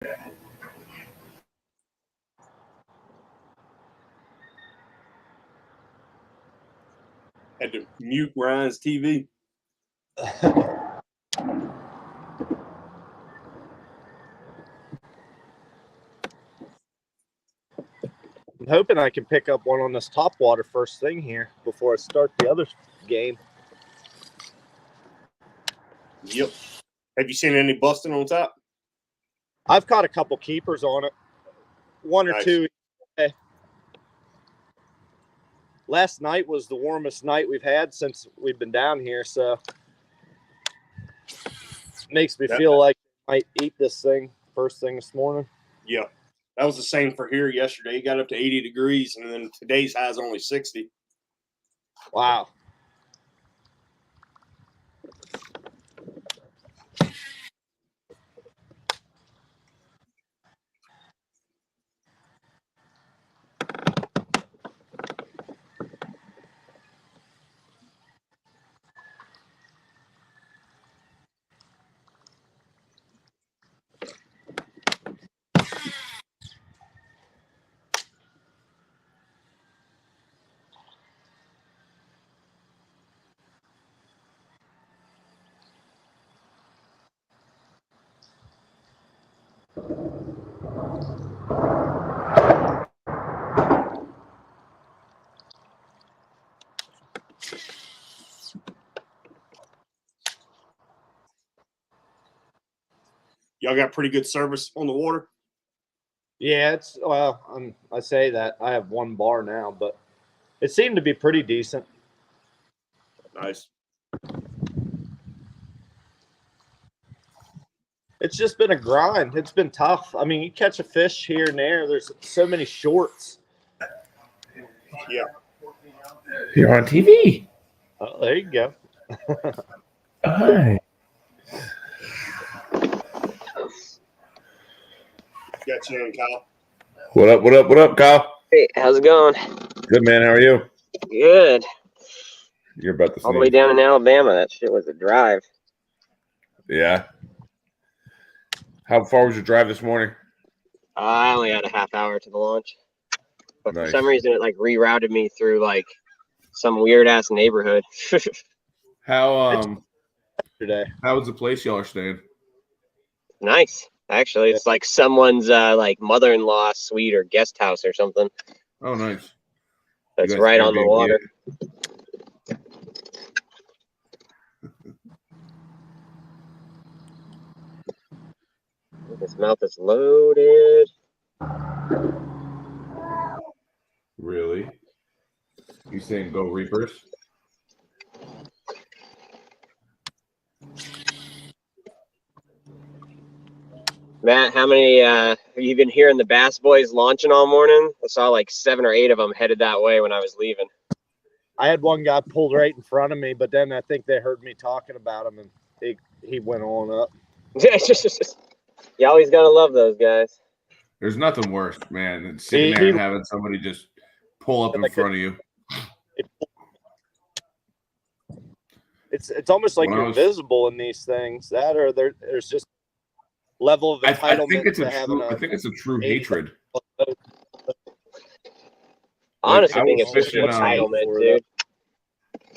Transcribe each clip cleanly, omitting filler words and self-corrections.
Had to mute Ryan's TV. I'm hoping I can pick up one on this top water first thing here before I start the other game. Yep. Have you seen any busting on top? I've caught a couple keepers on it. One or two. Last night was the warmest night we've had since we've been down here, so makes me feel like I might eat this thing first thing this morning. Yeah. That was the same for here yesterday. It got up to 80 degrees, and then today's high is only 60. Wow. Y'all got pretty good service on the water? Yeah, I say that. I have one bar now, but it seemed to be pretty decent. Nice. It's just been a grind. It's been tough. I mean, you catch a fish here and there. There's so many shorts. Yeah. You're on TV. Oh, there you go. Hi. Got you in, Kyle. What up? What up? What up, Kyle? Hey, how's it going? Good, man. How are you? Good. You're about to all the way down in Alabama. That shit was a drive. Yeah. How far was your drive this morning? I only had a half hour to the launch, but Nice. for some reason it like rerouted me through like some weird ass neighborhood. How today? How was the place y'all are staying? Nice, actually. It's like someone's like mother-in-law suite or guest house or something. Oh, nice. That's right on the water. His mouth is loaded. Really? You saying go Reapers? Matt, how many have you been hearing the Bass Boys launching all morning? I saw like 7 or 8 of them headed that way when I was leaving. I had one guy pulled right in front of me, but then I think they heard me talking about him, and he went on up. You always gotta love those guys. There's nothing worse, man, than sitting there and having somebody just pull up in front of you. It's almost like you're invisible in these things. That or there's just level of entitlement. I think it's a true hatred. Honestly, I think it's just entitlement, dude.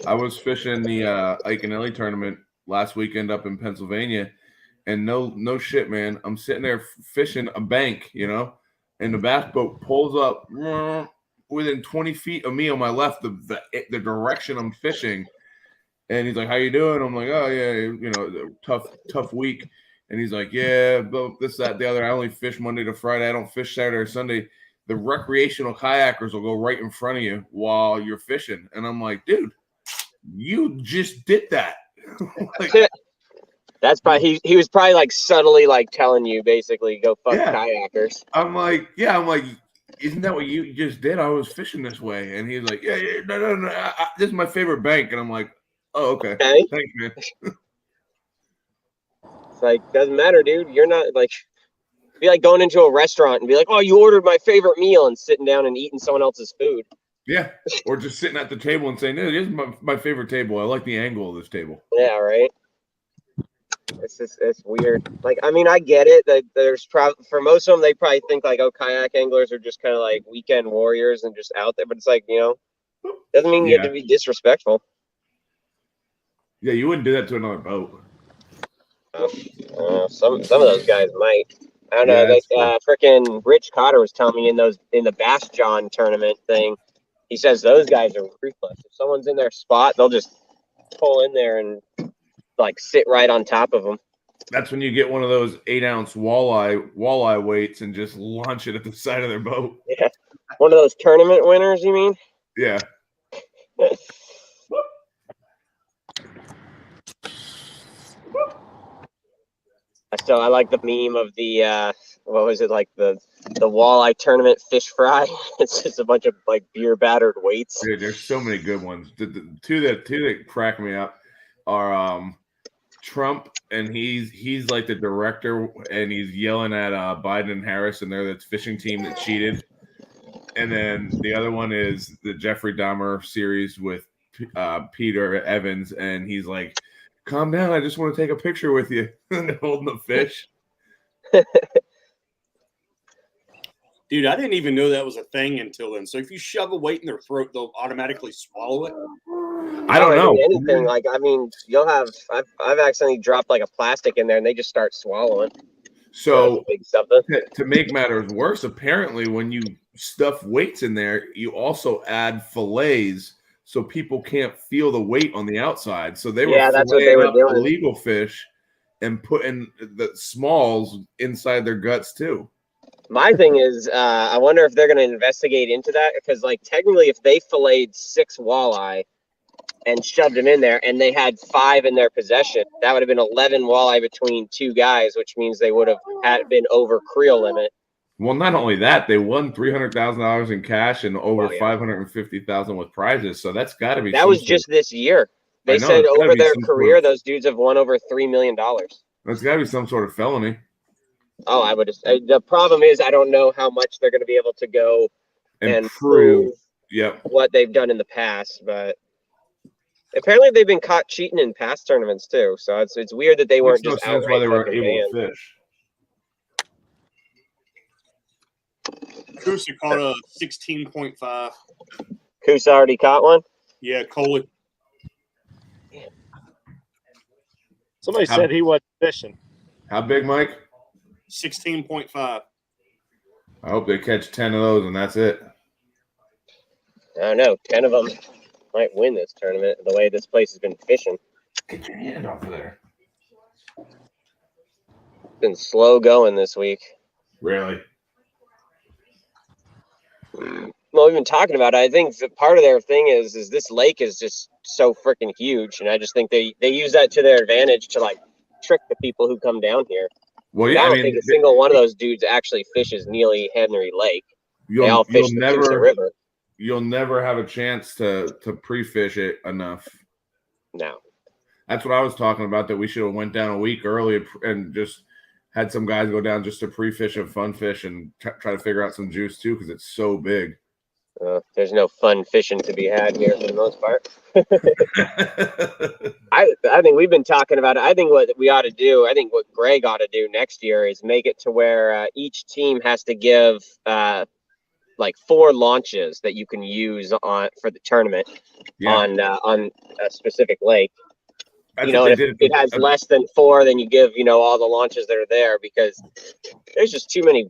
I was fishing the Ike and Ellie tournament last weekend up in Pennsylvania, and no shit, man. I'm sitting there fishing a bank, and the bass boat pulls up within 20 feet of me on my left, the direction I'm fishing. And he's like, "How you doing?" I'm like, "Oh yeah, tough week." And he's like, "Yeah, but this, that, the other. I only fish Monday to Friday. I don't fish Saturday or Sunday." The recreational kayakers will go right in front of you while you're fishing. And I'm like, dude, you just did that. That's probably he was probably like subtly like telling you basically go fuck kayakers. I'm like, isn't that what you just did? I was fishing this way. And he's like, yeah, no. This is my favorite bank. And I'm like, oh, okay. Thanks, man. It's like, doesn't matter, dude. You're not like, be like going into a restaurant and be like, oh, you ordered my favorite meal, and sitting down and eating someone else's food. Yeah. Or just sitting at the table and saying, no, this is my favorite table. I like the angle of this table. Yeah, right. It's weird. Like, I mean, I get it that there's probably for most of them, they probably think like, oh, kayak anglers are just kind of like weekend warriors and just out there. But it's like, doesn't mean you have to be disrespectful. Yeah, you wouldn't do that to another boat. Some of those guys might. I don't know. Yeah, Like that's freaking Rich Cotter was telling me in the Bass John tournament thing. He says those guys are ruthless. If someone's in their spot, they'll just pull in there and like sit right on top of them. That's when you get one of those 8-ounce walleye weights and just launch it at the side of their boat. Yeah, one of those tournament winners. You mean? Yeah. I like the meme of the what was it, like the walleye tournament fish fry. It's just a bunch of like beer battered weights. Dude, there's so many good ones. The two that crack me up are Trump, and he's like the director, and he's yelling at Biden and Harris and they're the fishing team that cheated. And then the other one is the Jeffrey Dahmer series with Peter Evans, and he's like, calm down, I just want to take a picture with you. And they're holding the fish. Dude, I didn't even know that was a thing until then. So if you shove a weight in their throat, they'll automatically swallow it. I don't know. Anything like, I mean, you'll have I've accidentally dropped like a plastic in there and they just start swallowing. So big something. To make matters worse, apparently when you stuff weights in there, you also add fillets so people can't feel the weight on the outside. So they were that's what they were doing. Illegal fish and putting the smalls inside their guts too. My thing is, I wonder if they're going to investigate into that, because like technically if they filleted 6 walleye and shoved them in there and they had 5 in their possession, that would have been 11 walleye between 2 guys, which means they would have been over creel limit. Well, not only that, they won $300,000 in cash and over $550,000 with prizes. So that's got to be. That was just this year. They said over their career, those dudes have won over $3 million. That's got to be some sort of felony. Oh, I would. The problem is, I don't know how much they're going to be able to go and prove what they've done in the past. But apparently, they've been caught cheating in past tournaments too. So it's weird that they weren't just outright why they were fucking able banned. to fish. Coosa caught a 16.5. Coosa already caught one? Yeah, Coley. Somebody said he wasn't fishing. How big, Mike? 16.5. I hope they catch 10 of those and that's it. I don't know. 10 of them might win this tournament the way this place has been fishing. Get your hand off of there. Been slow going this week. Really? Well, we've been talking about it. I think that part of their thing is this lake is just so freaking huge, and I just think they use that to their advantage to like trick the people who come down here. Well, yeah, I don't think a single one of those dudes actually fishes Neely Henry Lake. They all fish the Coosa River. You'll never have a chance to pre-fish it enough. No. That's what I was talking about, that we should have went down a week early and just had some guys go down just to pre-fish and fun fish and try to figure out some juice too, because it's so big. There's no fun fishing to be had here for the most part. I think we've been talking about it. I think what we ought to do, I think what Greg ought to do next year is make it to where each team has to give like 4 launches that you can use for the tournament on a specific lake. If it has less than 4, then you give all the launches that are there, because there's just too many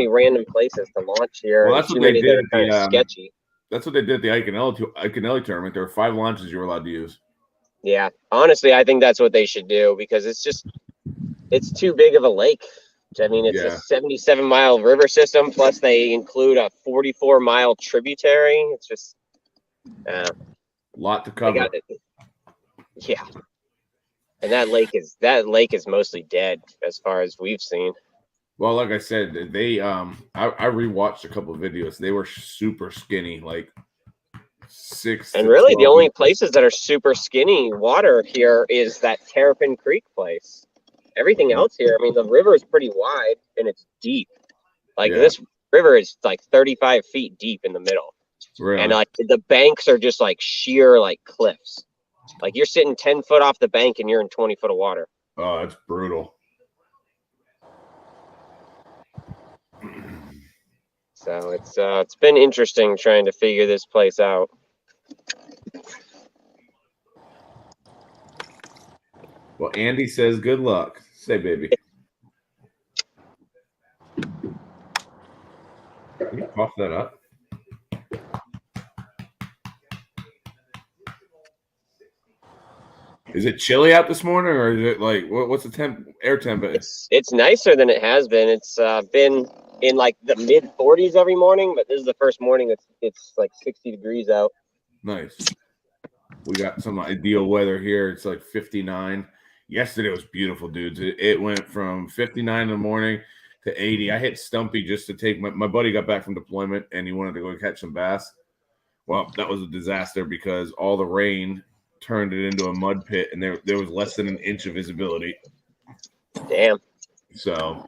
random places to launch here. Well, that's too what they many did. That are kind of sketchy. That's what they did at the Iaconelli tournament. There were 5 launches you were allowed to use. Yeah, honestly, I think that's what they should do, because it's too big of a lake. I mean, it's a 77-mile river system, plus they include a 44-mile tributary. It's just a lot to cover. Yeah. And that lake is mostly dead as far as we've seen. Well, like I said, they I rewatched a couple of videos. They were super skinny, like 6. And really, the only places that are super skinny water here is that Terrapin Creek place. Everything else here, I mean, the river is pretty wide and it's deep. Like this river is like 35 feet deep in the middle. Really? And like the banks are just like sheer like cliffs. Like you're sitting 10 foot off the bank and you're in 20 foot of water. Oh, it's brutal. So it's been interesting trying to figure this place out. Well, Andy says good luck. Say, baby. Can you cough that up? Is it chilly out this morning, or is it like what's the air temp? It's nicer than it has been. It's been in like the mid 40s every morning, but this is the first morning it's like 60 degrees out. Nice. We got some ideal weather here. It's like 59. Yesterday was beautiful, dudes. It went from 59 in the morning to 80. I hit Stumpy just to take my buddy got back from deployment and he wanted to go catch some bass. Well, that was a disaster because all the rain turned it into a mud pit and there was less than an inch of visibility. Damn. So,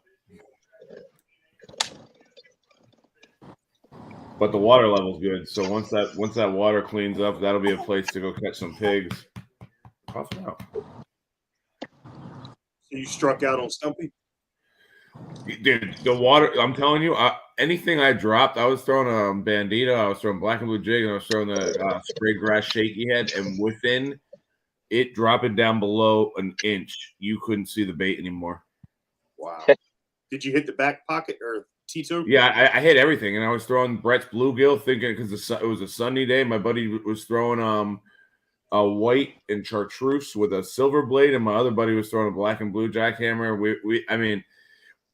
but the water level's good. So once that water cleans up, that'll be a place to go catch some pigs. Cough it out. So you struck out on Stumpy? Dude, the water, I'm telling you, anything I dropped, I was throwing a bandito, I was throwing black and blue jig, and I was throwing the spray grass shaky head, and within it dropping down below an inch, you couldn't see the bait anymore. Wow. Did you hit the back pocket or T2? Yeah, I hit everything, and I was throwing Brett's bluegill, thinking because it was a sunny day. My buddy was throwing a white and chartreuse with a silver blade, and my other buddy was throwing a black and blue jackhammer. I mean,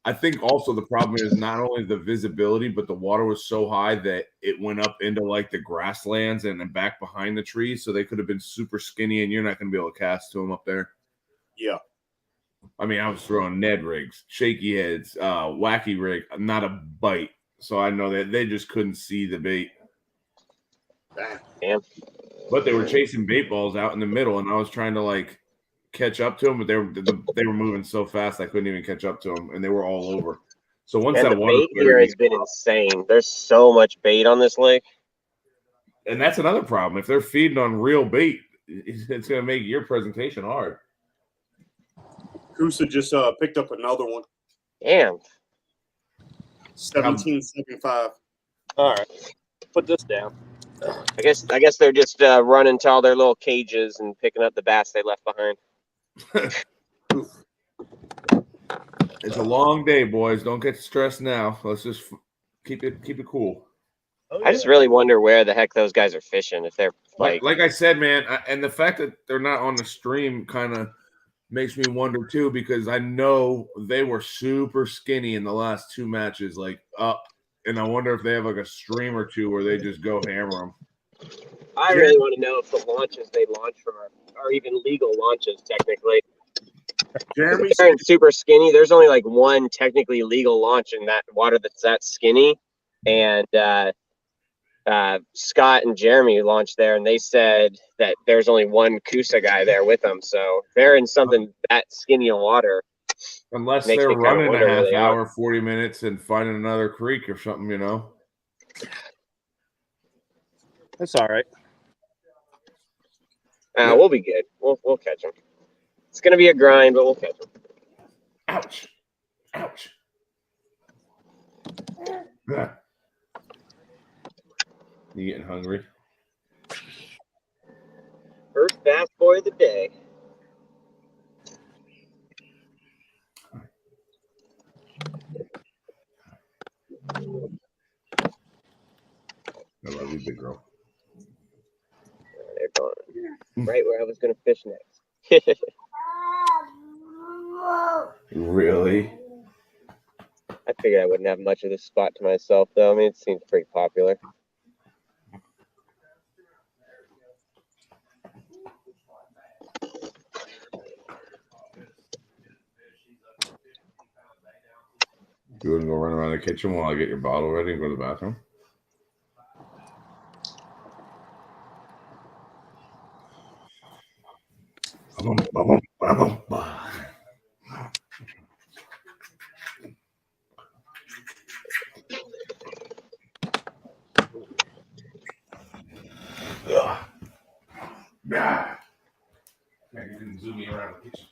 I think also the problem is not only the visibility, but the water was so high that it went up into like the grasslands and then back behind the trees, so they could have been super skinny, and you're not going to be able to cast to them up there. Yeah. I mean, I was throwing Ned rigs, shaky heads, wacky rig, not a bite. So I know that they just couldn't see the bait. Damn. But they were chasing bait balls out in the middle, and I was trying to like catch up to them, but they were moving so fast I couldn't even catch up to them, and they were all over. So once And that the water bait here has been insane. There's so much bait on this lake. And that's another problem. If they're feeding on real bait, it's going to make your presentation hard. Coosa just picked up another one. Damn. 1775. All right, put this down. I guess they're just running to all their little cages and picking up the bass they left behind. It's a long day, boys. Don't get stressed now. Let's just keep it cool. Oh, I just really wonder where the heck those guys are fishing. If they're like I said, man, and the fact that they're not on the stream kind of makes me wonder too, because I know they were super skinny in the last two matches, like up, and I wonder if they have like a stream or two where they just go hammer them. I really want to know if the launches they launch from are even legal launches technically. Jeremy's They're super skinny. There's only like one technically legal launch in that water that's that skinny, and Scott and Jeremy launched there, and they said that there's only one Coosa guy there with them. So they're in something that skinny of water. Unless Makes they're me kinda running wonder a where half they hour, 40 minutes, and finding another creek or something, you know. That's all right. We'll be good. We'll catch them. It's gonna be a grind, but we'll catch them. Ouch. Ouch. Yeah. You getting hungry? First bass boy of the day. I love you, big girl. They're gone. Right where I was gonna fish next. Really? I figured I wouldn't have much of this spot to myself, though. I mean, it seems pretty popular. You wouldn't go run around the kitchen while I get your bottle ready and go to the bathroom? Yeah. You didn't zoom me around the kitchen.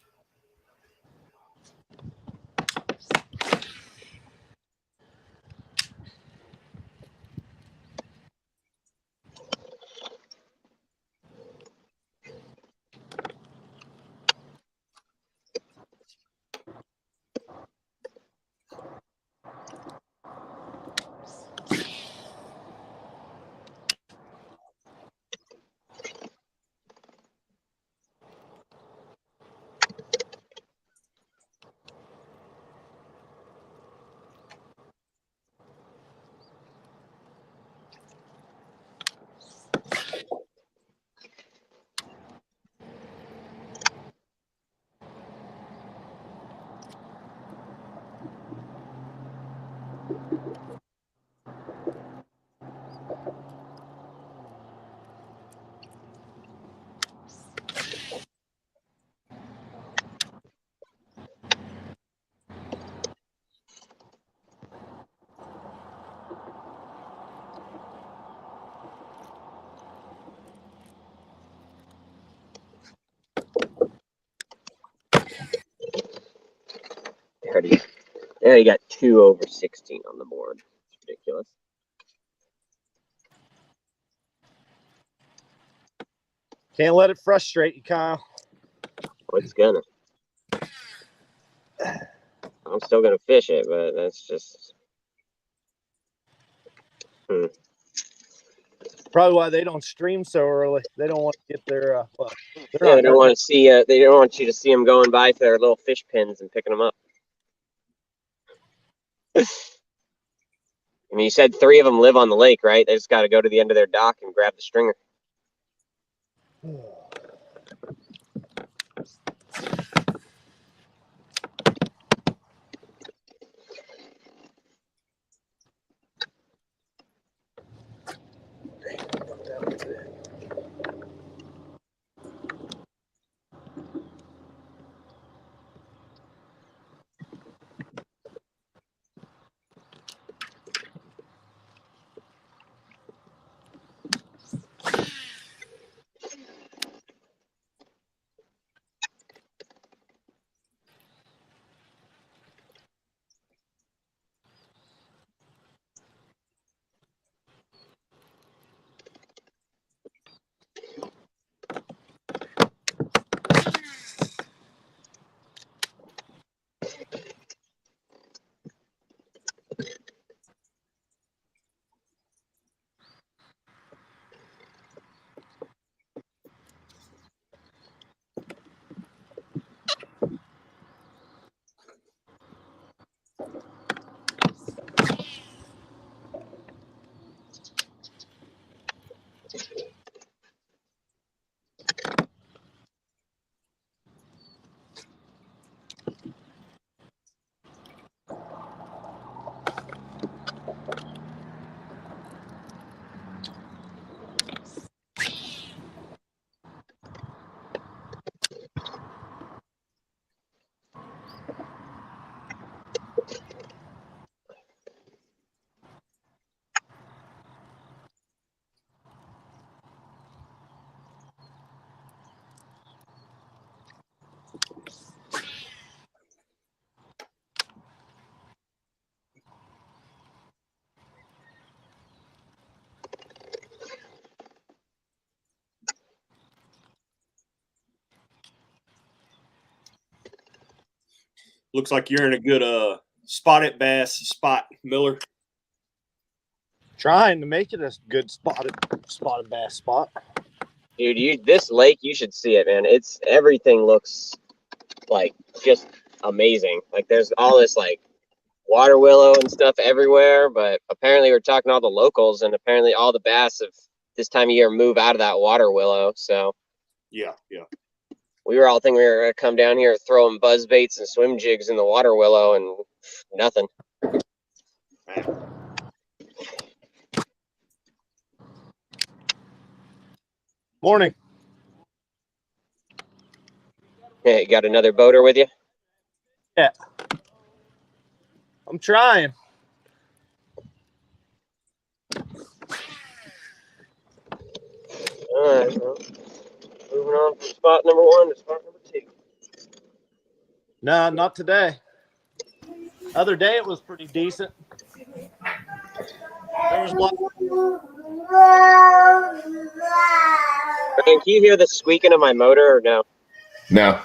Yeah, you got 2 over 16 on the board. It's ridiculous. Can't let it frustrate you, Kyle. It's gonna. I'm still gonna fish it, but that's just. Probably why they don't stream so early. They don't want to get their. Yeah, they don't want to see. They don't want you to see them going by to their little fish pins and picking them up. I mean, you said 3 of them live on the lake, right? They just got to go to the end of their dock and grab the stringer. Looks like you're in a good spotted bass spot, Miller. Trying to make it a good spotted bass spot. Dude, this lake, you should see it, man. Everything looks like just amazing. Like there's all this like water willow and stuff everywhere, but apparently we're talking to all the locals, and apparently all the bass of this time of year move out of that water willow. So yeah. We were all thinking we were gonna come down here throwing buzz baits and swim jigs in the water willow, and nothing. Morning. Hey, you got another boater with you? Yeah. I'm trying. All right, well, moving on from spot number 1 to spot number 2. Nah, not today. Other day it was pretty decent. There was a lot. Brian, can you hear the squeaking of my motor or no? No.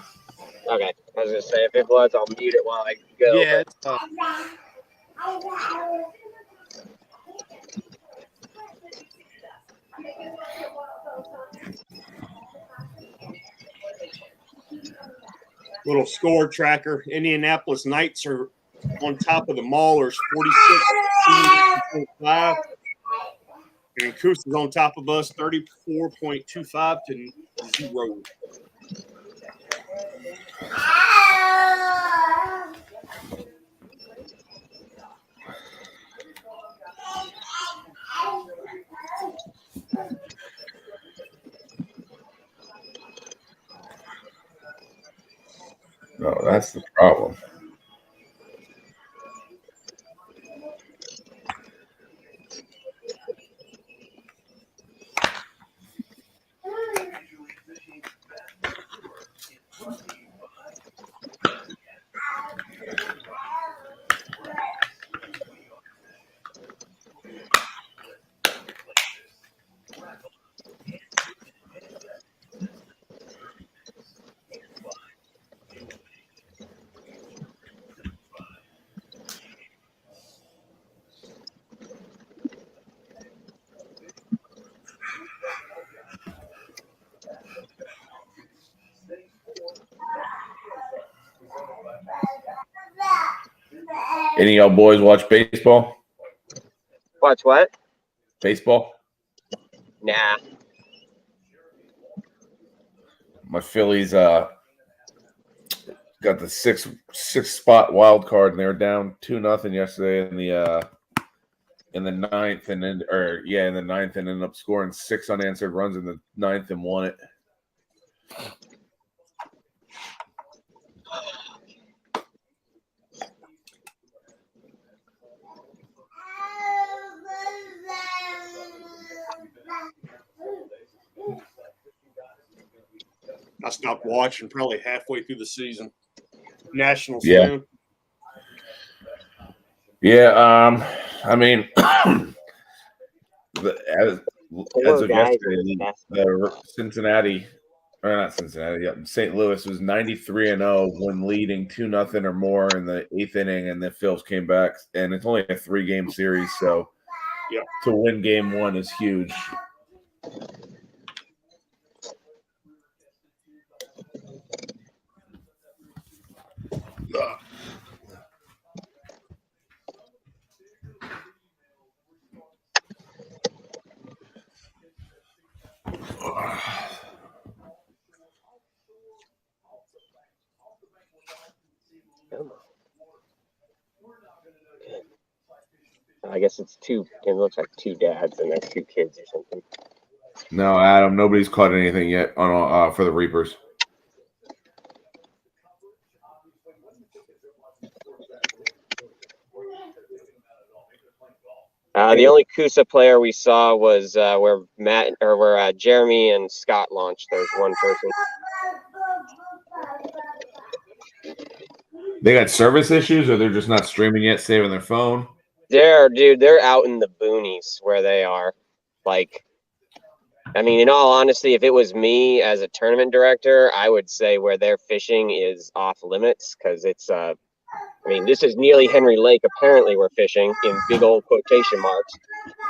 Okay, I was gonna say if it was, I'll mute it while I go. Yeah. Little score tracker. Indianapolis Knights are on top of the Maulers, 46.5. And Coosa's on top of us, 34.25 to 0. That's the problem. Any of y'all boys watch baseball? Watch what? Baseball? Nah. My Phillies got the six spot wild card, and they were down 2-0 yesterday in the ninth, and then in the ninth, and ended up scoring 6 unanswered runs in the ninth and won it. I stopped watching probably halfway through the season. Nationals Yeah. too. Yeah, I mean, as of yesterday, the Cincinnati, or not Cincinnati, St. Louis was 93-0 when leading 2-0 or more in the 8th inning, and the Phils came back, and it's only a 3-game series, so to win game 1 is huge. I guess it's two. It looks like 2 dads and their 2 kids or something. No, Adam, nobody's caught anything yet on for the Reapers. The only Coosa player we saw was where Jeremy and Scott launched. There's one person. They got service issues, or they're just not streaming yet, saving their phone? They're out in the boonies where they are. Like, I mean, in all honesty, if it was me as a tournament director, I would say where they're fishing is off limits because it's I mean, this is Neely Henry Lake. Apparently, we're fishing in big old quotation marks,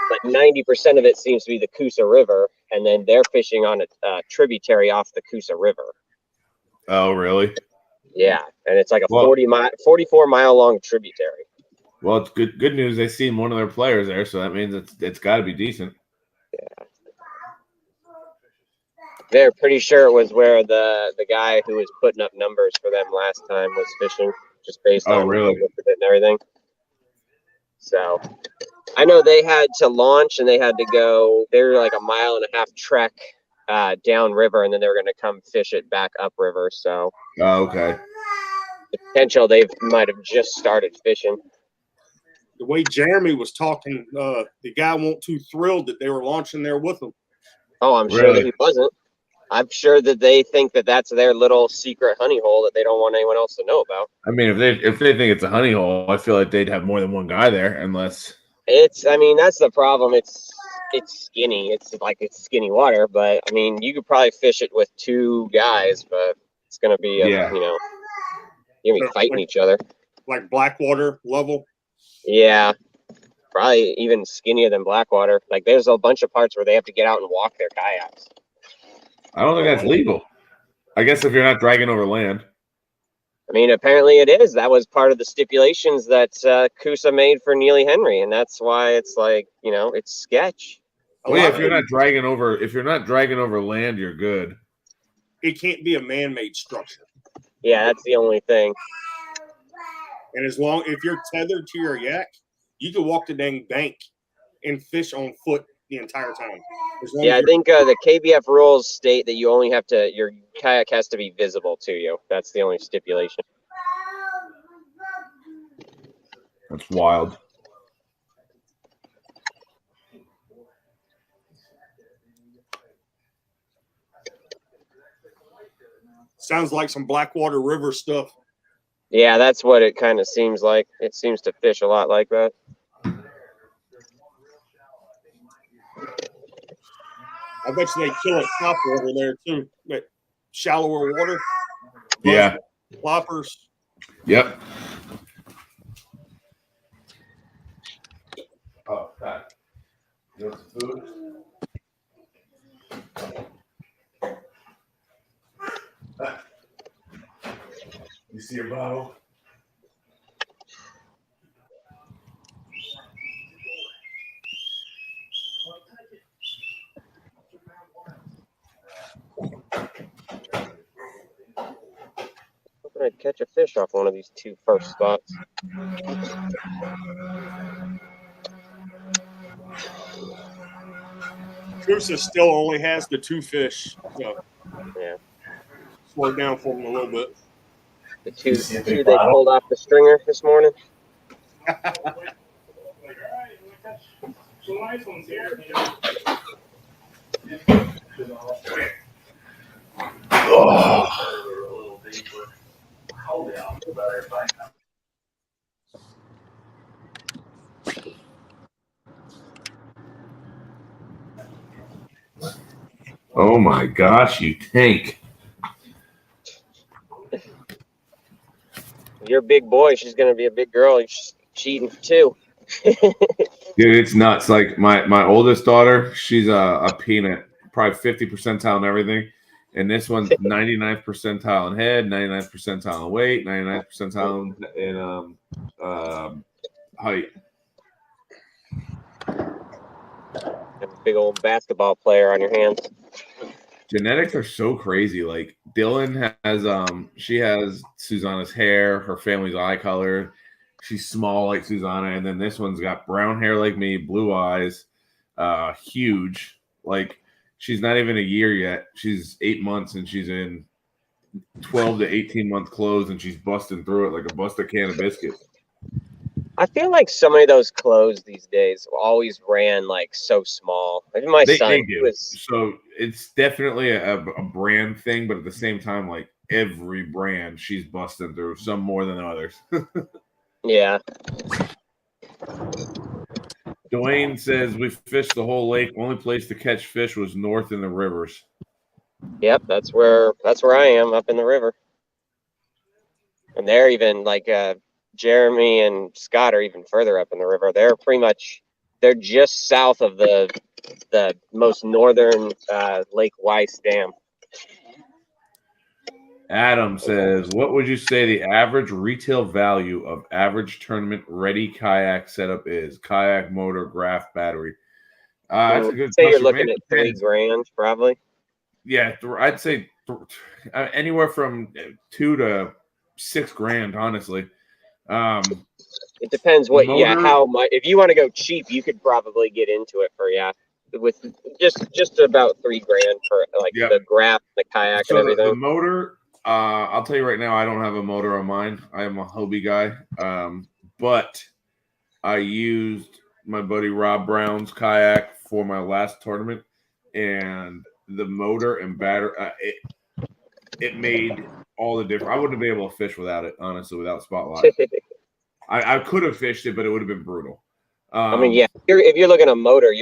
but 90% of it seems to be the Coosa River, and then they're fishing on a tributary off the Coosa River. Oh, really? Yeah, and it's like a 44-mile long tributary. Well, it's good news. They seen one of their players there, so that means it's got to be decent. Yeah. They're pretty sure it was where the guy who was putting up numbers for them last time was fishing, just based on really? the look of it and everything. So I know they had to launch and they had to go. They were like a 1.5-mile trek down river, and then they were going to come fish it back up river. So okay. The potential they might have just started fishing. The way Jeremy was talking, the guy wasn't too thrilled that they were launching there with him. Oh, I'm sure that he wasn't. I'm sure that they think that that's their little secret honey hole that they don't want anyone else to know about. I mean, if they think it's a honey hole, I feel like they'd have more than one guy there, unless I mean, that's the problem. It's skinny. It's skinny water, but I mean, you could probably fish it with 2 guys, but it's gonna be you're gonna be fighting each other. Like Blackwater level. Yeah, probably even skinnier than Blackwater. Like, there's a bunch of parts where they have to get out and walk their kayaks. I don't think that's legal. I guess if you're not dragging over land. I mean, apparently it is. That was part of the stipulations that Coosa made for Neely Henry, and that's why it's like, it's sketch. Well, yeah, if you're not dragging over land, you're good. It can't be a man-made structure. Yeah, that's the only thing. And if you're tethered to your yak, you can walk the dang bank and fish on foot the entire time. Yeah, I think the KBF rules state that you only have to, your kayak has to be visible to you. That's the only stipulation. That's wild. Sounds like some Blackwater River stuff. Yeah, that's what it kind of seems like. It seems to fish a lot like that. I bet you they kill a top water there too. That shallower water. Yeah. Ploppers. Yep. Oh, God. You want some food? You see your bottle? I'd catch a fish off one of these two first spots. Coosa still only has the 2 fish. So Yeah. slow down for them a little bit. The two they pulled off the stringer this morning. Oh my gosh, you tank. You're a big boy. She's going to be a big girl. She's cheating for 2. Dude, it's nuts. Like my oldest daughter, she's a peanut, probably 50 percentile in everything. And this one's 99th percentile in head, 99th percentile in weight, 99th percentile in height. Have a big old basketball player on your hands. Genetics are so crazy. Like Dylan has she has Susanna's hair, her family's eye color. She's small like Susanna, and then this one's got brown hair like me, blue eyes, huge. Like she's not even a year yet. She's 8 months and she's in 12 to 18-month clothes and she's busting through it like a busted can of biscuits. I feel like so many of those clothes these days always ran like so small. Like my son They do. was. So it's definitely a brand thing, but at the same time, like every brand she's busting through, some more than others. Yeah. Dwayne says we fished the whole lake. Only place to catch fish was north in the rivers. Yep, that's where I am, up in the river. And they're even like Jeremy and Scott are even further up in the river. They're just south of the most northern Lake Weiss Dam. Adam says, what would you say the average retail value of average tournament ready kayak setup is? Kayak, motor, graph, battery. That's a good Say question. you're looking at $3,000 probably. Yeah, I'd say anywhere from $2,000 to $6,000, honestly. It depends what motor, how much. If you want to go cheap, you could probably get into it for with just about $3,000 for like the graph, the kayak, and everything. The motor, I'll tell you right now, I don't have a motor on mine. I am a Hobie guy, but I used my buddy Rob Brown's kayak for my last tournament, and the motor and battery, it made all the difference. I wouldn't be able to fish without it, honestly, without Spotlight. I could have fished it, but it would have been brutal. I mean, yeah, if you're looking at a motor,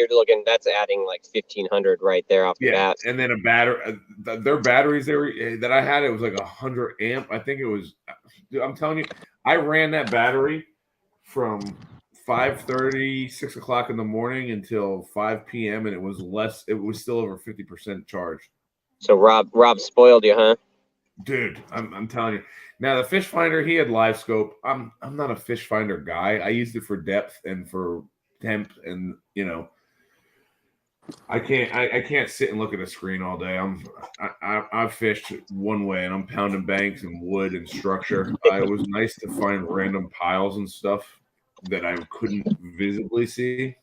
that's adding like 1,500 right there off the bat. And then a battery, their batteries that I had, it was like 100 amp. I think it was. I'm telling you, I ran that battery from 5:30, 6 o'clock in the morning until 5 p.m. and it was still over 50% charged. So Rob spoiled you, huh? Dude, I'm telling you. Now the fish finder, he had live scope. I'm not a fish finder guy. I used it for depth and for temp, and I can't sit and look at a screen all day. I've fished one way and I'm pounding banks and wood and structure. It was nice to find random piles and stuff that I couldn't visibly see.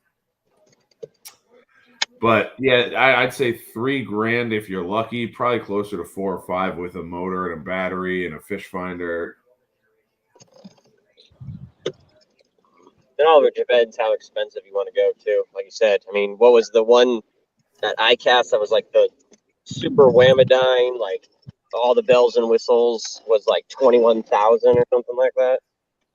But yeah, I'd say $3,000 if you're lucky. Probably closer to 4 or 5 with a motor and a battery and a fish finder. It all depends how expensive you want to go too. Like you said, I mean, what was the one at ICAST that was like the super whammadine, like all the bells and whistles was like 21,000 or something like that.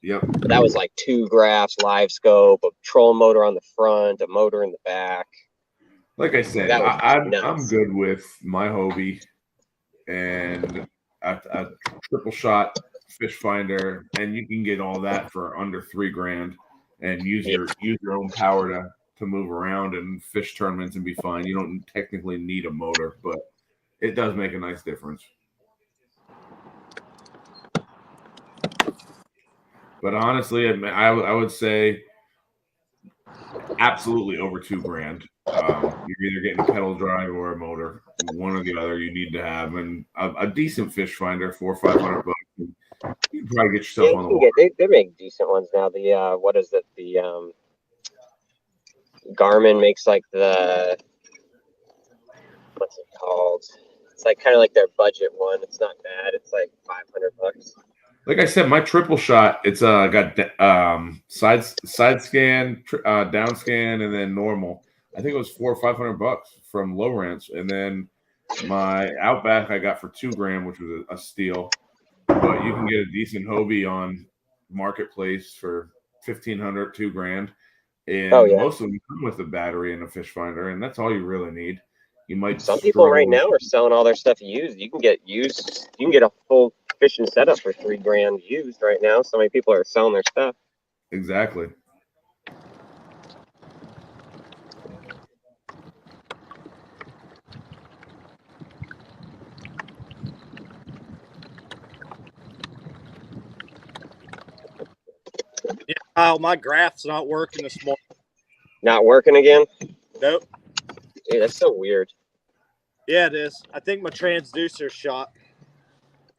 Yep. But that was like 2 graphs, live scope, a trolling motor on the front, a motor in the back. Like I said, That was I'm nuts. good with my Hobie and a triple shot fish finder, and you can get all that for under $3,000 and use your own power to move around and fish tournaments and be fine. You don't technically need a motor, but it does make a nice difference. But honestly, I would say absolutely over $2,000. You're either getting a pedal drive or a motor, one or the other. You need to have, and a decent fish finder, $400 or $500. You can probably get yourself on the water. They make decent ones now. The what is it? The Garmin makes like the what's it called? It's like kind of like their budget one. It's not bad. It's like $500. Like I said, my triple shot, it's got side scan, down scan, and then normal. I think it was $400 or $500 from Lowrance, and then my Outback I got for $2,000, which was a steal. But you can get a decent Hobie on Marketplace for $1,500, $2,000, and most of them come with a battery and a fish finder, and that's all you really need. You might some people right now are selling all their stuff used. You can get a full fishing setup for $3,000 used right now. So many people are selling their stuff. Exactly. Yeah, Kyle, my graph's not working this morning. Not working again? Nope. Dude, that's so weird. Yeah, it is. I think my transducer's shot.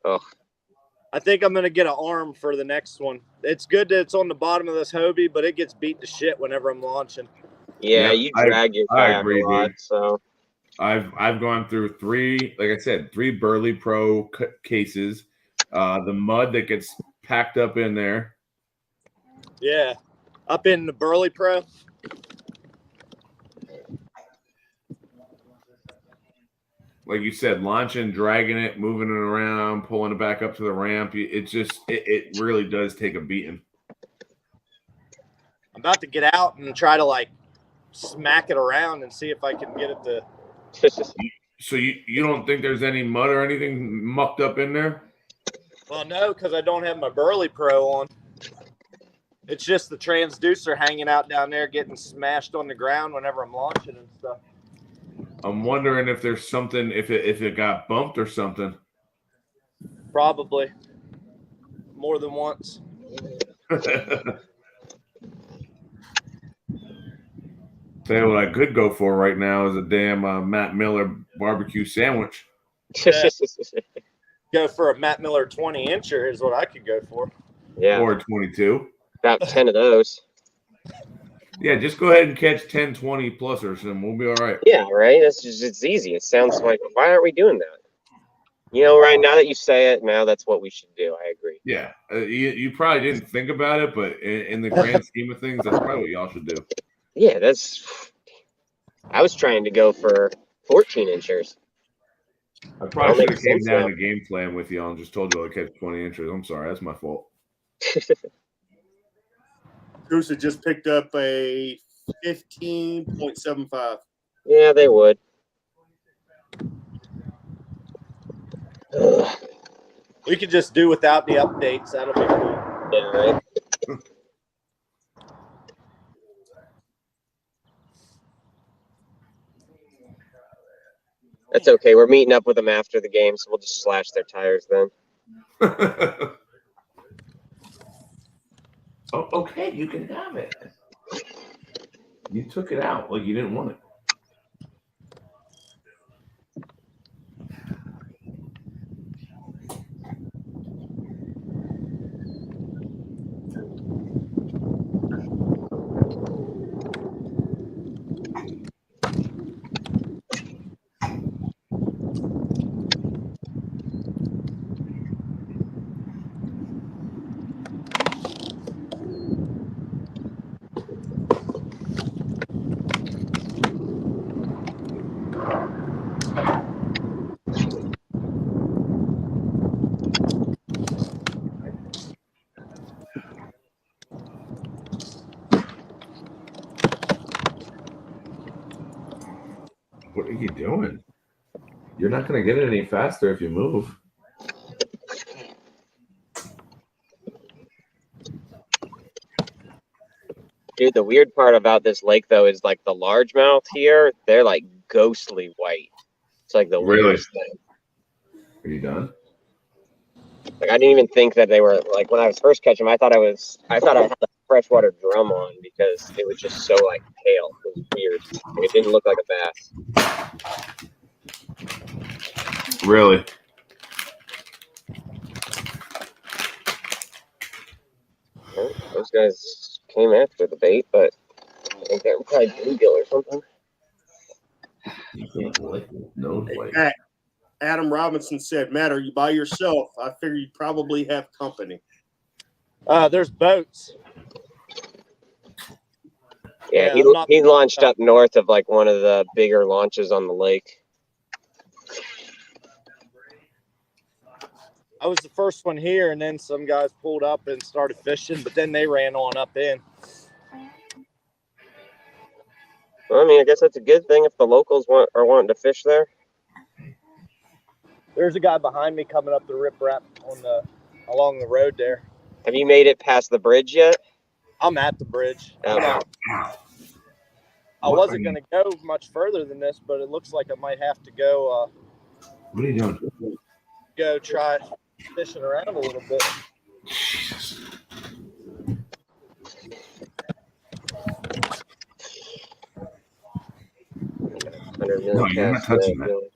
Oh. I think I'm going to get an arm for the next one. It's good that it's on the bottom of this Hobie, but it gets beat to shit whenever I'm launching. Yeah, you drag your kayak a lot, dude. So I've gone through 3, like I said, 3 Burley Pro cases. The mud that gets packed up in there. Yeah, up in the Burley Pro. Like you said, launching, dragging it, moving it around, pulling it back up to the ramp. It really does take a beating. I'm about to get out and try to like smack it around and see if I can get it to. So you don't think there's any mud or anything mucked up in there? Well, no, because I don't have my Burley Pro on. It's just the transducer hanging out down there, getting smashed on the ground whenever I'm launching and stuff. I'm wondering if there's something, if it got bumped or something. Probably more than once. Tell you what I could go for right now is a damn Matt Miller barbecue sandwich. Yeah. Go for a Matt Miller 20-incher is what I could go for. Yeah. Or a 22. About 10 of those. Yeah, just go ahead and catch 10, 20 plusers and we'll be all right. Yeah, right? It's easy. It sounds like, why aren't we doing that? You know, right now that you say it, now that's what we should do. I agree. Yeah. You probably didn't think about it, but in the grand scheme of things, that's probably what y'all should do. Yeah, I was trying to go for 14-inchers. I probably should have came down to game plan with y'all and just told you I catch 20 inches. I'm sorry. That's my fault. Coosa just picked up a 15.75. Yeah, they would. We could just do without the updates. That'll be cool. Yeah, right. That's okay. We're meeting up with them after the game, so we'll just slash their tires then. Oh, okay, you can have it. You took it out like you didn't want it. What are you doing? You're not going to get it any faster if you move. Dude, the weird part about this lake though is like the largemouth here, they're like ghostly white. It's like the Really? weirdest thing. Are you done? Like I didn't even think that they were like when I was first catching them, I thought I had a freshwater drum on because it was just so like pale. It was weird. Like, it didn't look like a bass. Really? Well, those guys came after the bait, but I think they were probably bluegill or something. You can't lick nose light. Hey, Adam Robinson said, Matt, are you by yourself? I figure you probably have company. There's boats. Yeah, Yeah, he launched up north of like one of the bigger launches on the lake. I was the first one here, and then some guys pulled up and started fishing, but then they ran on up in. Well, I mean, I guess that's a good thing if the locals are wanting to fish there. There's a guy behind me coming up the riprap along the road there. Have you made it past the bridge yet? I'm at the bridge. Okay. I wasn't going to go much further than this, but it looks like I might have to go. What are you doing? Go try fishing around a little bit. Jesus. No, you're not touching that.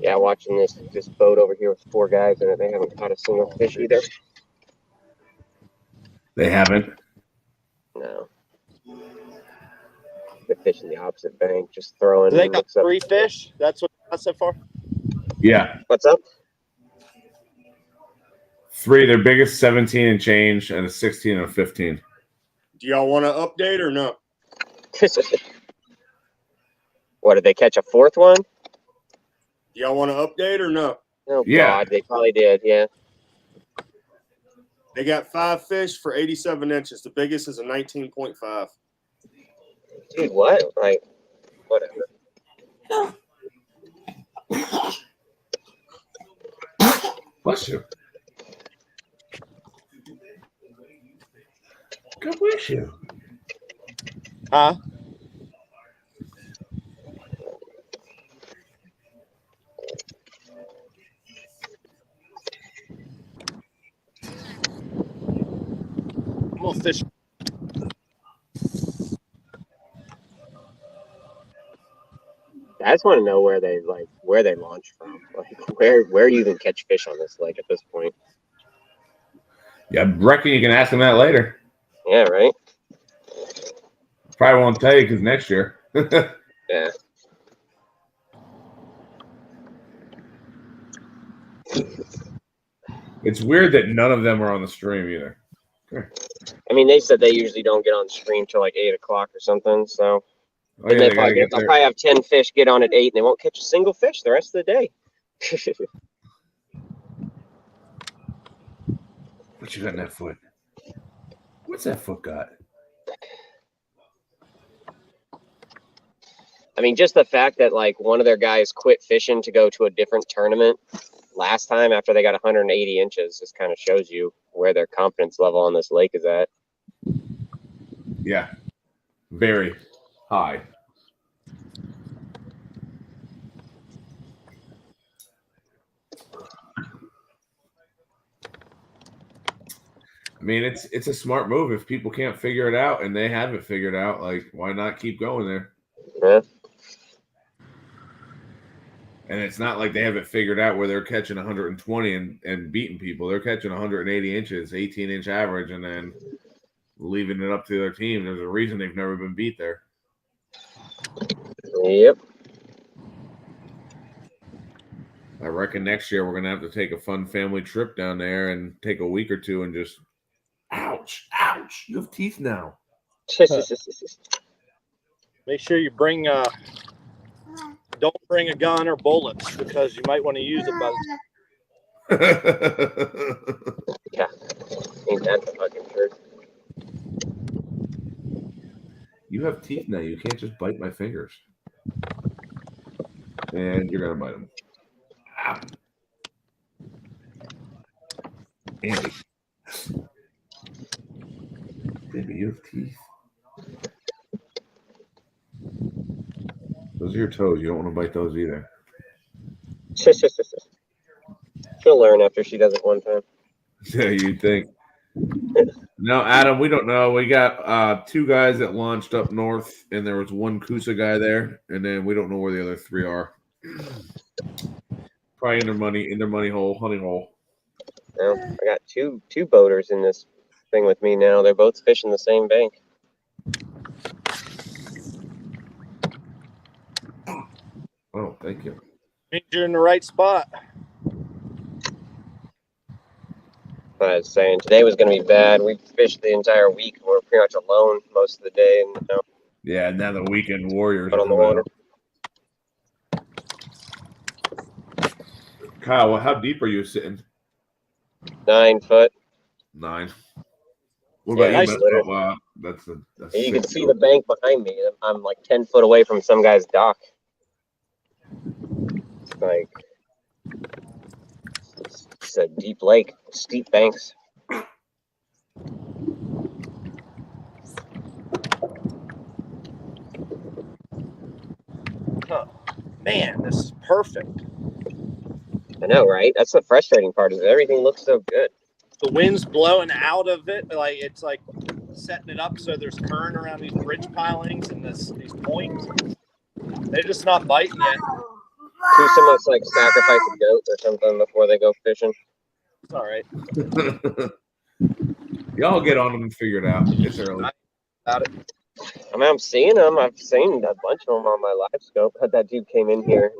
Yeah, watching this boat over here with 4 guys in it, they haven't caught a single fish either. They haven't? No. They're fishing the opposite bank, just throwing. Do they got 3 fish? That's what I got so far? Yeah. What's up? 3. Their biggest 17 and change, and a 16 and a 15. Do y'all want to update or no? What, did they catch a 4th one? Do y'all want to update or no? Oh, Yeah. God, they probably did, yeah. They got 5 fish for 87 inches. The biggest is a 19.5. Dude, what? Like, whatever. Bless you. God bless you. Huh? I'm gonna fish. I just want to know where they launch from. Like, where you even catch fish on this lake at this point? Yeah, I reckon you can ask them that later. Yeah, right. Probably won't tell you because next year. Yeah. It's weird that none of them are on the stream either. I mean, they said they usually don't get on stream till like 8 o'clock or something. So Oh, yeah, they'll probably have 10 fish get on at 8, and they won't catch a single fish the rest of the day. What you got in that foot? What's that foot got? I mean, just the fact that like one of their guys quit fishing to go to a different tournament last time after they got 180 inches just kind of shows you where their confidence level on this lake is at. Yeah, very high. I mean, it's a smart move. If people can't figure it out and they have it figured out, like, why not keep going there? Yeah. And it's not like they have it figured out where they're catching 120 and beating people. They're catching 180 inches, 18-inch average, and then leaving it up to their team. There's a reason they've never been beat there. Yep. I reckon next year we're gonna have to take a fun family trip down there and take a week or two and just. Ouch! Ouch! You have teeth now. Make sure you bring don't bring a gun or bullets because you might want to use it. Yeah, ain't that the fucking truth? You have teeth now. You can't just bite my fingers. And you're gonna bite them. Ow. Andy. Baby, you have teeth. Those are your toes. You don't want to bite those either. She'll learn after she does it one time. Yeah, you think. No, Adam, we don't know. We got 2 guys that launched up north, and there was 1 Coosa guy there, and then we don't know where the other 3 are. Probably in their money hole, hunting hole. Well, I got two boaters in this thing with me now. They're both fishing the same bank. Oh, thank you. Means you're in the right spot. I was saying today was going to be bad. We fished the entire week. We're pretty much alone most of the day, and Yeah, now the weekend warriors out are on the coming water. out. Kyle, well, how deep are you sitting? 9 foot. 9. What Yeah, about nice you? litter. Wow, that's You can 6 see the bank behind me. I'm like 10 foot away from some guy's dock. Like, it's a deep lake, steep banks. Huh. Man, this is perfect. I know, right? That's the frustrating part is everything looks so good. The wind's blowing out of it. Like it's like setting it up so there's current around these bridge pilings and these points. They're just not biting yet. Coosa must like sacrifice a goat or something before they go fishing. It's all right. Y'all get on them and figure it out. It's early. Got it. I mean, I'm seeing them. I've seen a bunch of them on my live scope. That dude came in here,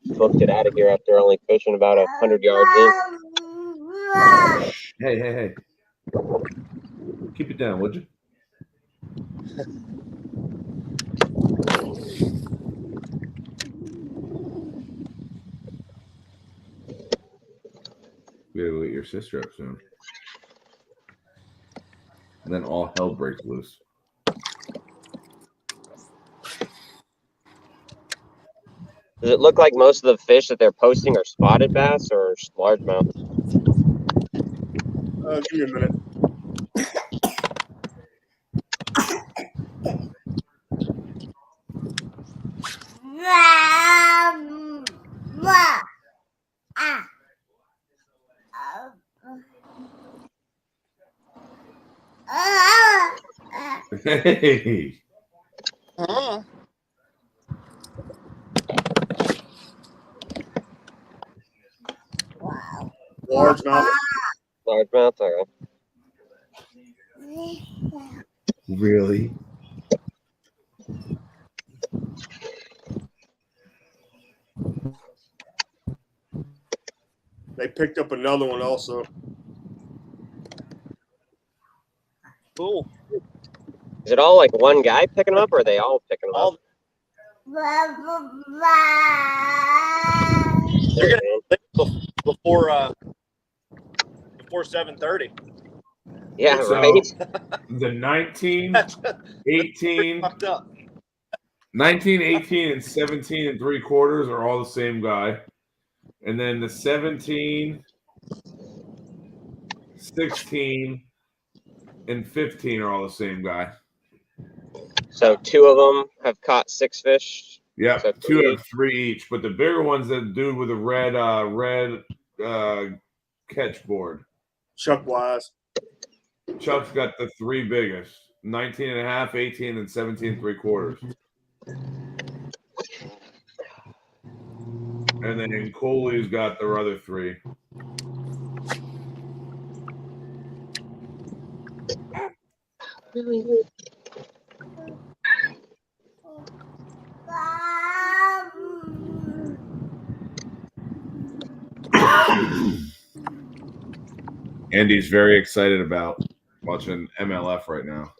booked it out of here after only fishing about 100 yards in. Hey. Keep it down, would you? We gotta go get your sister up soon. And then all hell breaks loose. Does it look like most of the fish that they're posting are spotted bass or largemouth? Give me a minute. Hey. Largemouth. Largemouth, okay. Really? They picked up another one also. Cool. Is it all like one guy picking them up, or are they all picking them up? They're gonna before 7:30. Yeah, So, right. the 19, 18, Fucked up. 19, 18, and 17 and 3/4 are all the same guy. And then the 17, 16, and 15 are all the same guy. So 2 of them have caught 6 fish. Yeah, So 2 3 out of 3 each. But the bigger one's the dude with a red catch board. Chuck Wise. Chuck's got the 3 biggest: 19 and a half, 18, and 17 3/4. And then Coley's got their other 3. Andy's very excited about watching MLF right now.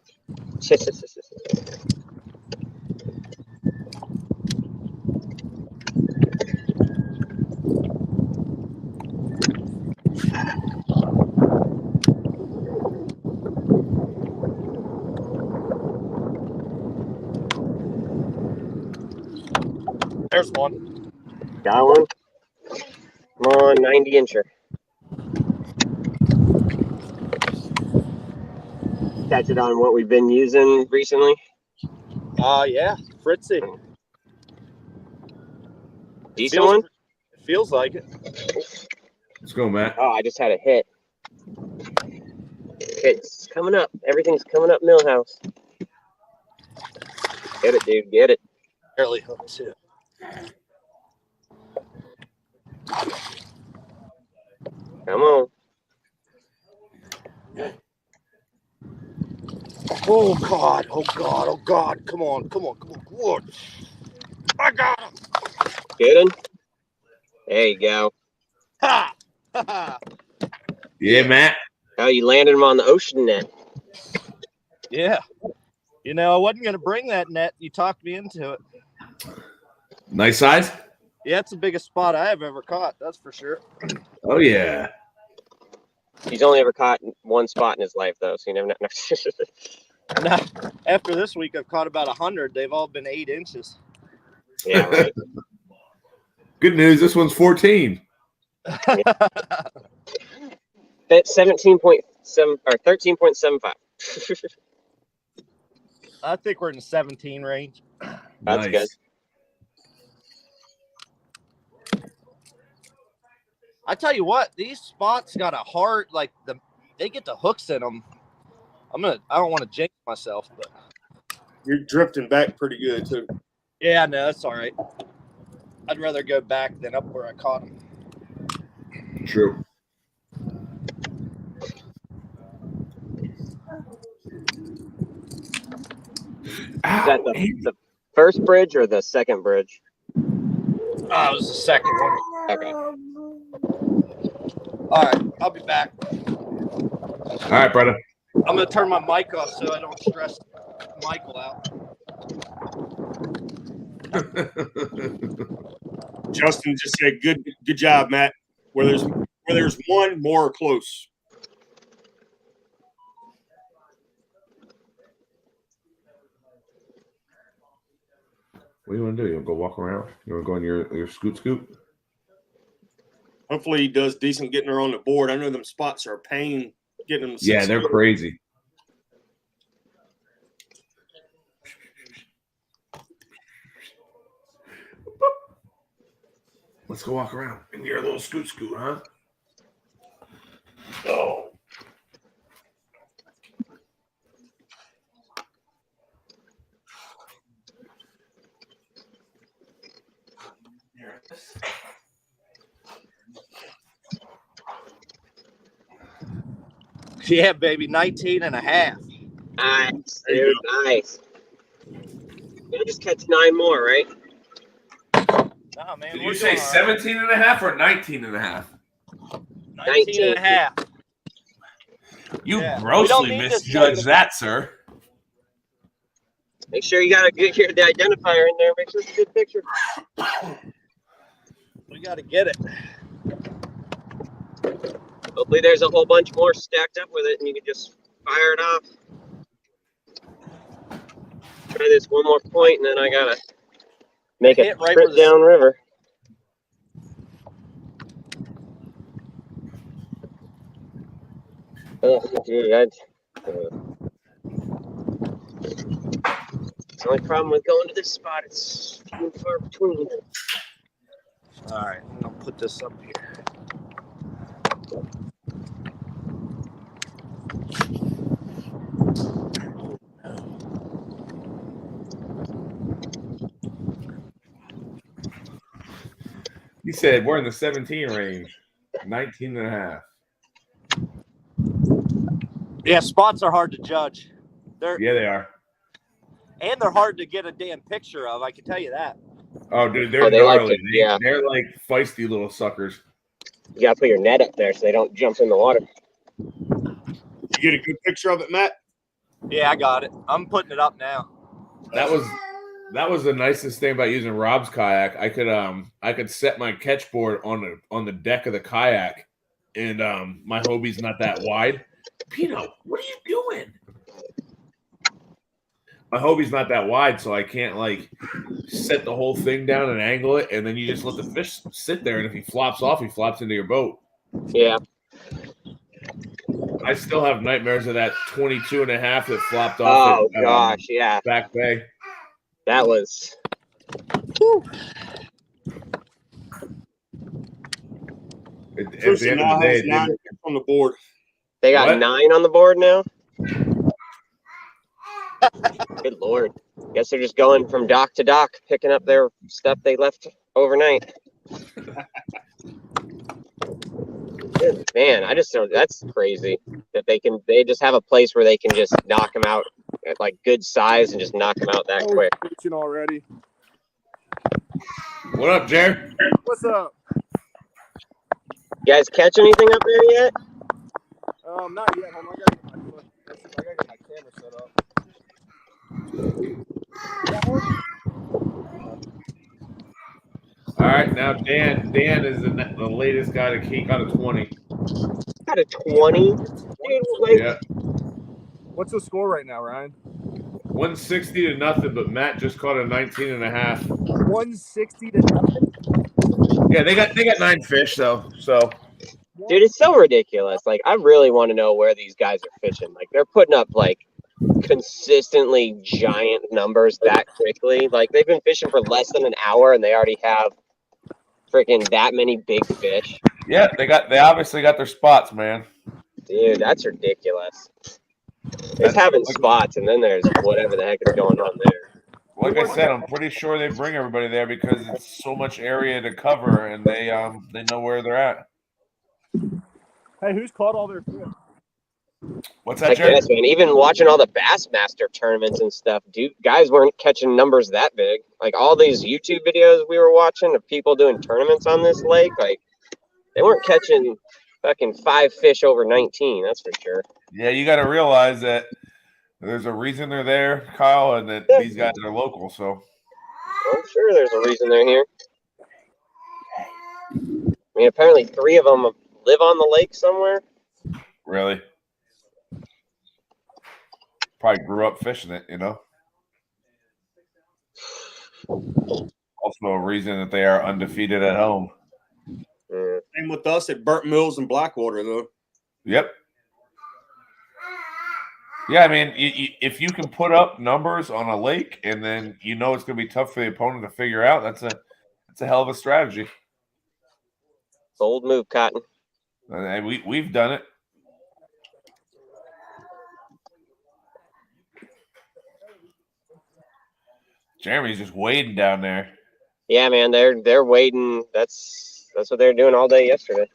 There's one. Got one. Come on, 90-incher. Catch it on what we've been using recently. Yeah, Fritzy. Decent one. It feels like it. Let's go, Matt. Oh, I just had a hit. It's coming up. Everything's coming up, Millhouse. Get it, dude. Get it. Barely hooked too. Come on. Oh God! Oh God! Oh God! Come on! Come on! Come on! Come on! I got him! Get him. There you go. Ha! Ha! Yeah, Matt. Oh, you landed him on the ocean net. Yeah. You know, I wasn't going to bring that net. You talked me into it. Nice size. Yeah, it's the biggest spot I have ever caught. That's for sure. Oh yeah. He's only ever caught one spot in his life, though, so you never know. Now, after this week, I've caught about 100. They've all been 8 inches. Yeah, right. Good news. This one's 14. That's 17.7 or 13.75. I think we're in the 17 range. That's good. I tell you what, these spots got a hard, like they get the hooks in them. I don't want to jinx myself, but You're drifting back pretty good too. yeah, no, that's all right. I'd rather go back than up where I caught them. True. Is that the first bridge or the second bridge? Oh, it was the second one. Okay. All right, I'll be back. All right, brother. I'm going to turn my mic off so I don't stress Michael out. Justin just said, "Good job, Matt." Where there's one, more close. What do you want to do? You want to go walk around? You want to go on your scoot? Hopefully, he does decent getting her on the board. I know them spots are a pain getting them. Yeah, they're crazy. Let's go walk around in your little scoot, huh? Oh. Yeah, baby, 19 and a half. Nice, dude. Nice. You'll just catch 9 more, right? Nah, man, Did we're you say doing all 17 and a half or 19 and a half? right. 19 and a half. You Yeah. We don't grossly need this misjudged negative- that, sir. Make sure you got the identifier in there. Make sure it's a good picture. We got to get it. Hopefully there's a whole bunch more stacked up with it and you can just fire it off. Try this one more point and then I gotta make a Hit right trip where the- downriver. Oh, dude, it's the only problem with going to this spot. It's few and far between. All right, I'm going to put this up here. You said we're in the 17 range, 19 and a half. Yeah, spots are hard to judge. Yeah, they are. And they're hard to get a damn picture of, I can tell you that. Oh, dude, they're they like gnarly. it, yeah. They're like feisty little suckers. You gotta put your net up there so they don't jump in the water. get a good picture of it, Matt? Yeah, I got it. I'm putting it up now. That was the nicest thing about using Rob's kayak. I could set my catch board on the deck of the kayak, and my Hobie's not that wide. Pino, what are you doing? My Hobie's not that wide, so I can't like set the whole thing down and angle it, and then you just let the fish sit there, and if he flops off, he flops into your boat. Yeah. I still have nightmares of that 22 and a half that flopped off. Oh gosh, yeah. Back Bay. That was. At the Coosa end now of the day, has 9 fish on the board. They got What? 9 on the board now. Good Lord. Guess they're just going from dock to dock, picking up their stuff they left overnight. Good, man, I just don't. That's crazy that they just have a place where they can just knock them out at like good size and just knock them out that quick. Fishing already. What up, Jared? What's up? You guys catch anything up there yet? Not yet. Hold on, I gotta get my camera set up. All right, now Dan is the latest guy to he got a 20. Got a 20. Dude, like, Yeah, What's the score right now, Ryan? 160 to nothing, but Matt just caught a 19 and a half. 160 to nothing. Yeah, they got 9 fish though. So dude, it's so ridiculous. Like, I really want to know where these guys are fishing. Like, they're putting up like consistently giant numbers that quickly. Like, they've been fishing for less than an hour and they already have freaking that many big fish. yeah, they obviously got their spots, man. Dude, that's ridiculous. There's having spots, and then there's whatever the heck is going on there. Like I said, I'm pretty sure they bring everybody there because it's so much area to cover, and they know where they're at. Hey, who's caught all their fish? What's I that, Jared? guess, man. Even watching all the Bassmaster tournaments and stuff, dude, guys weren't catching numbers that big. Like all these YouTube videos we were watching of people doing tournaments on this lake, like they weren't catching fucking 5 fish over 19. That's for sure. Yeah, you got to realize that there's a reason they're there, Kyle, and that these guys are local. So I'm sure there's a reason they're here. I mean, apparently 3 of them live on the lake somewhere. really, probably grew up fishing it, you know. Also, a reason that they are undefeated at home. Same with us at Burnt Mills and Blackwater, though. Yep. Yeah, I mean, if you can put up numbers on a lake, and then you know it's going to be tough for the opponent to figure out, that's a hell of a strategy. Bold move, Cotton. And we've done it. Jeremy's just wading down there. Yeah, man, they're waiting. That's what they're doing all day yesterday.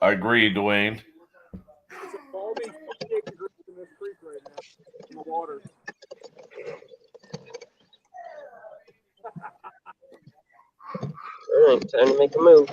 I agree, Dwayne. It's a balmy 58 degrees in this creek right now in the water. All right, time to make a move.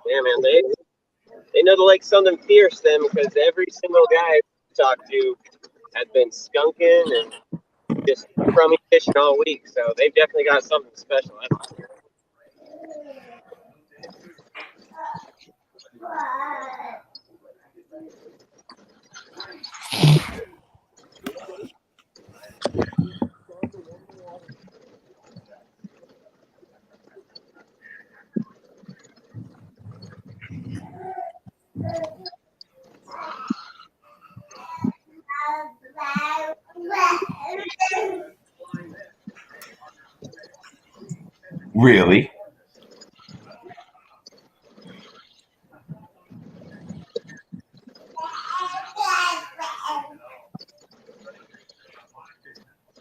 Yeah, man, they know the lake's something fierce then because every single guy I talked to has been skunking and just crummy fishing all week. So they've definitely got something special. That's for sure. Really?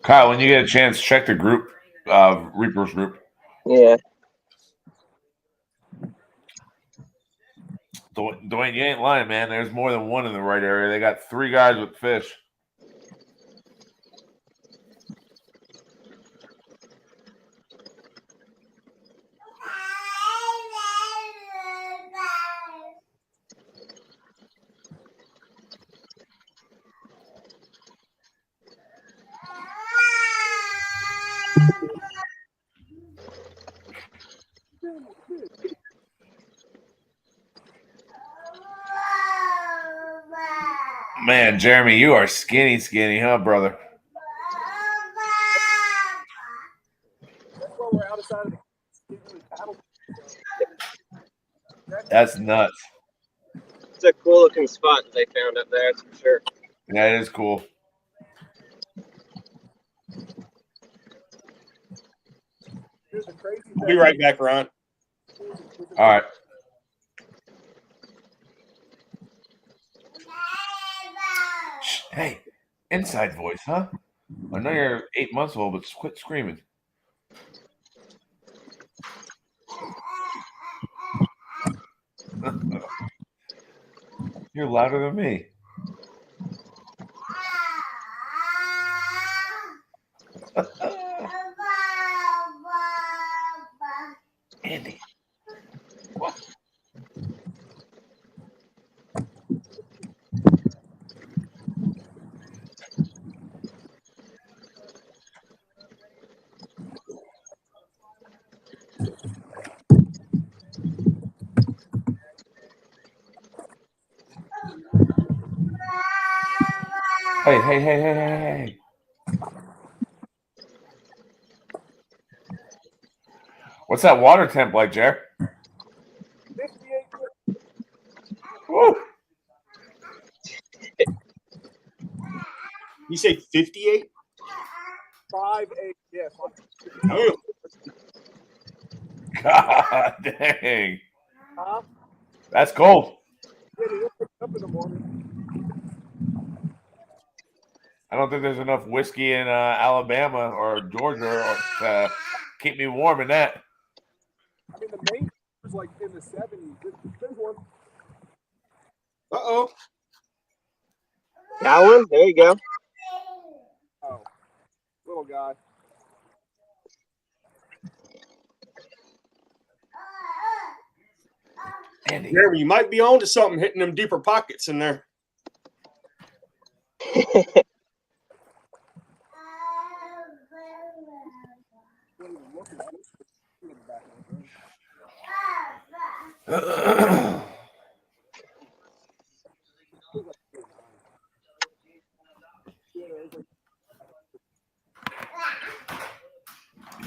Kyle, when you get a chance, check the group, Reapers group. Yeah. Dwayne, you ain't lying, man. There's more than one in the right area. They got 3 guys with fish. Man, Jeremy, you are skinny, huh, brother? That's why we're outside of the can't really paddle. That's nuts. It's a cool looking spot that they found up there, that's for sure. That is cool. Here's the crazy We'll thing. be right back, Ron. All right. Shh, hey, inside voice, huh? I know you're 8 months old, but quit screaming. You're louder than me. Andy. What? Hey. What's that water temp like, Jer? 58, Woo. You say 58? 5, 8. Yes. Oh, God dang. Huh? That's cold. Yeah, he'll pick up in the morning. I don't think there's enough whiskey in Alabama or Georgia to keep me warm in that. I mean, the main was like in the 70s. There's one. uh-oh. Got one? There you go. Oh, little guy. Andy. Jeremy, you might be on to something hitting them deeper pockets in there.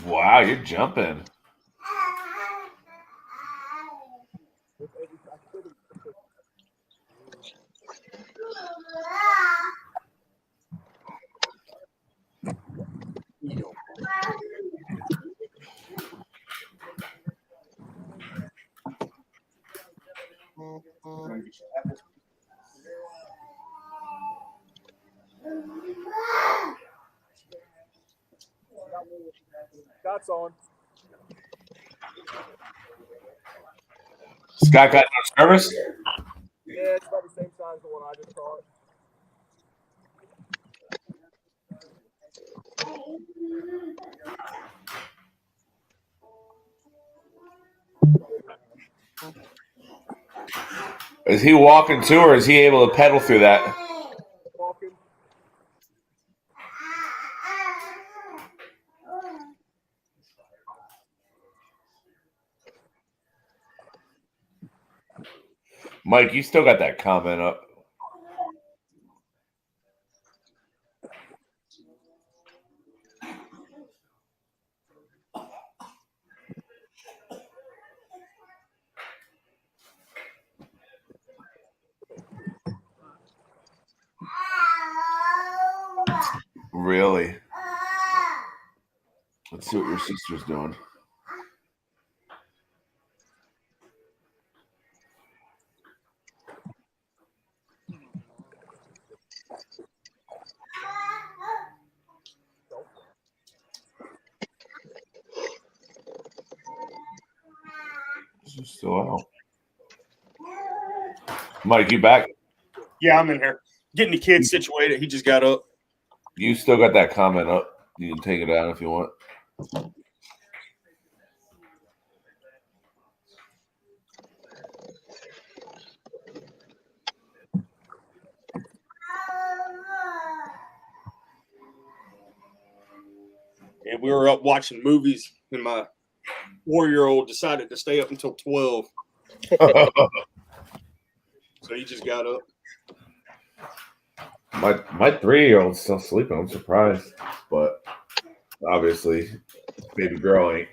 Wow, you're jumping. That's on. Scott got no service? Yeah, it's about the same size as the one I just caught. Is he walking too, or is he able to pedal through that? Walking. Mike, you still got that comment up. Really? Let's see what your sister's doing. She's still out. Mike, you back? Yeah, I'm in here getting the kids situated. He just got up. You still got that comment up. You can take it down if you want. And we were up watching movies, and my 4-year-old decided to stay up until 12. So he just got up. My 3-year-old's still sleeping. I'm surprised, but obviously, baby girl ain't.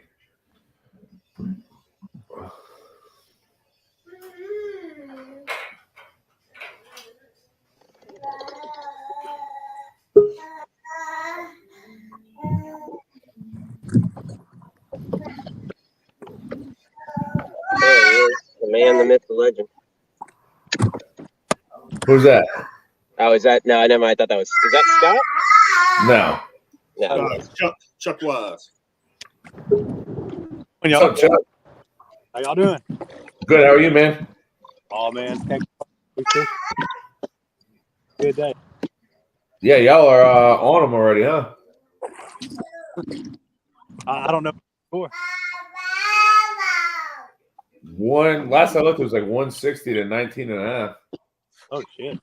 There he is, the man, the myth, the legend. Who's that? Oh, is that no? Never mind. I thought that was. Is that Scott? No. No. Chuck Wise. What's up, Chuck? How y'all doing? Good. How are you, man? Oh man, good day. Yeah, y'all are on them already, huh? I don't know. Before. Last I looked, it was like 160 to 19 and a half. Oh shit.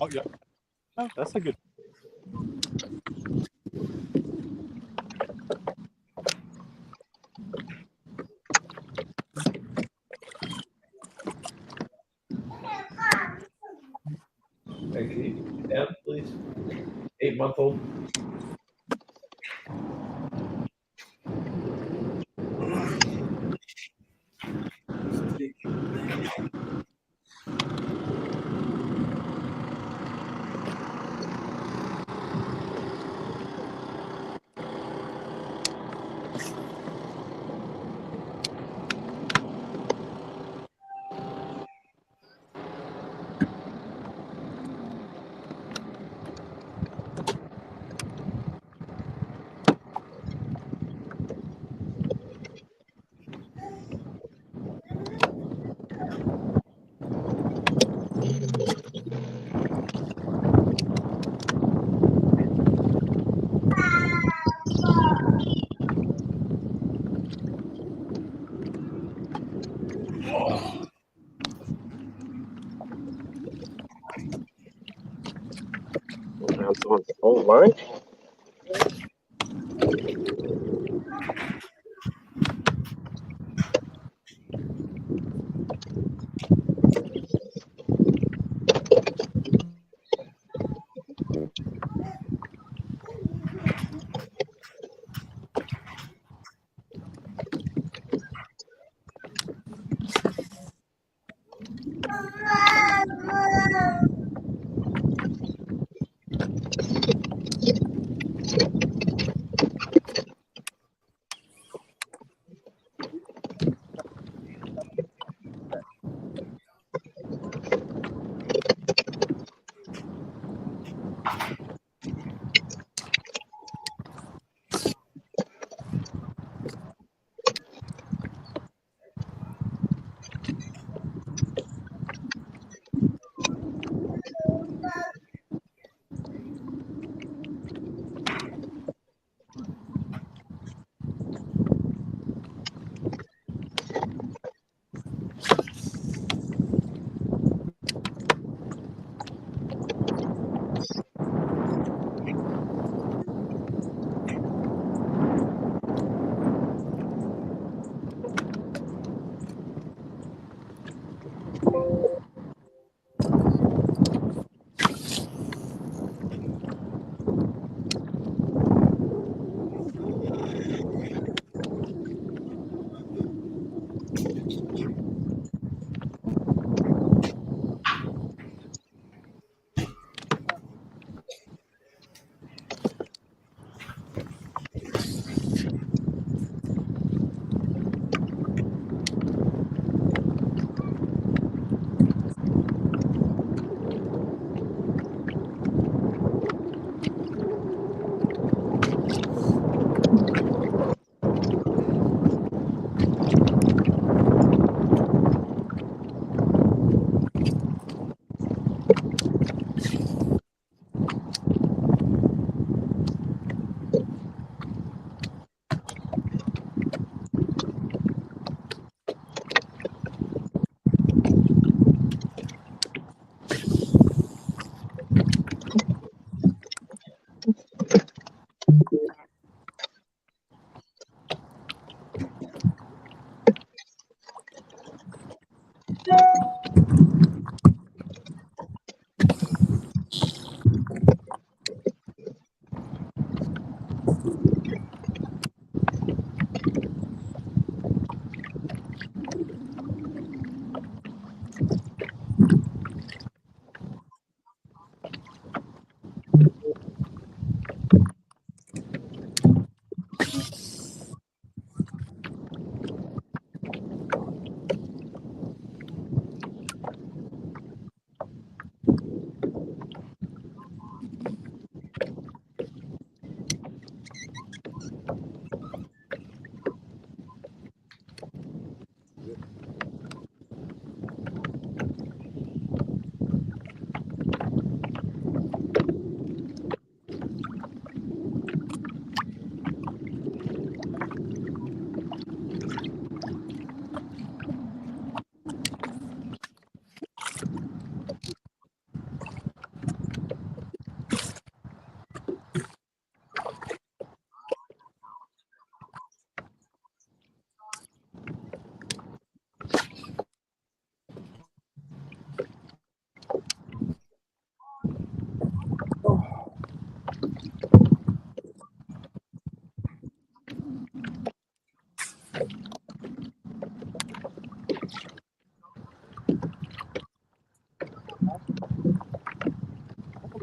Oh yeah. Oh, that's a good. Hey, can you get down, please? 8-month-old. Bounce on the whole line.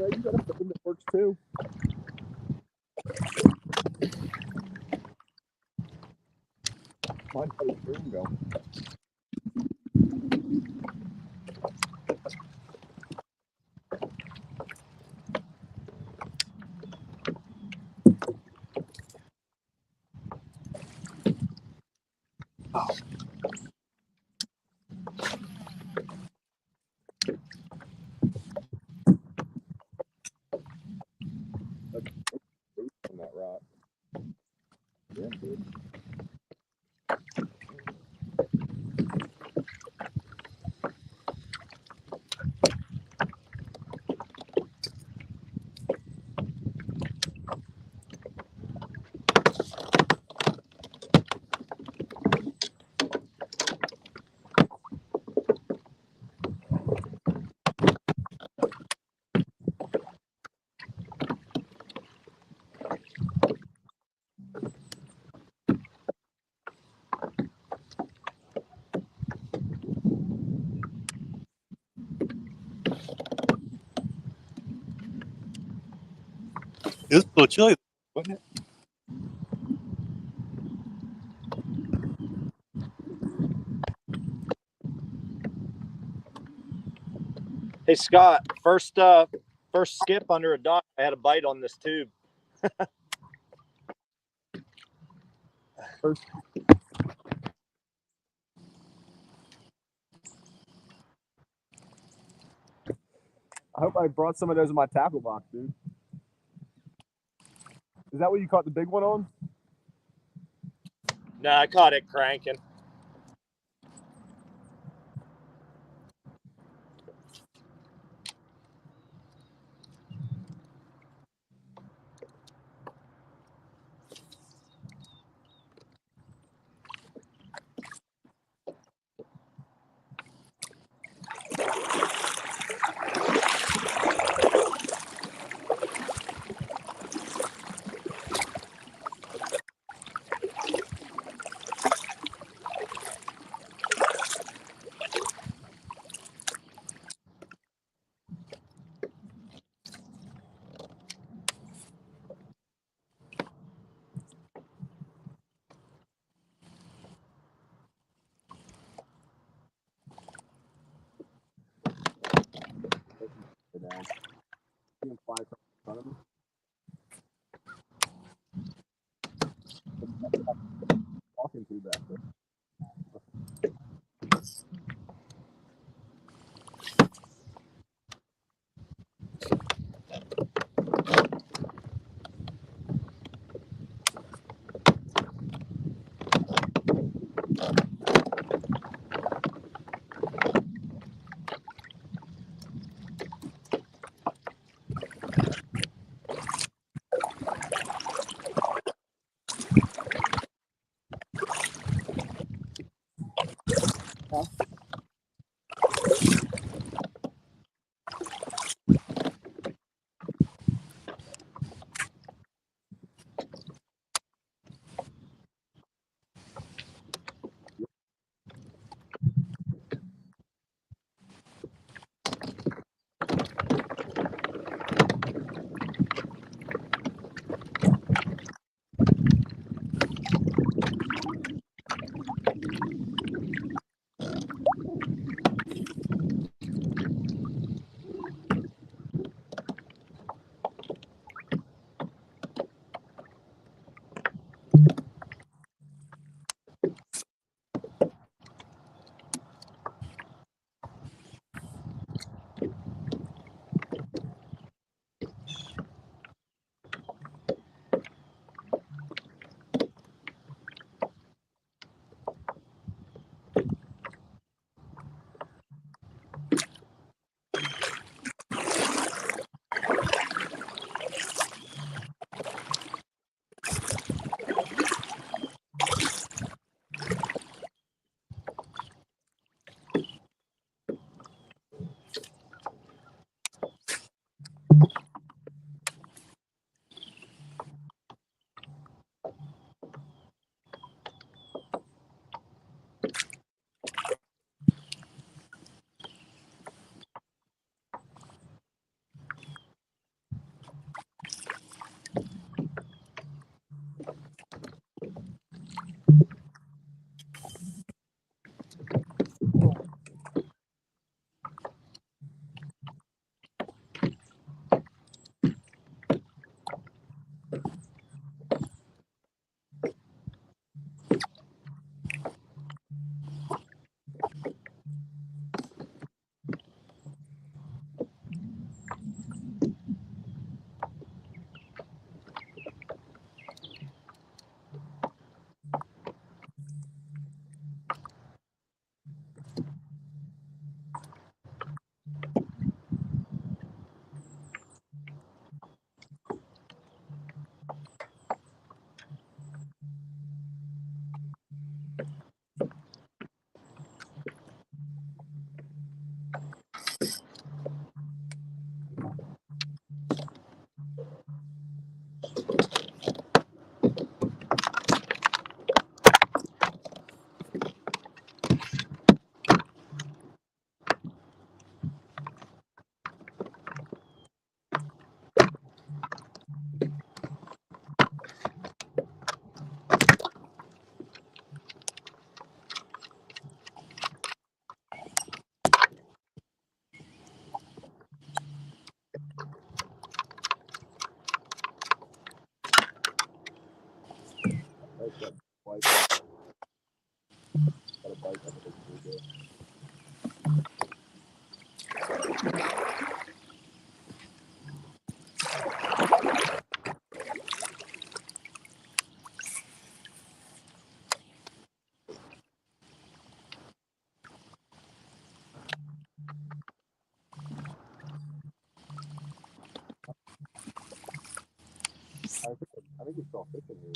Yeah, you got something that works too. Mine's got a stream going. On that rock. Yeah, dude. It was a little chilly, wasn't it? Hey Scott, first skip under a dock. I had a bite on this tube. I hope I brought some of those in my tackle box, dude. Is that what you caught the big one on? No, I caught it cranking. Down. See him fly across in front of me. Walking through back there. I think it's all fishing here,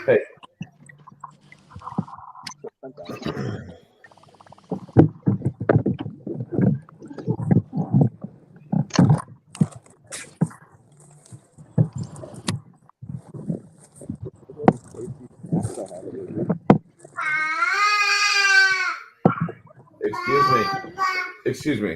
Hey. Excuse me.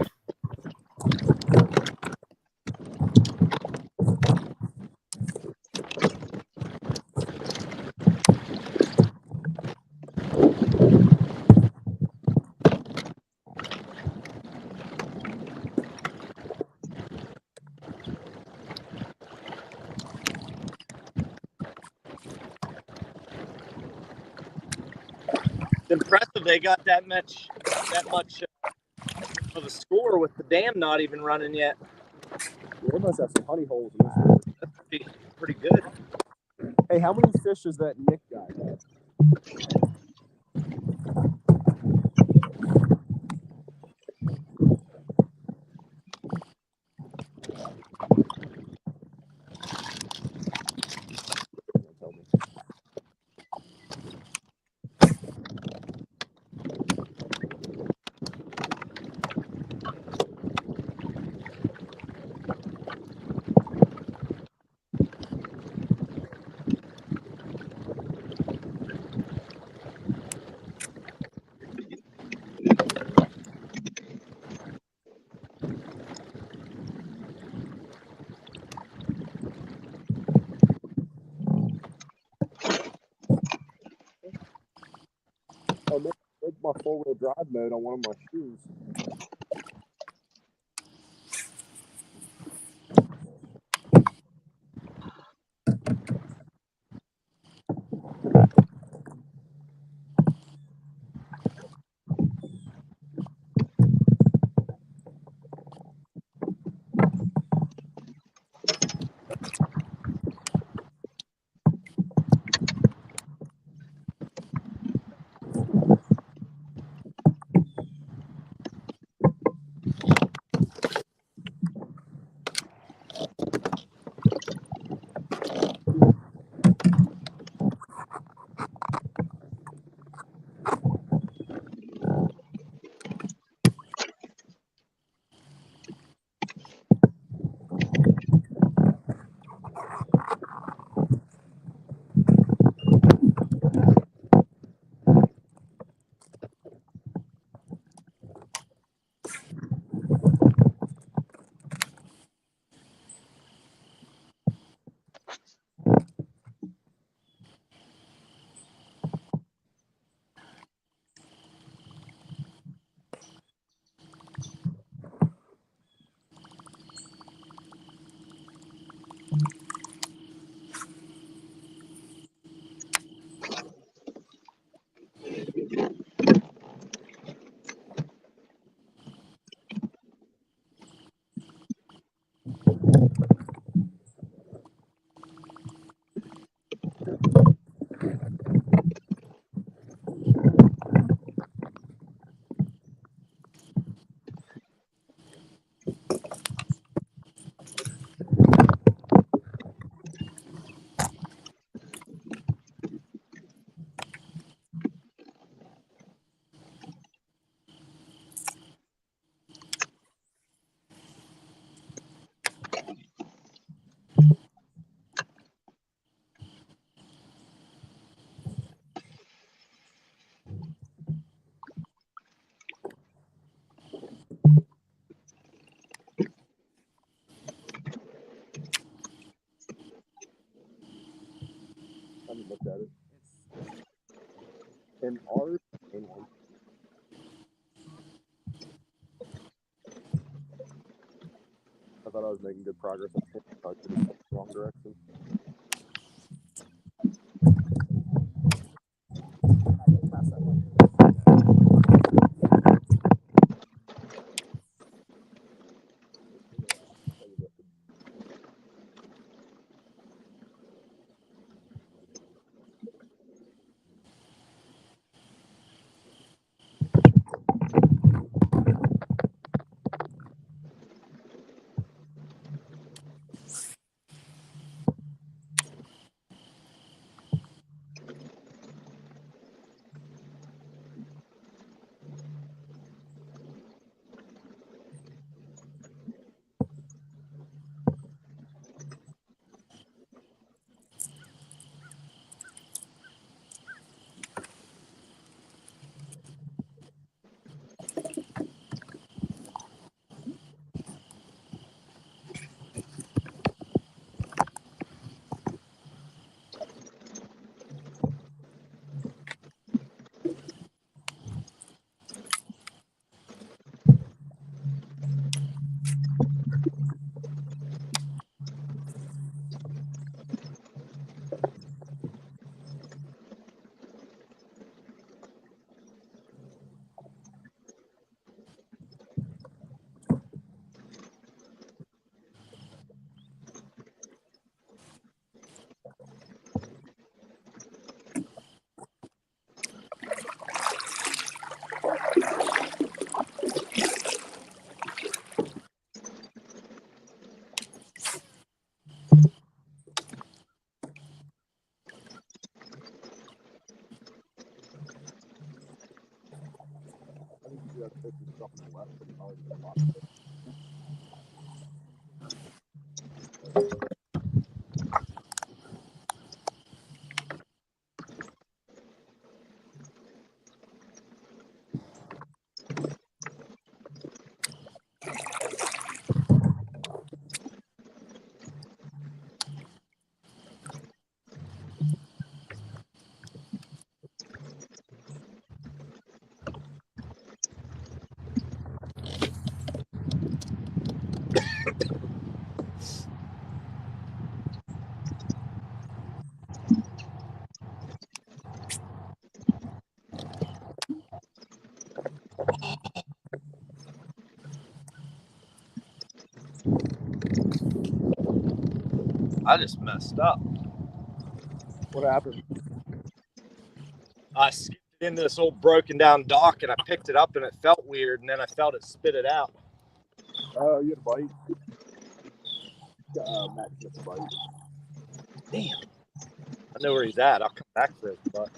It's impressive they got that much of a score with the dam not even running yet. They must have some honey holes in this river. That's pretty good. Hey, how many fish does that Nick guy have? Oh, man, it's my four-wheel drive mode on one of my shoes. haven't looked at it. And ours, and one. I thought I was making good progress. I think I took it in the wrong direction. I think you have to put yourself on the left, but it's always the bottom. I just messed up. What happened? I skipped into this old broken down dock and I picked it up and it felt weird, and then I felt it spit it out. Oh, you had a bite? Max just a bite. Damn. I know where he's at. I'll come back for his butt.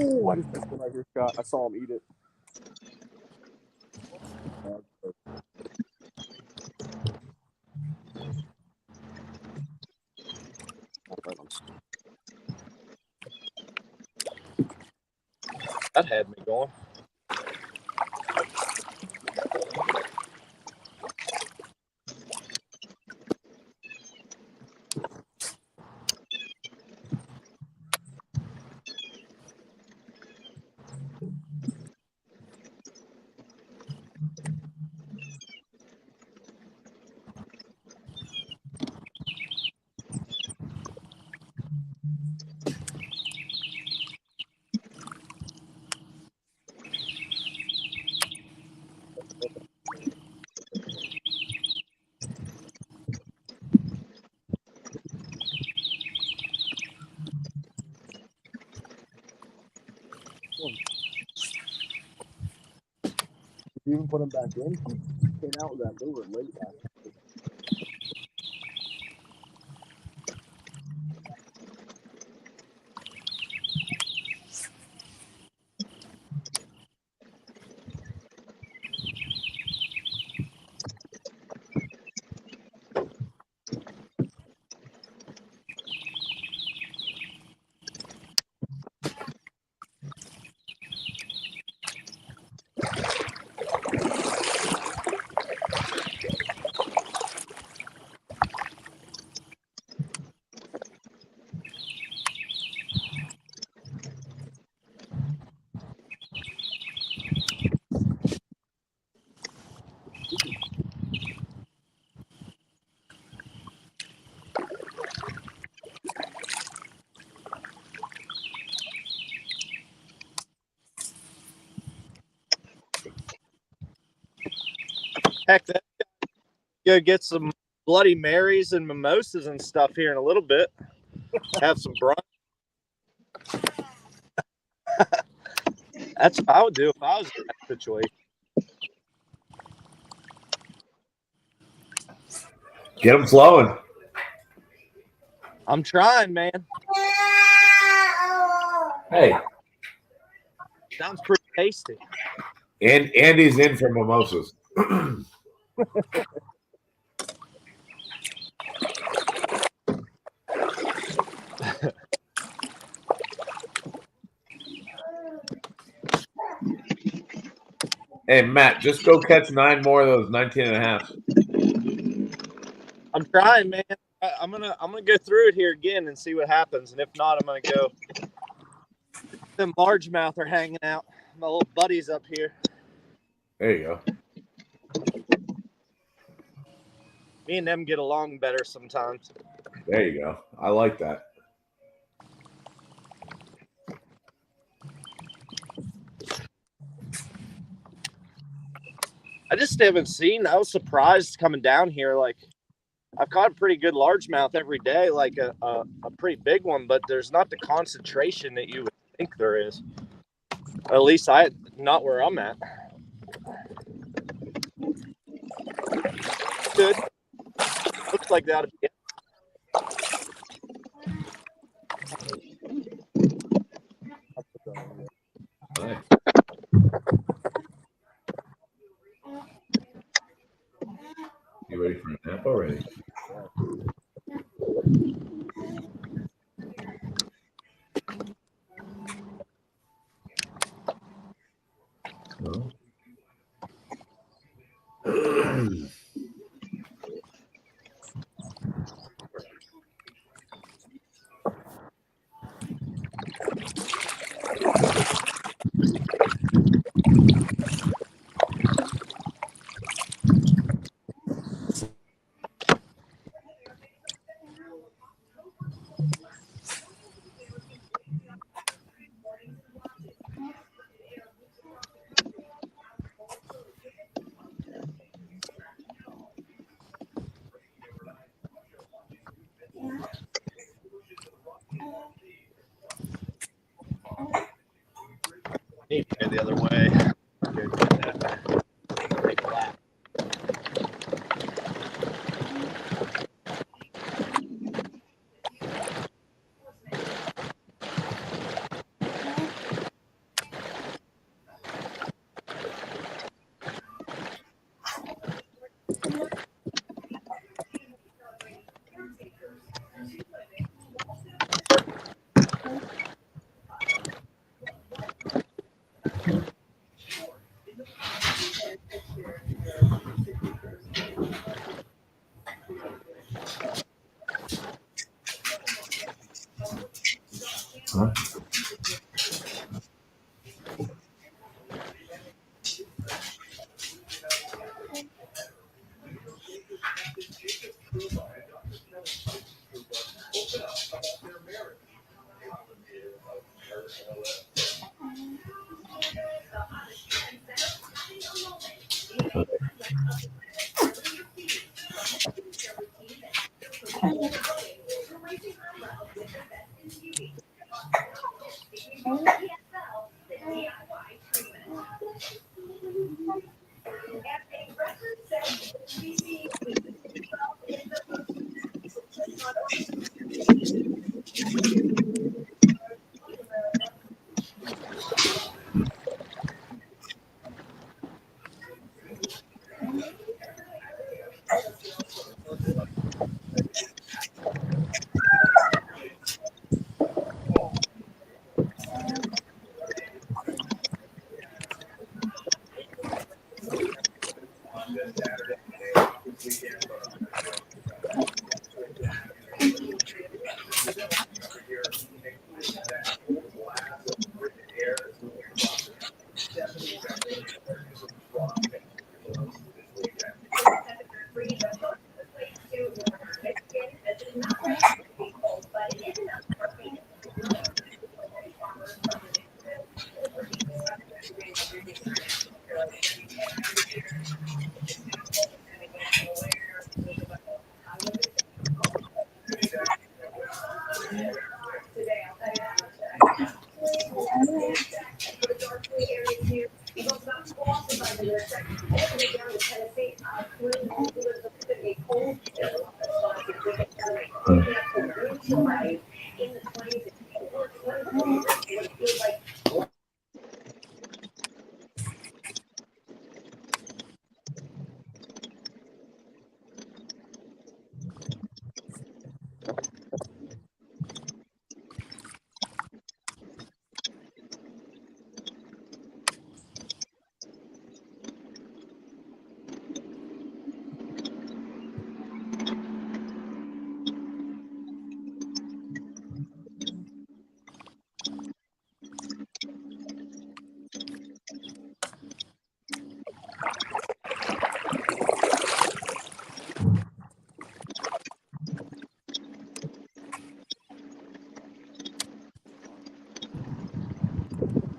Oh, I just missed one right here, Scott. I saw him eat it. That had me going. She even put him back in. She came out with that mover late last night. Heck, that go get some Bloody Marys and mimosas and stuff here in a little bit. Have some brunch. That's what I would do if I was in that situation. Get them flowing. I'm trying, man. Hey, Sounds pretty tasty. and Andy's in for mimosas. Hey, Matt, just go catch 9 more of those 19 and a half. I'm trying, man. I'm gonna go through it here again and see what happens. And if not, I'm gonna go. Them largemouth are hanging out. My little buddies up here. There you go. Me and them get along better sometimes. There you go. I like that. I just haven't seen. I was surprised coming down here. Like, I've caught a pretty good largemouth every day, like a pretty big one, but there's not the concentration that you would think there is. At least not where I'm at. Good. Looks like that would be it. Nice. You ready for a nap already? No. Need to go the other way. Take a lap. Huh?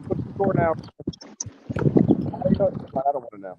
What's the score now? I don't want to know.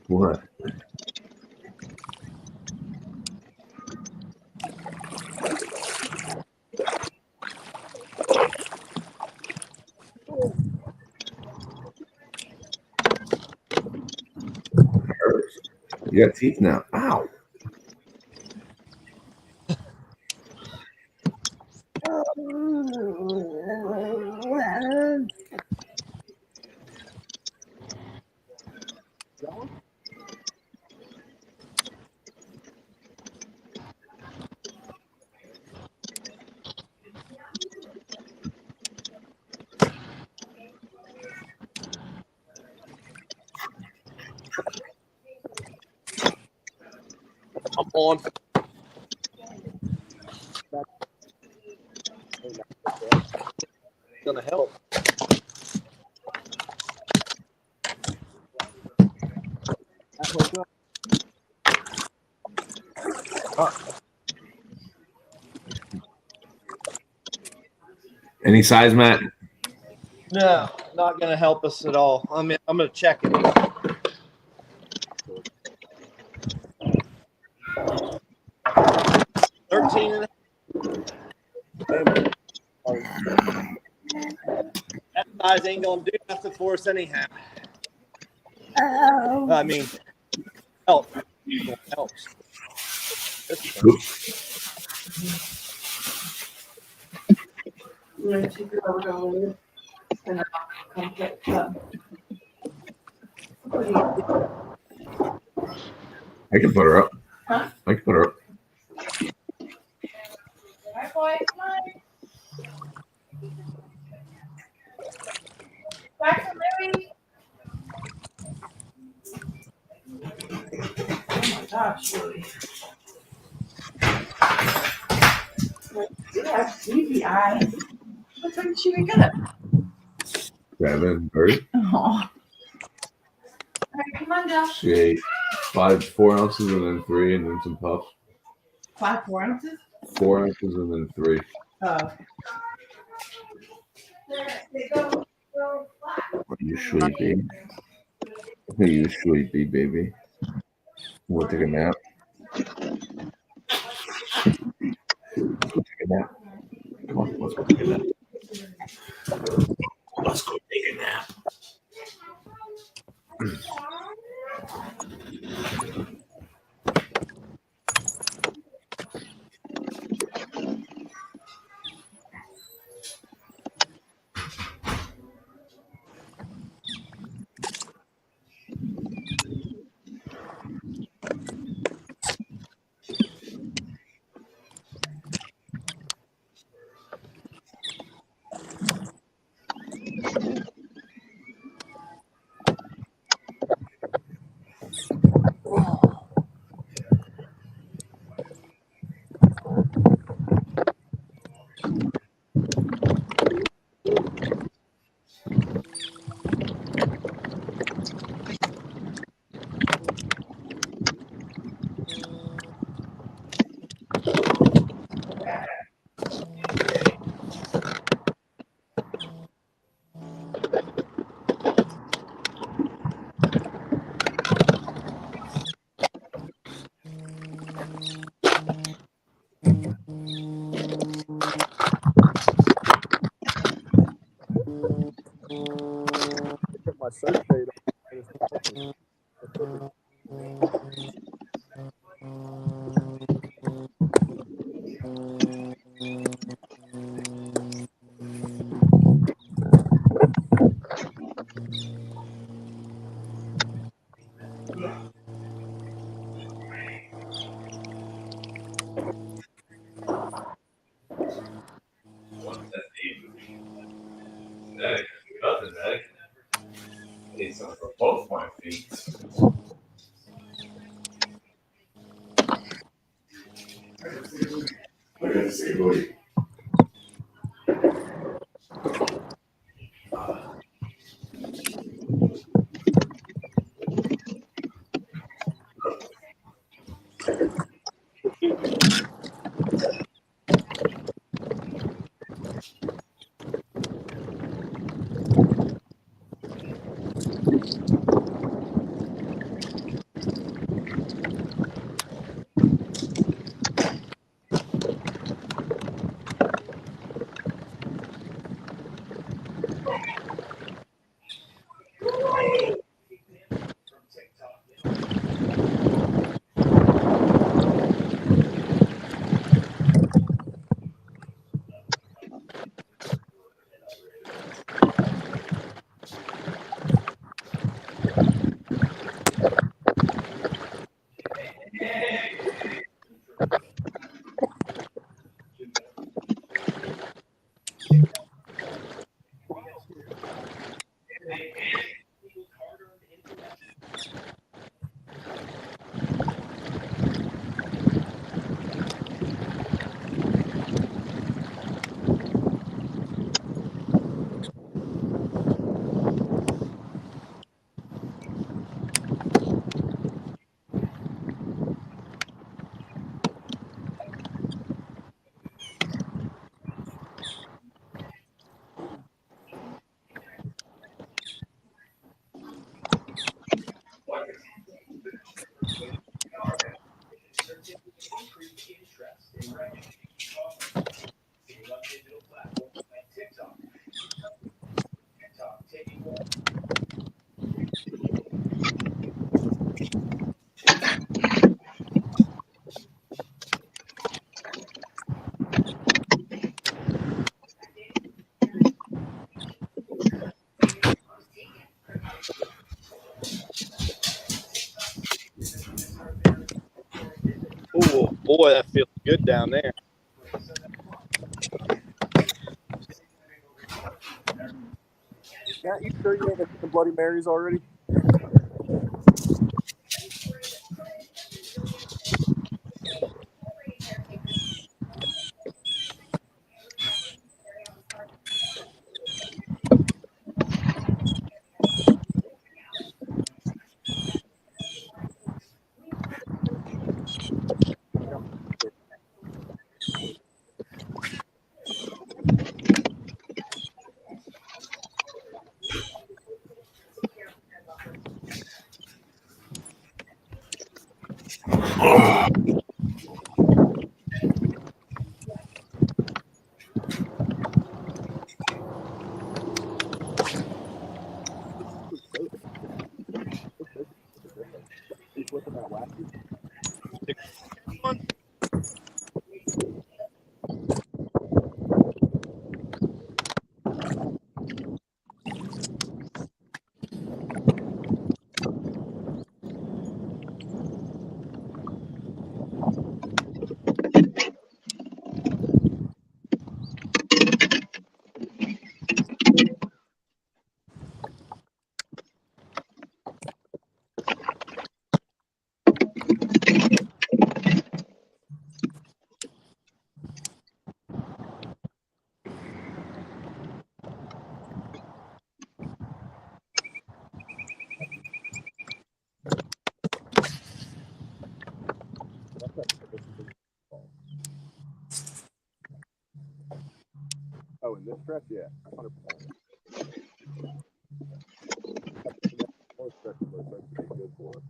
What? You got teeth now. Ow. I'm on. It's gonna help. Any size, Matt? No, not gonna help us at all. I'm gonna check it. $13.5. That size ain't gonna do nothing for us anyhow. Oh. I mean, helps. I can put her up. I can put her up. Gosh, Louie. You have sleepy eyes. What time did she wake up? 7:30. Oh. All right, come on down. She ate 4 ounces and then 3 and then some puffs. 4 ounces? 4 ounces and then 3. Oh. Are you sleepy? Are you sleepy, baby? We'll take a nap. We'll take a nap. Come on, let's go take a nap. Let's go take a nap. Put my search date Nothing, Meg. Need some for both my feet. I gotta say, buddy. Boy, that feels good down there. Matt, you sure you ain't got the Bloody Marys already? You flipping that wacky? Oh, in this stretch, yeah, 100%. More stretches are supposed to be good for us.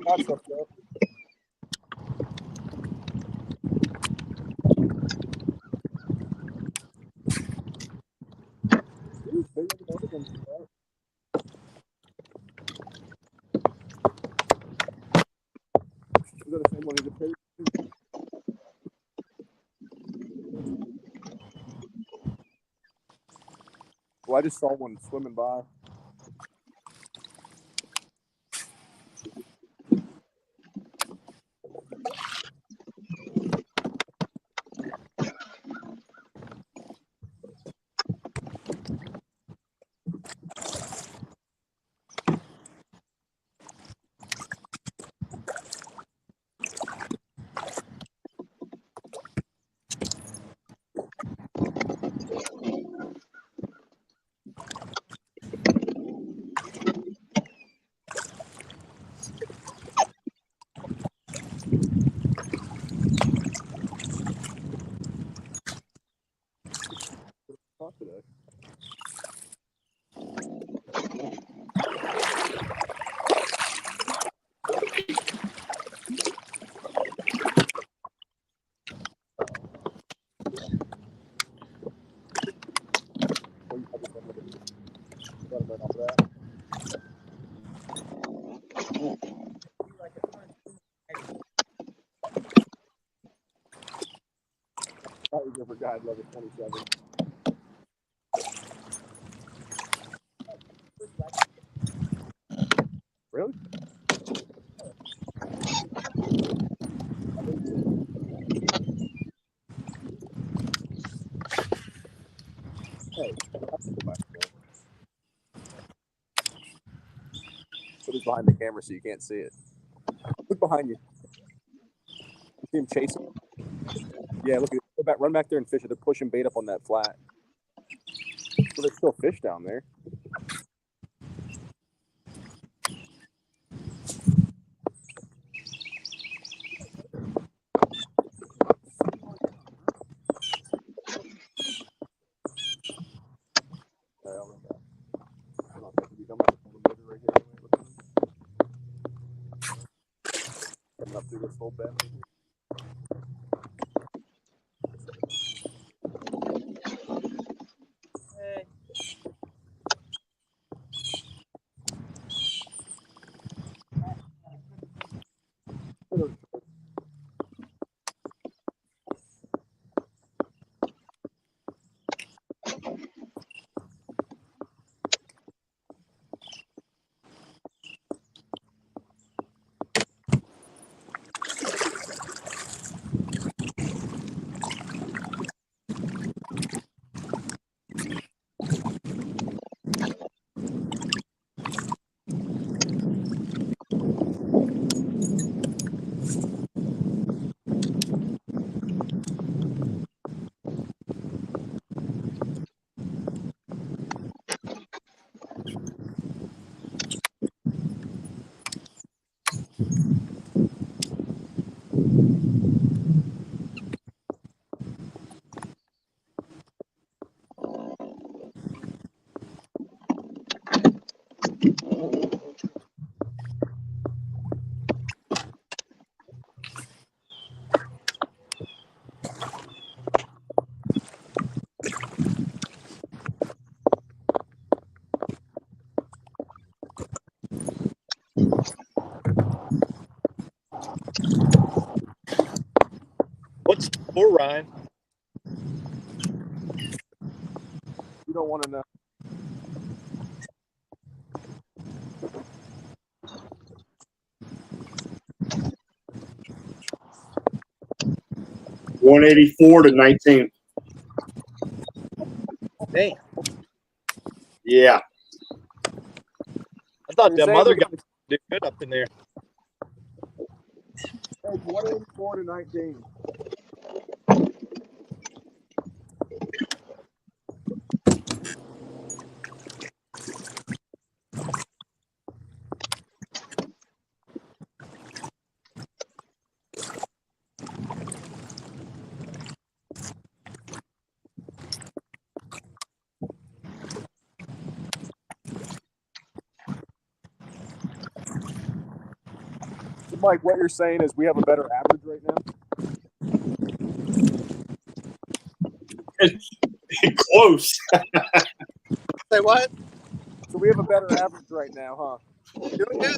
Got stuff, though. Ooh, bigger than the other ones, bro. Is that the same one he just paid? Well, I just saw one swimming by. River Guide level 27. Really? Hey, put it behind the camera so you can't see it. Look behind you. You see him chasing? Yeah, look at it. Go back, run back there and fish it. They're pushing bait up on that flat. So there's still fish down there. Coming up through this whole bend. What's the score, Ryan? You don't want to know. $184-19. Damn. Yeah. I thought You're them saying other we guys did good up in there. Hey, 184-19. Mike, what you're saying is we have a better average right now? It's close. Say what? So we have a better average right now, huh? Doing good?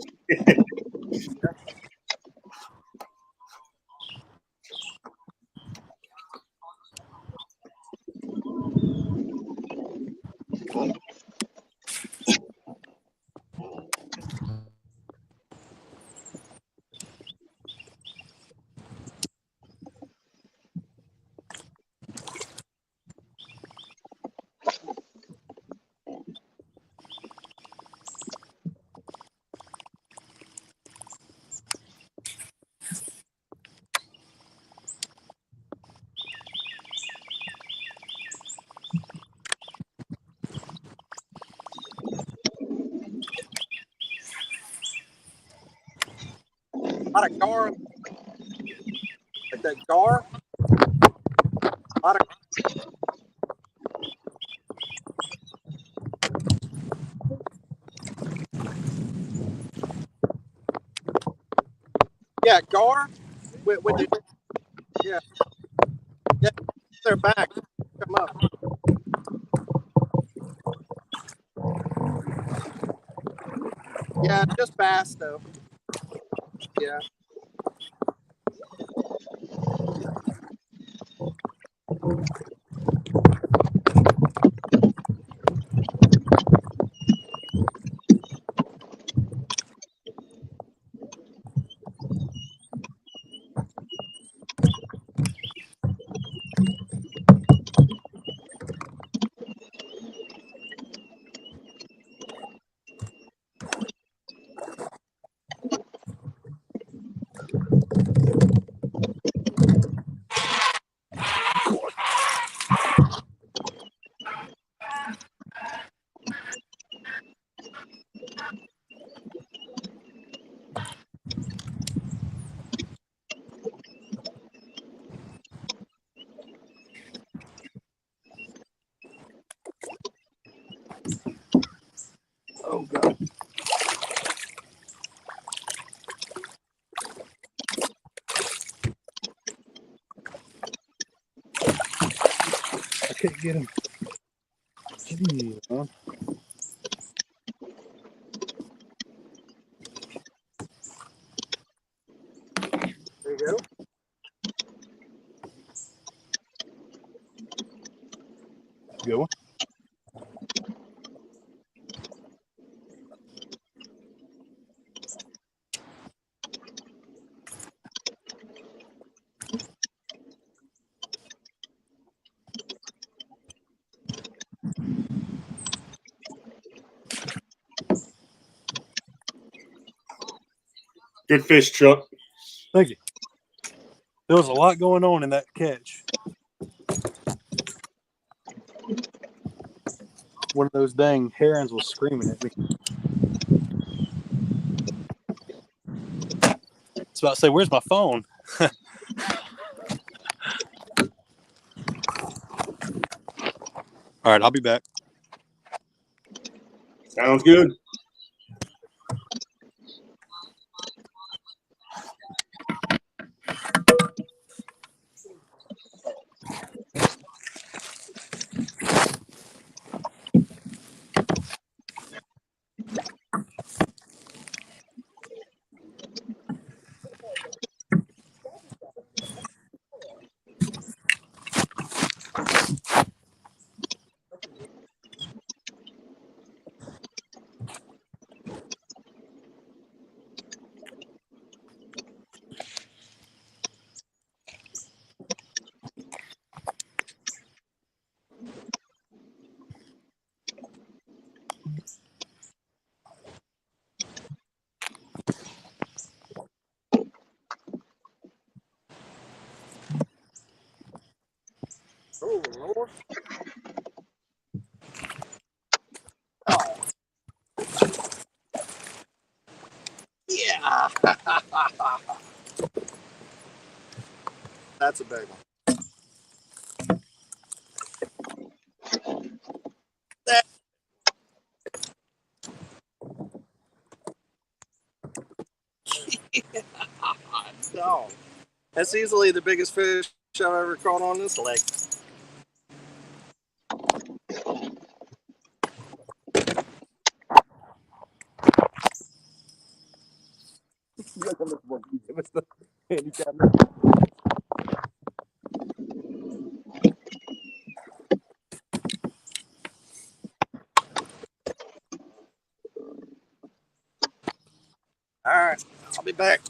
Not a gar. Like that gar. Not a. Yeah, gar. With the, yeah. Yeah, they're back. Come up. Yeah, just bass though. Yeah. go. I can't get him. Gee, huh? There you go. Good one. Good fish, Chuck. Thank you. There was a lot going on in that catch. One of those dang herons was screaming at me. It's about to say, where's my phone? All right, I'll be back. Sounds good. Oh, Lord. Yeah. That's a big one. No. That's easily the biggest fish I've ever caught on this lake. Give us the handicap. All right, I'll be back.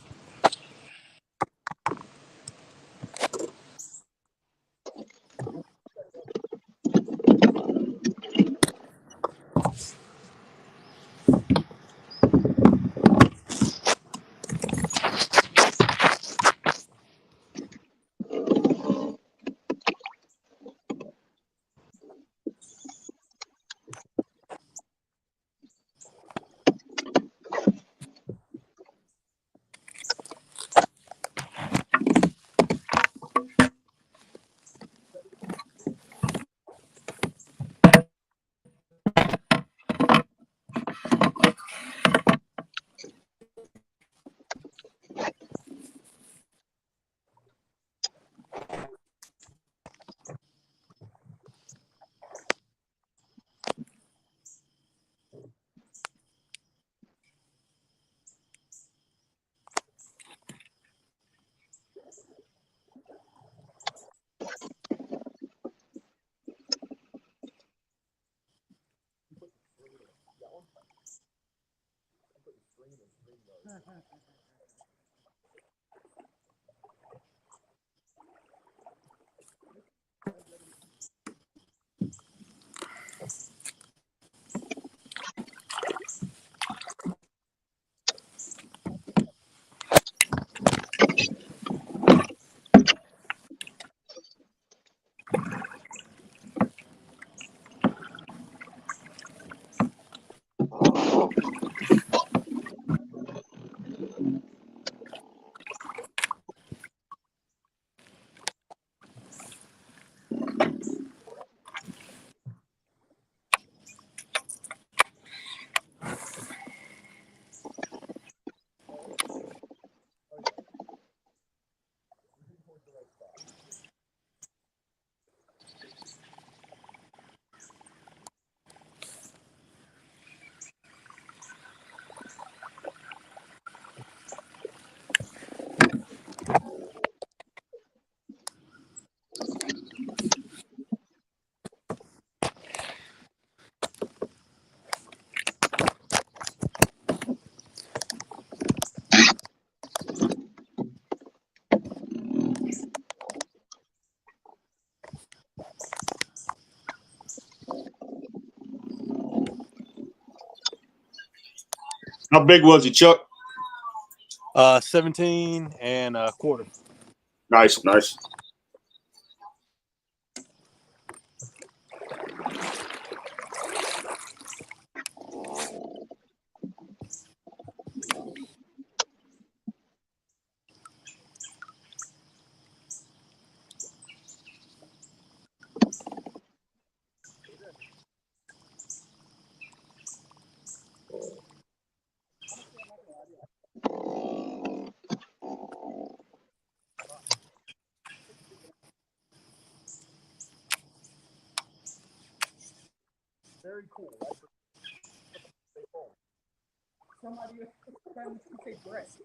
How big was he, Chuck? 17 and a quarter. Nice, nice. Very cool. Somebody say breast.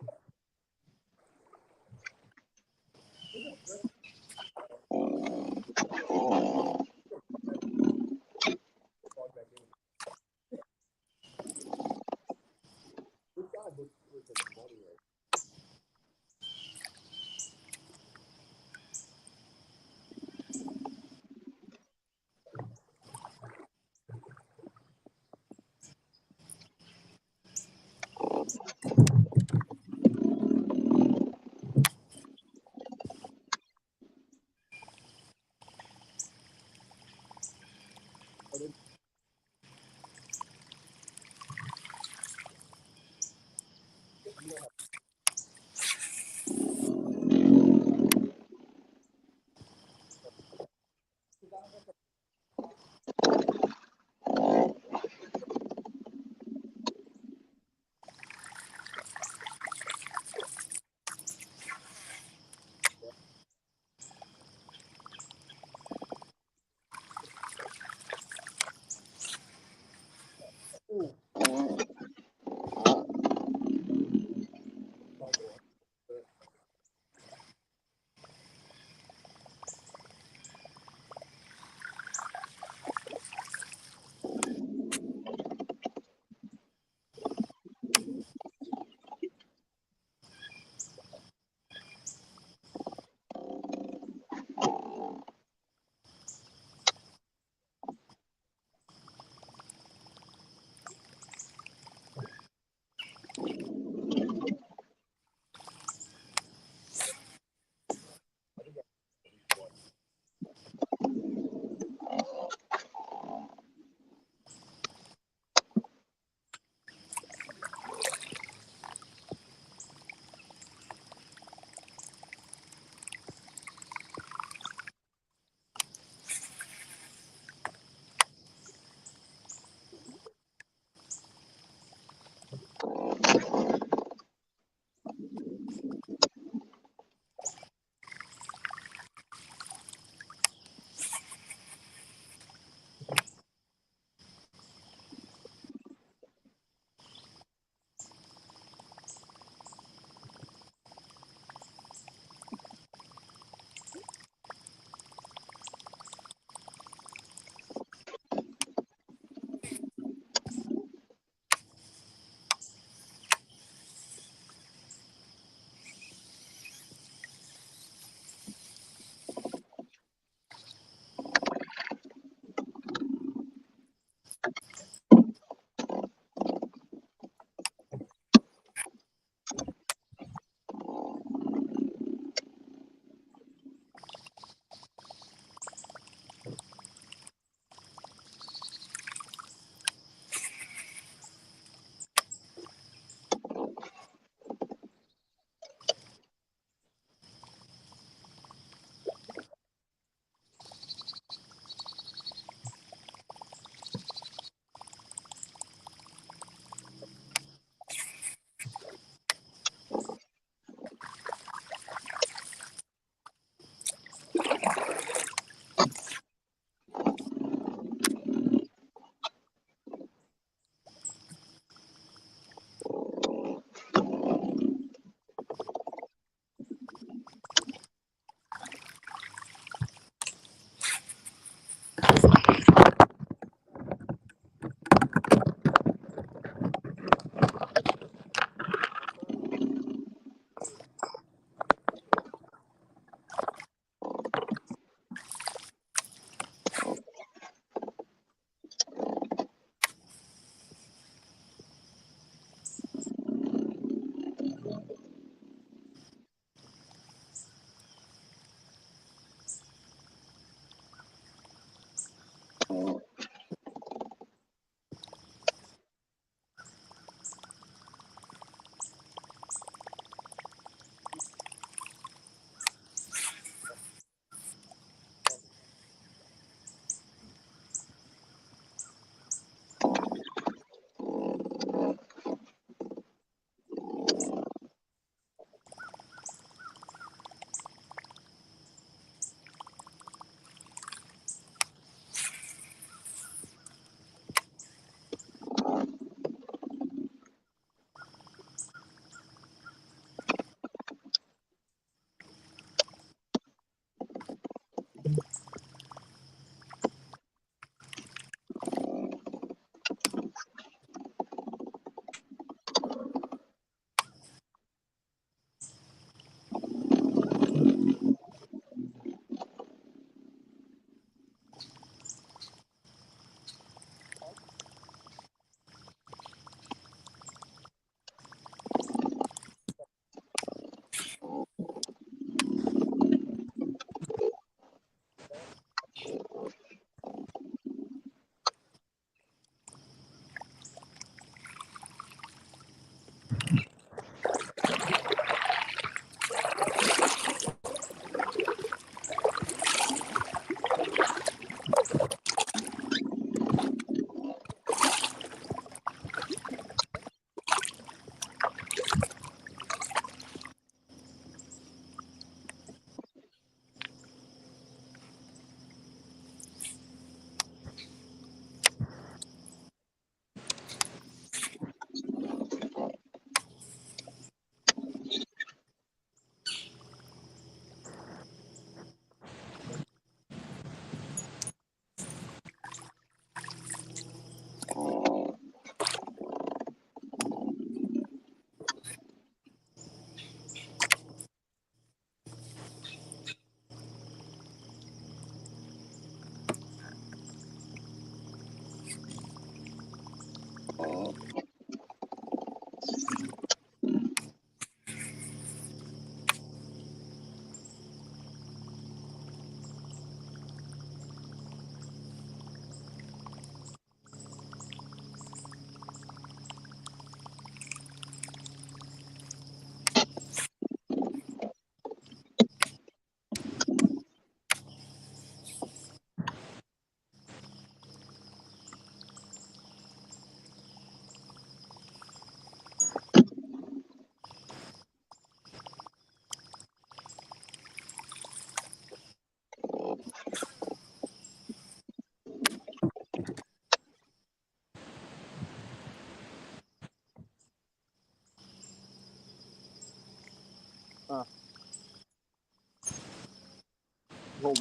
Whole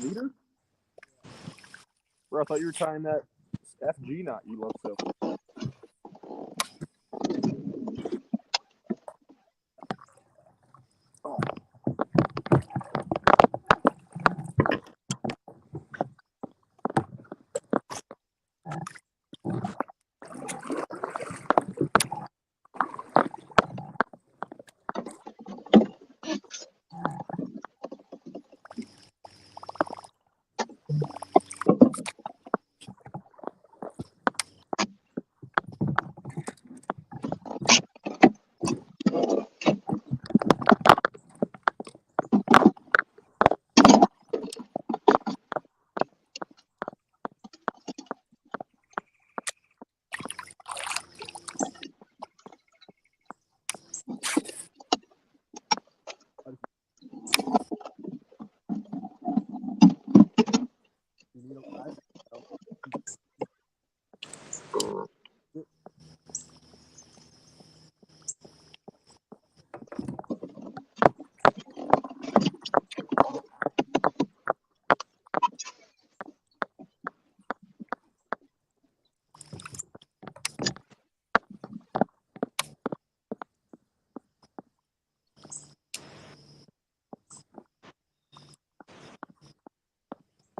meter? Bro, I thought you were tying that FG knot you love so. Oh.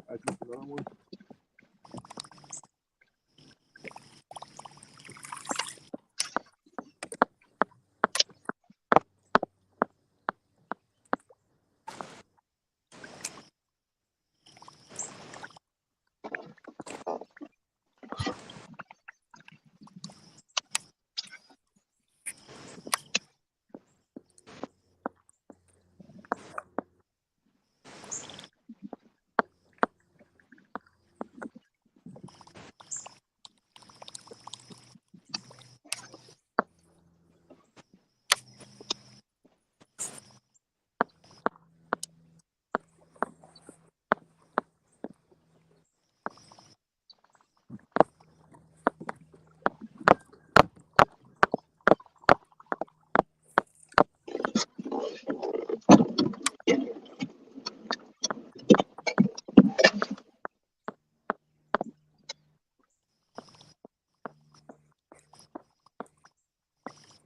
I just another one.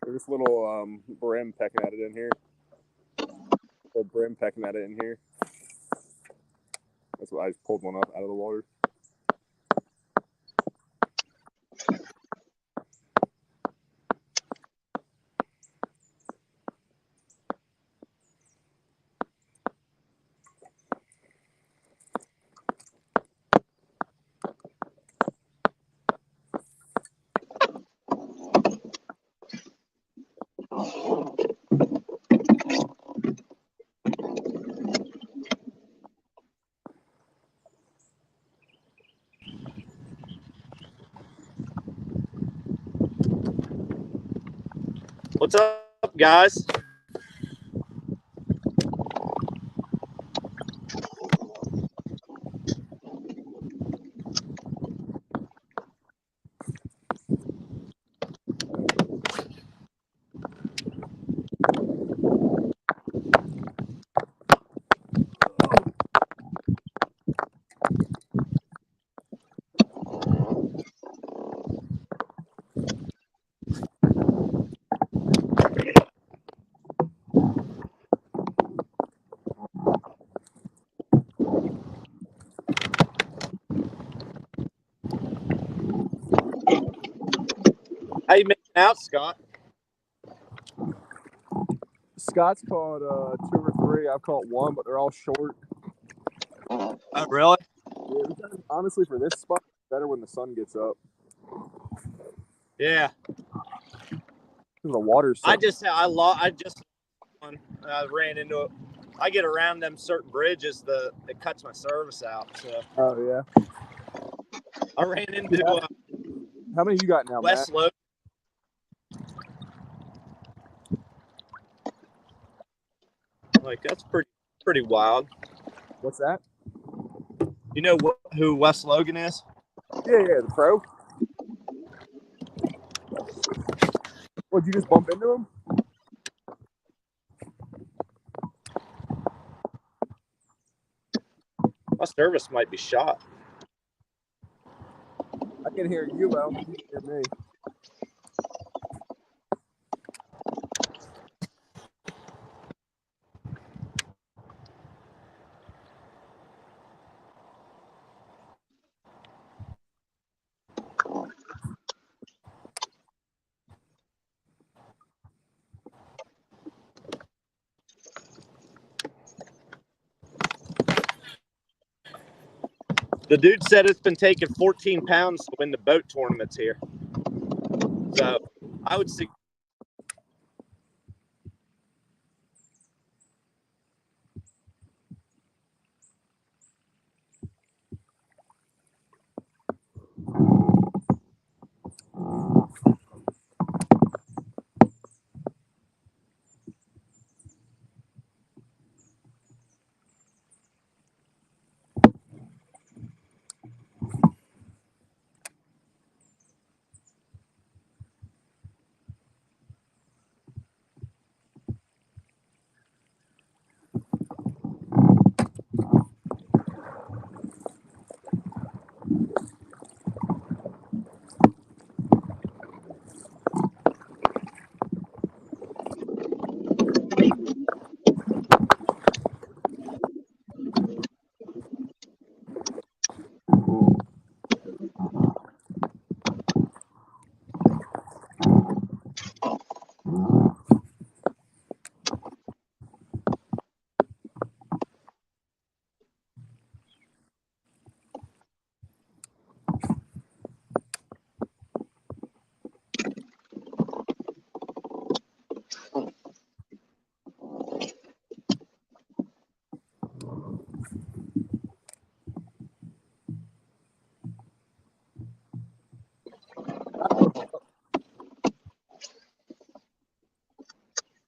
There's this little brim pecking at it in here. Little brim pecking at it in here. That's what I just pulled one up out of the water. What's up, guys? How you making out, Scott? Scott's caught 2 or 3. I've caught 1, but they're all short. Oh, really? Yeah, honestly, for this spot, it's better when the sun gets up. Yeah, The water's so I just ran into it. I get around them certain bridges, it cuts my service out. So Oh, yeah. I ran into How many you got now, West Matt? Logan. Like, that's pretty wild. What's that? You know who West Logan is? Yeah, the pro. What, you just bump into him? My service might be shot. I can hear you, Bo. You can hear me. The dude said it's been taking 14 pounds to win the boat tournaments here. So I would see.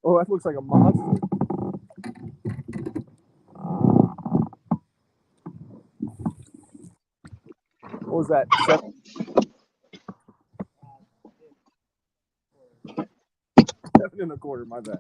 Oh, that looks like a monster. What was that? 7.25. My bad.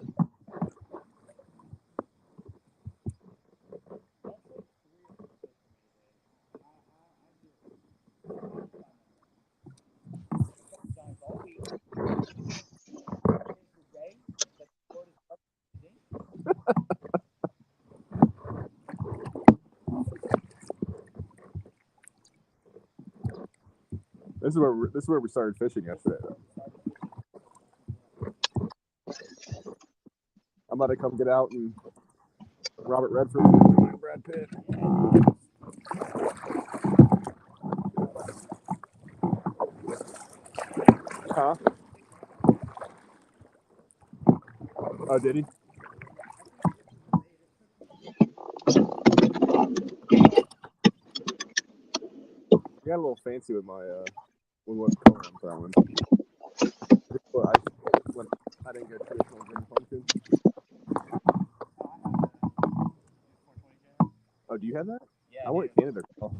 This is where we started fishing yesterday. Though. I'm about to come get out and Robert Redford and Brad Pitt. Huh? Oh, did he? I got a little fancy with my with what color I'm throwing. I didn't get traditional green pumpkin. Oh, do you have that? Yeah. I want Canada. Oh.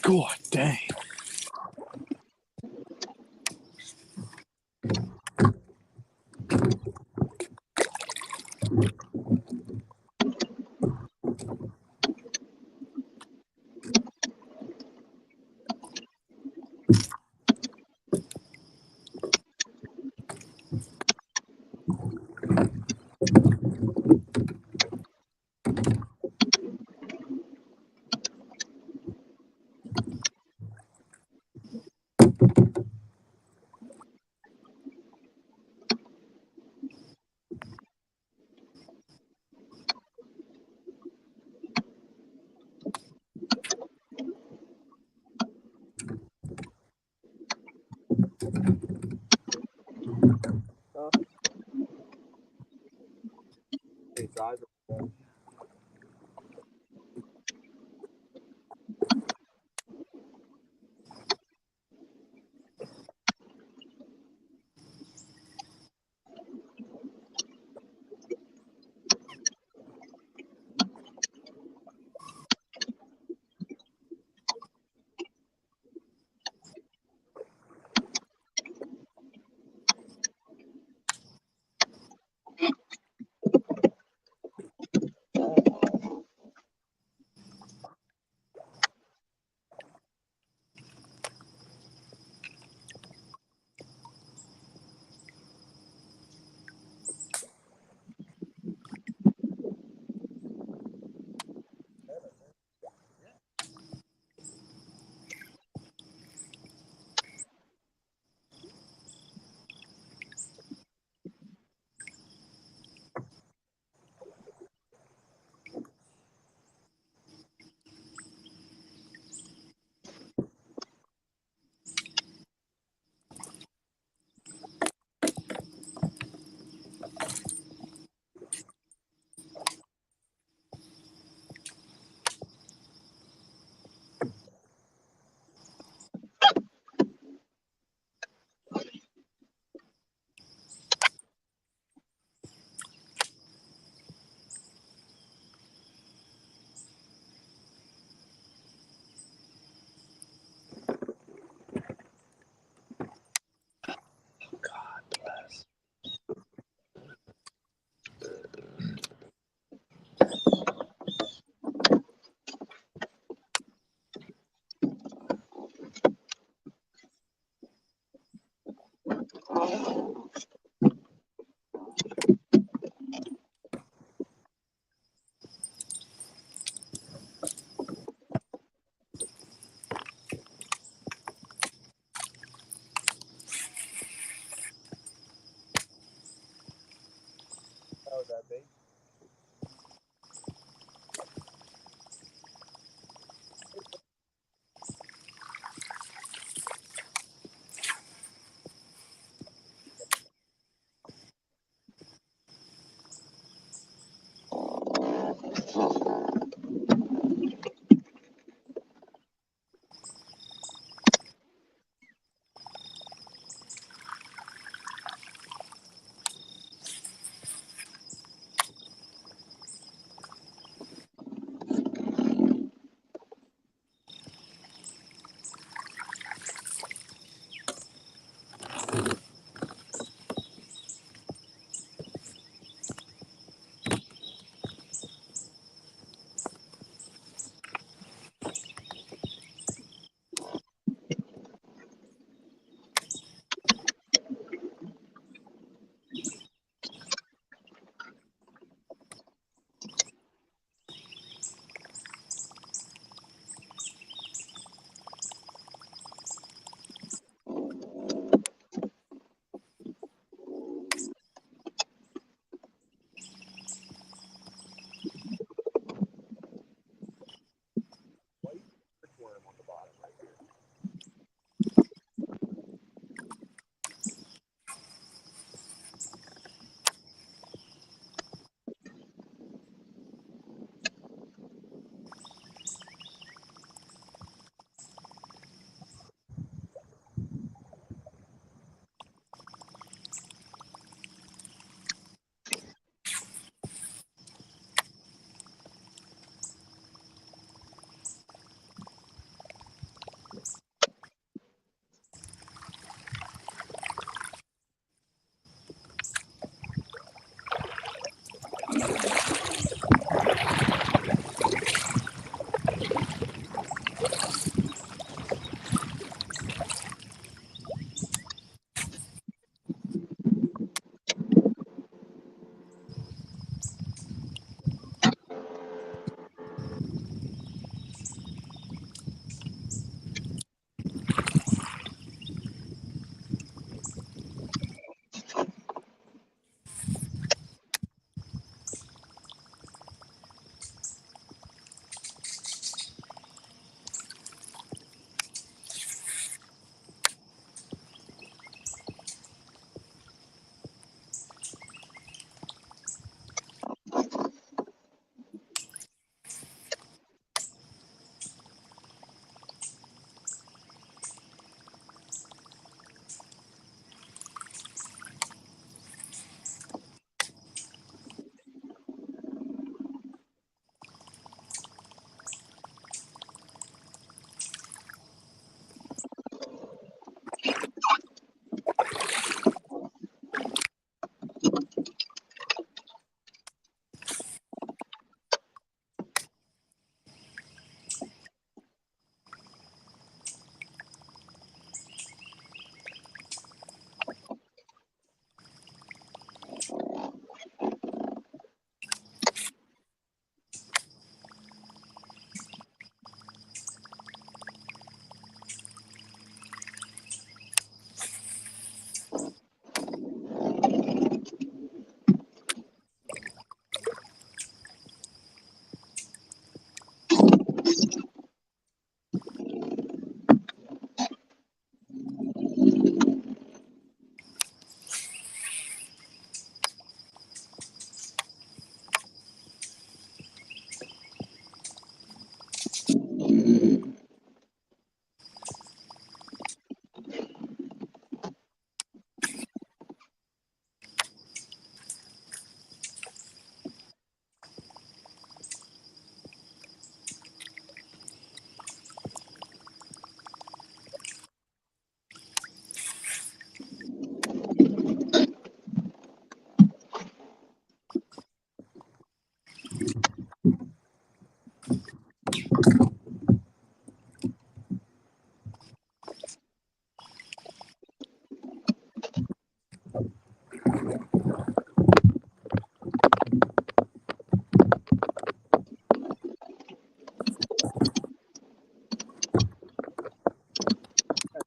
God dang.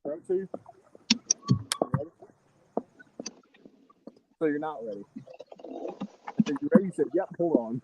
Throw it to you. Ready? So you're not ready. Are you ready? You said, yep, hold on.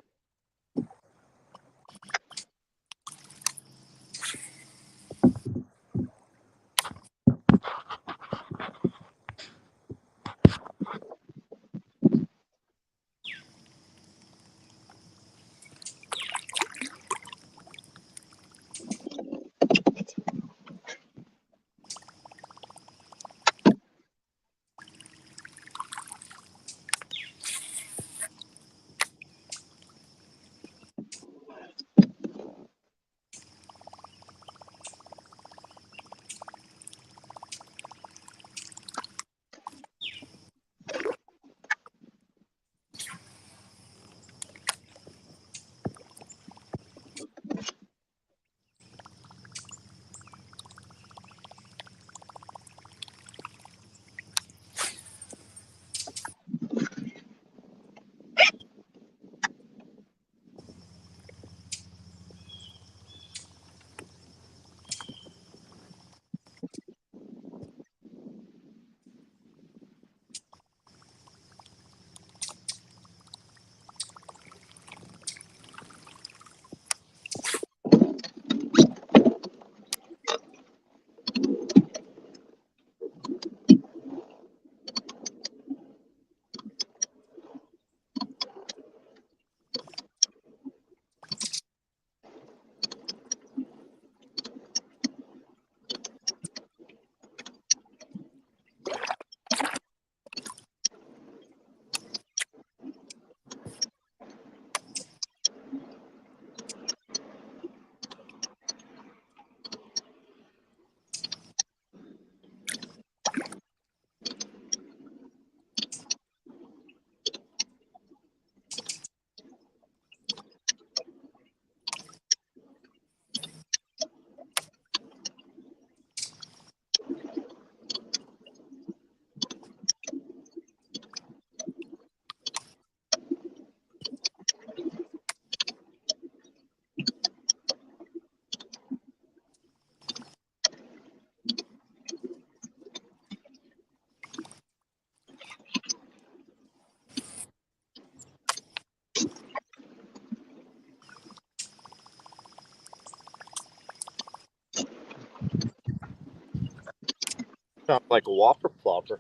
Sounds like a whopper plopper.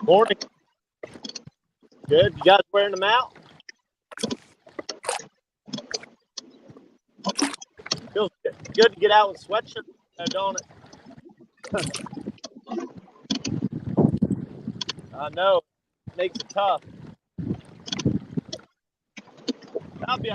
Morning. Good. You guys wearing them out? Feels good to get out with sweatshirt, don't it? I know. Makes it tough. I'll be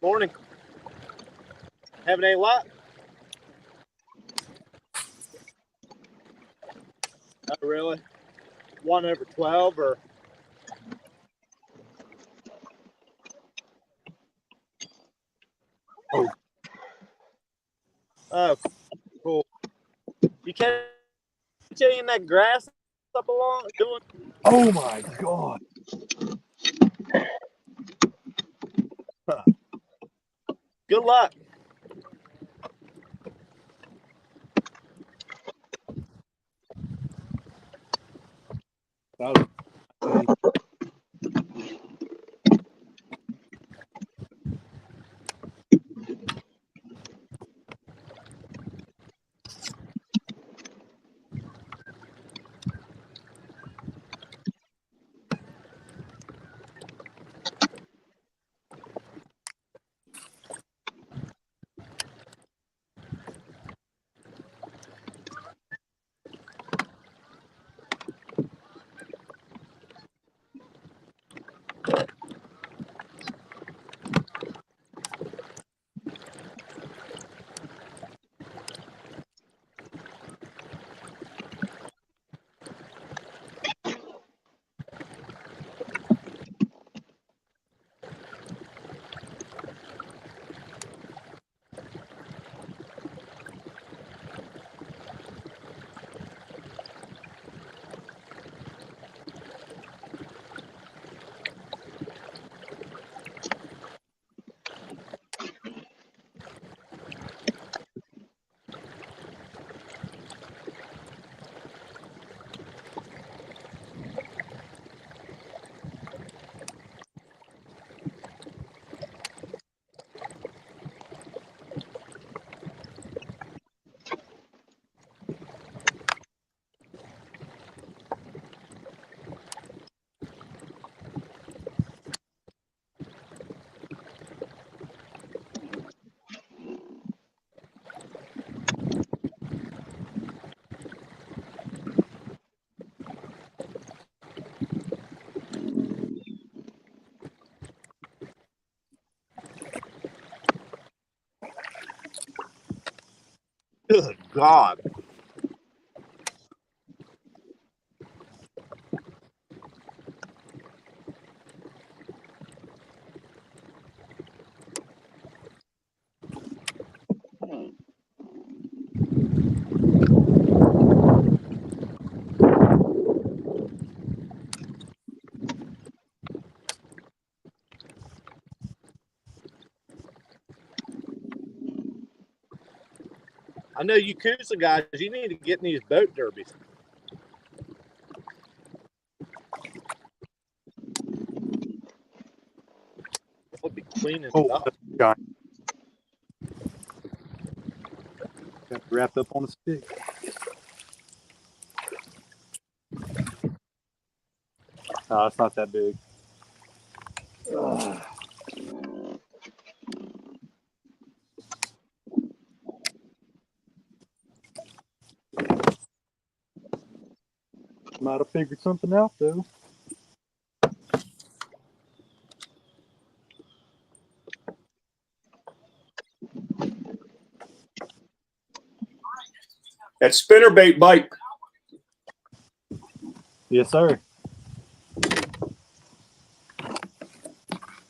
morning. Having any luck? Oh, really? 1 over 12 or? Oh, cool. You catch any in that grass up along doing? Oh my god. Good luck. That was Good God. I know you Coosa guys, you need to get in these boat derbies. We'll be cleaning Oh, it up. God. Got wrapped up on a stick. No, it's not that big. Might have figured something out, though. That spinnerbait bite. Yes, sir.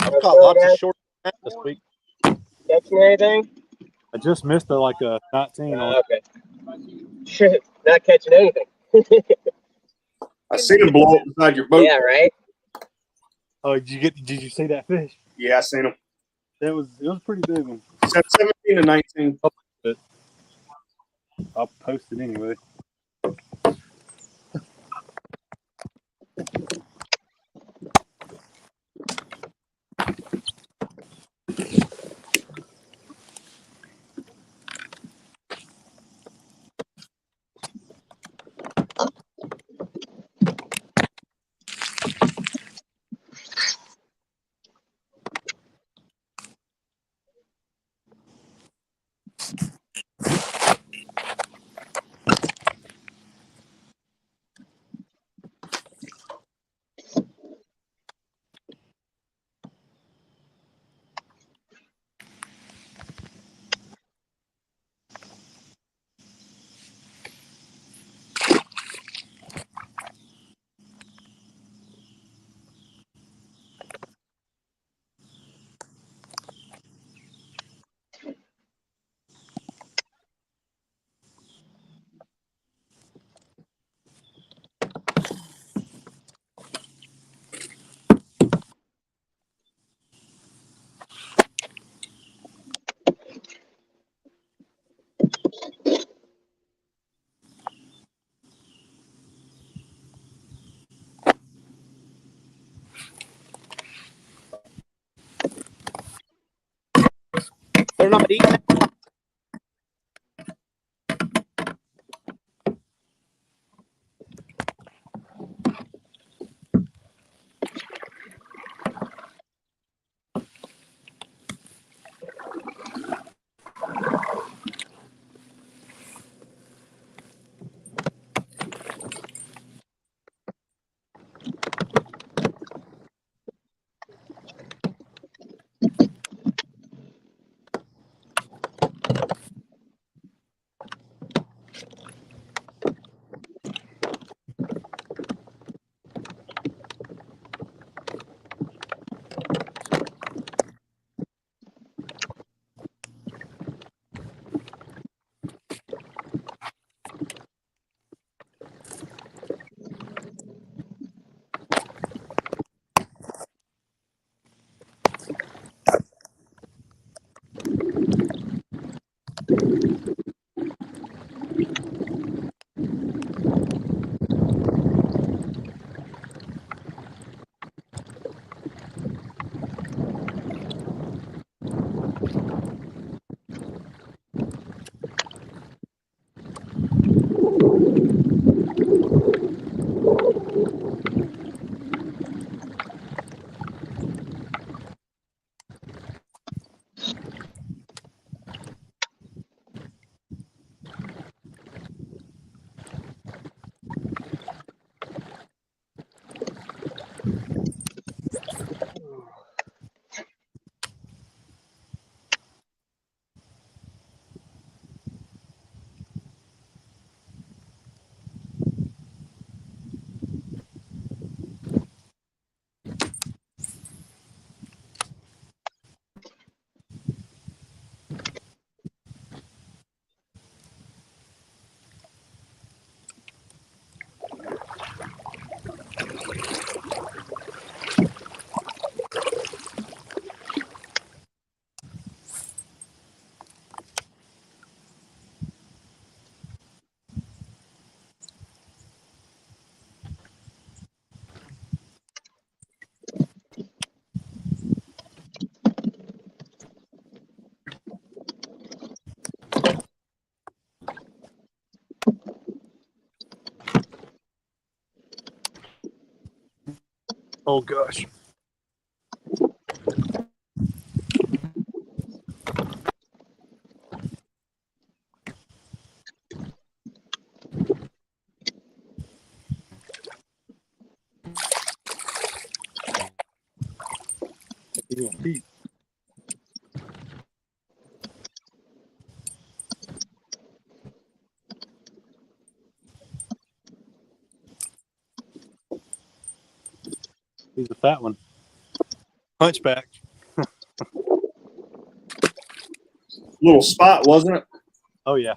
I've caught lots of short this week. Catching anything? I just missed a 19 on Okay. Not catching anything. I seen him blow up beside your boat. Yeah, right? Oh, did you see that fish? Yeah, I seen him. It was a pretty big one. 17 to 19. I'll post it anyway. They're not eating it. Oh gosh. He's a fat one. Hunchback. Little spot, wasn't it? Oh yeah.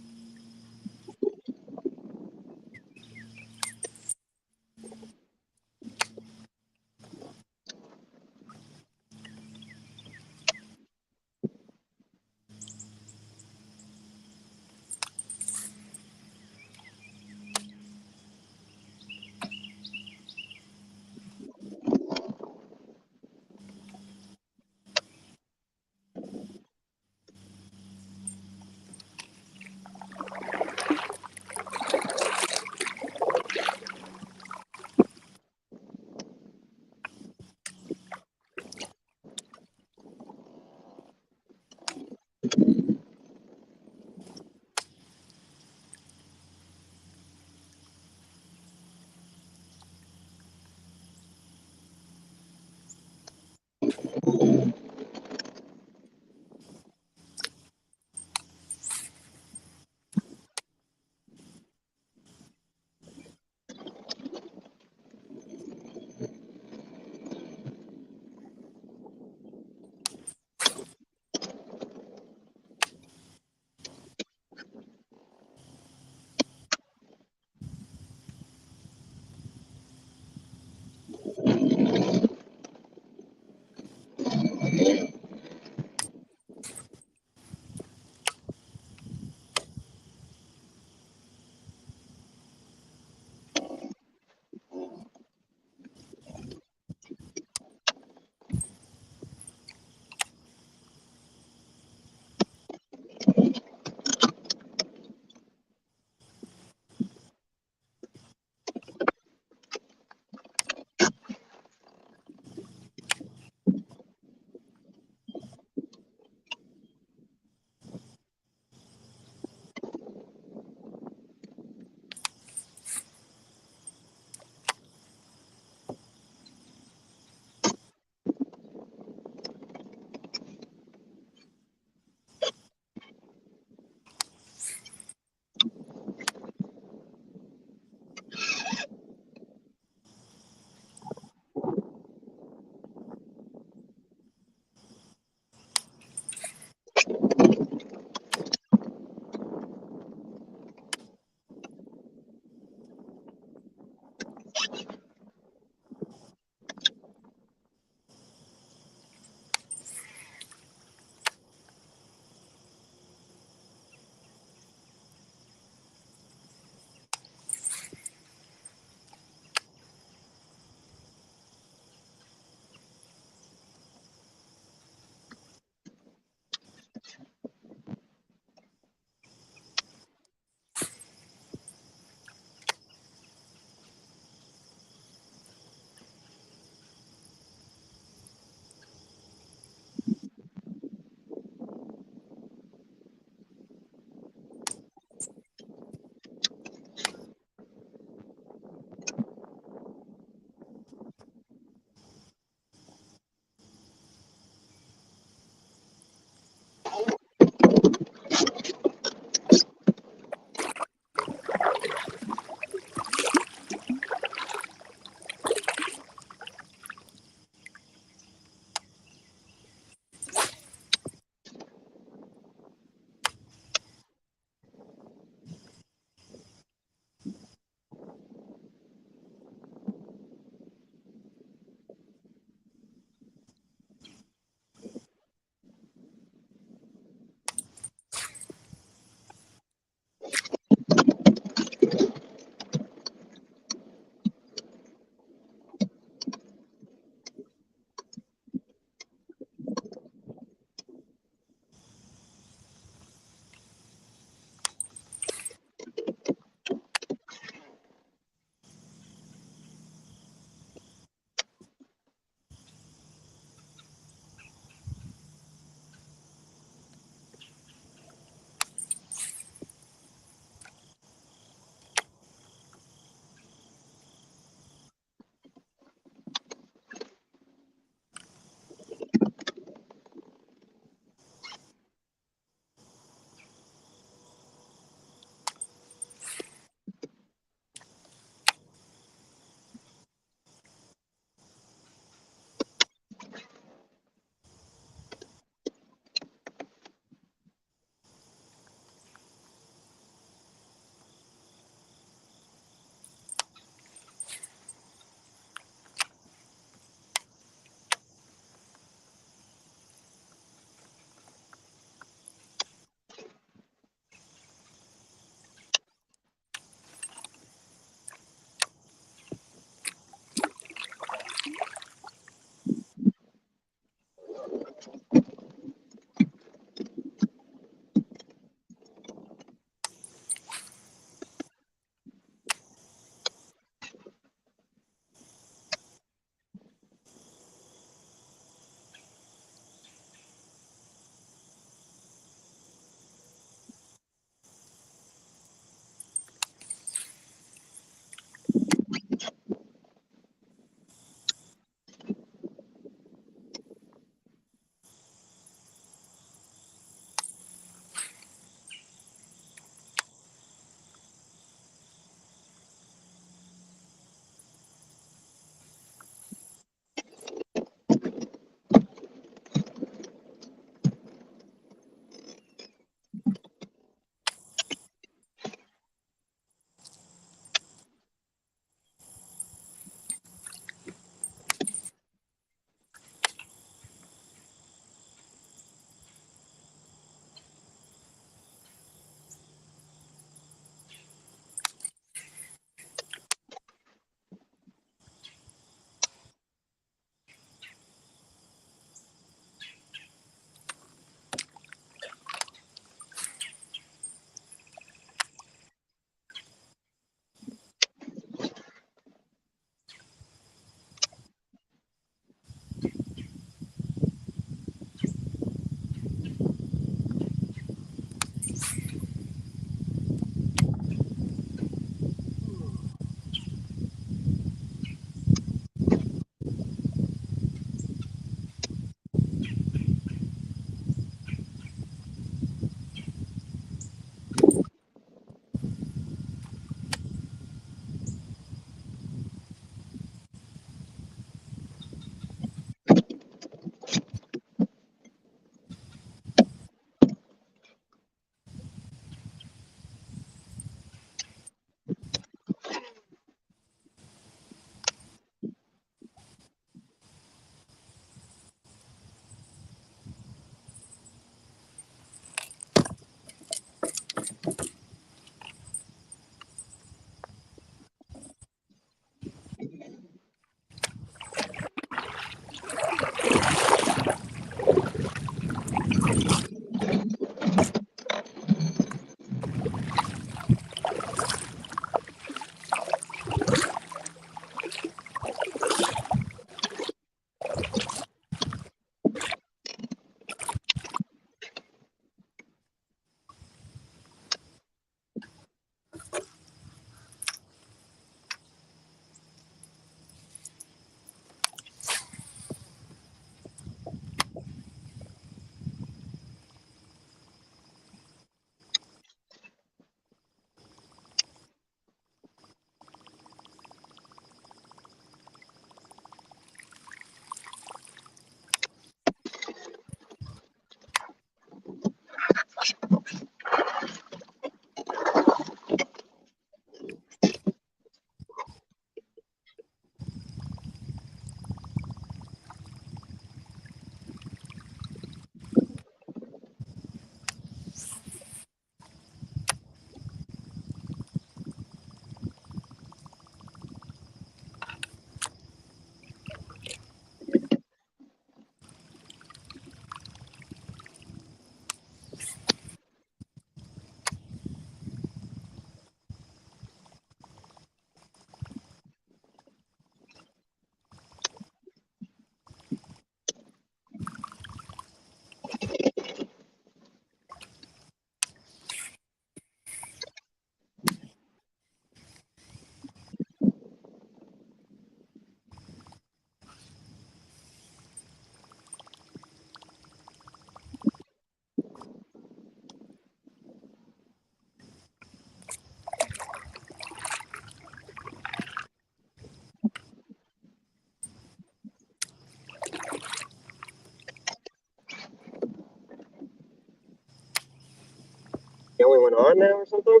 the only one on now or something?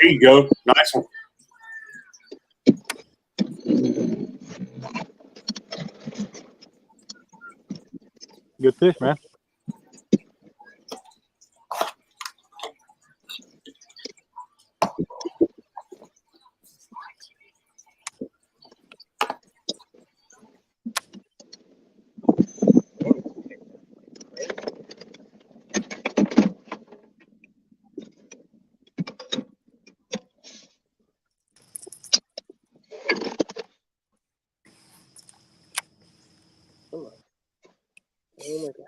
There you go. Nice one. Good fish, man. Oh my god.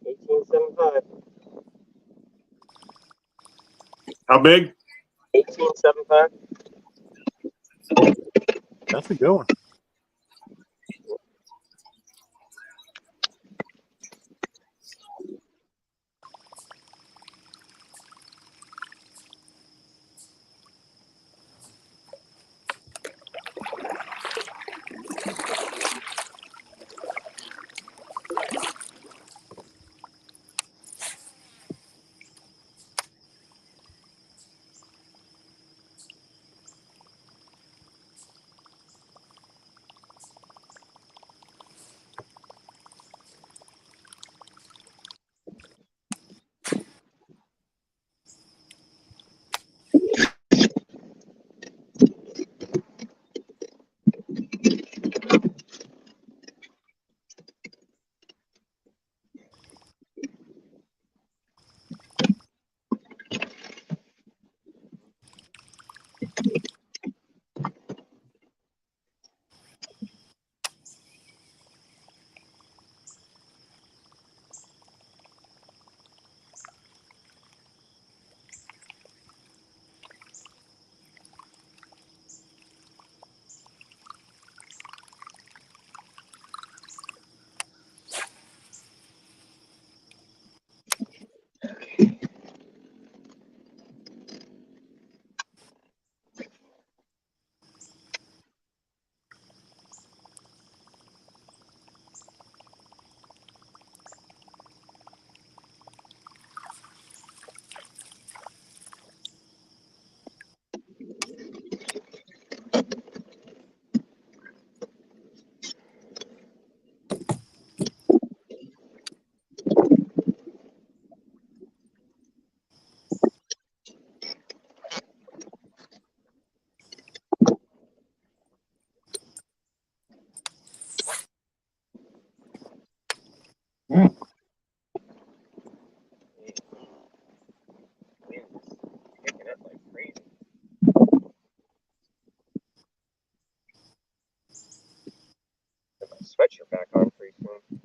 $18.75. How big? $18.75. That's a good one. Man, just picking up like crazy. Put my sweatshirt back on pretty soon.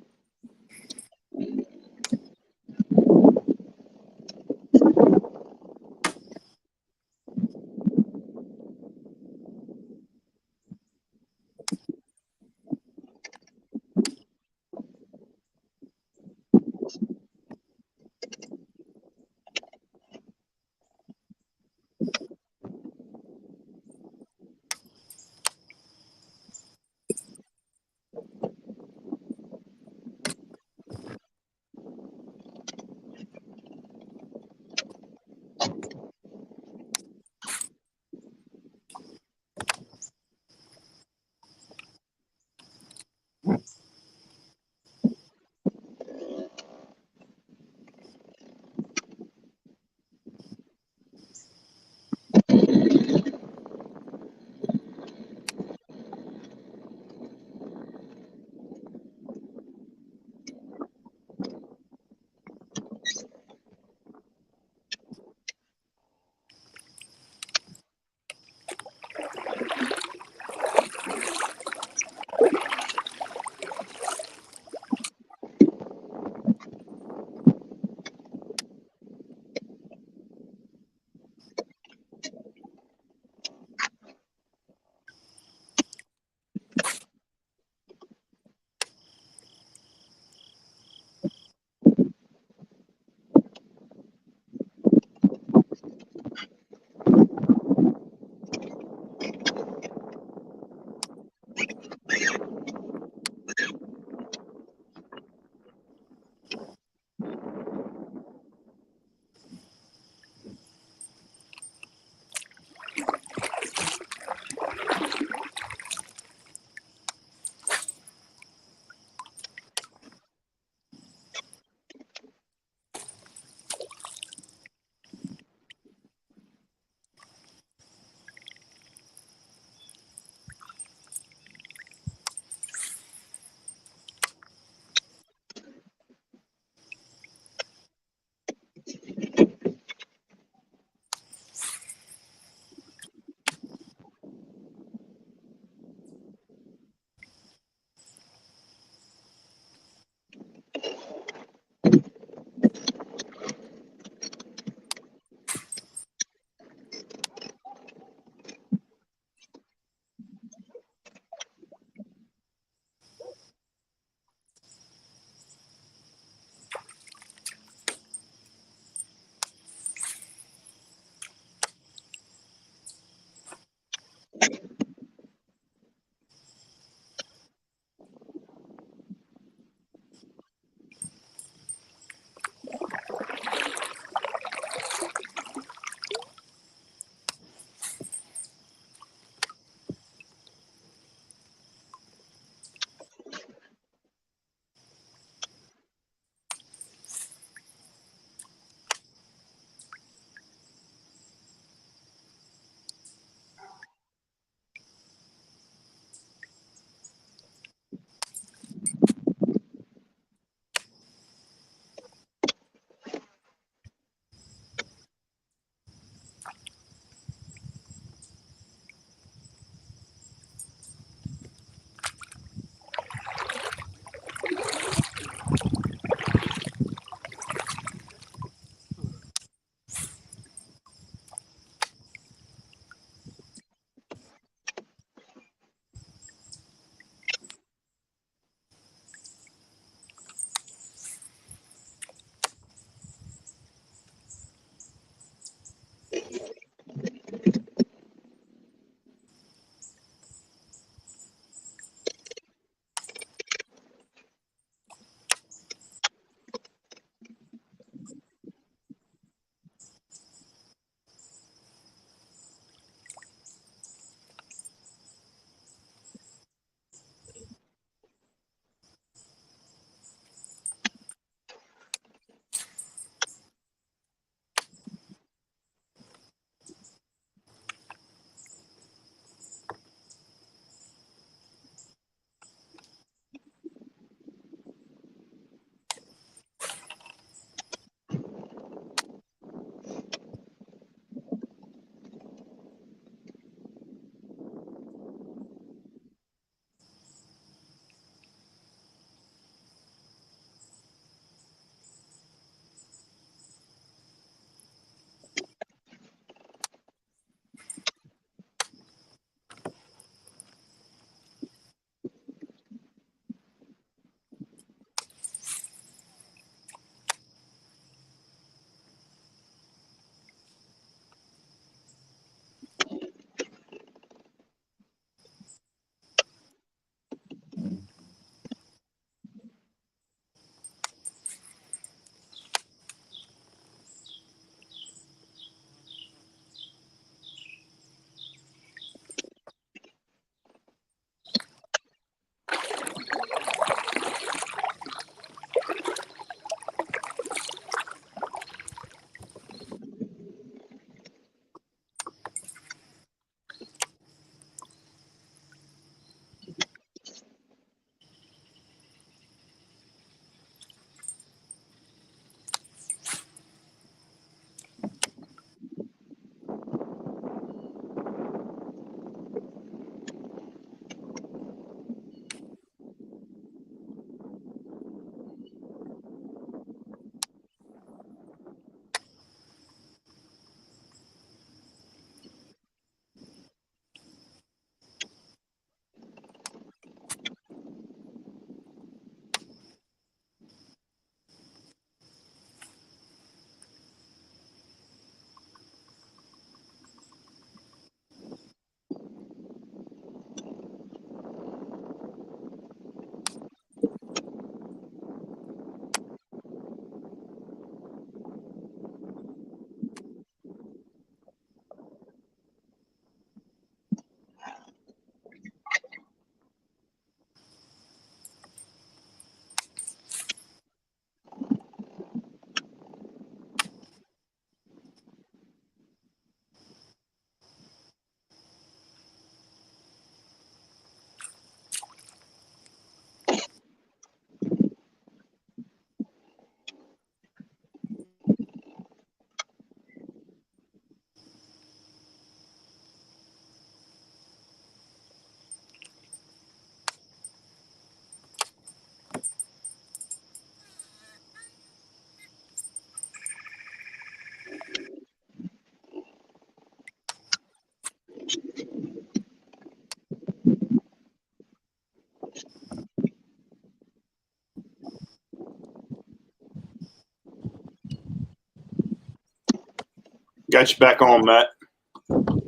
Got you back on, Matt.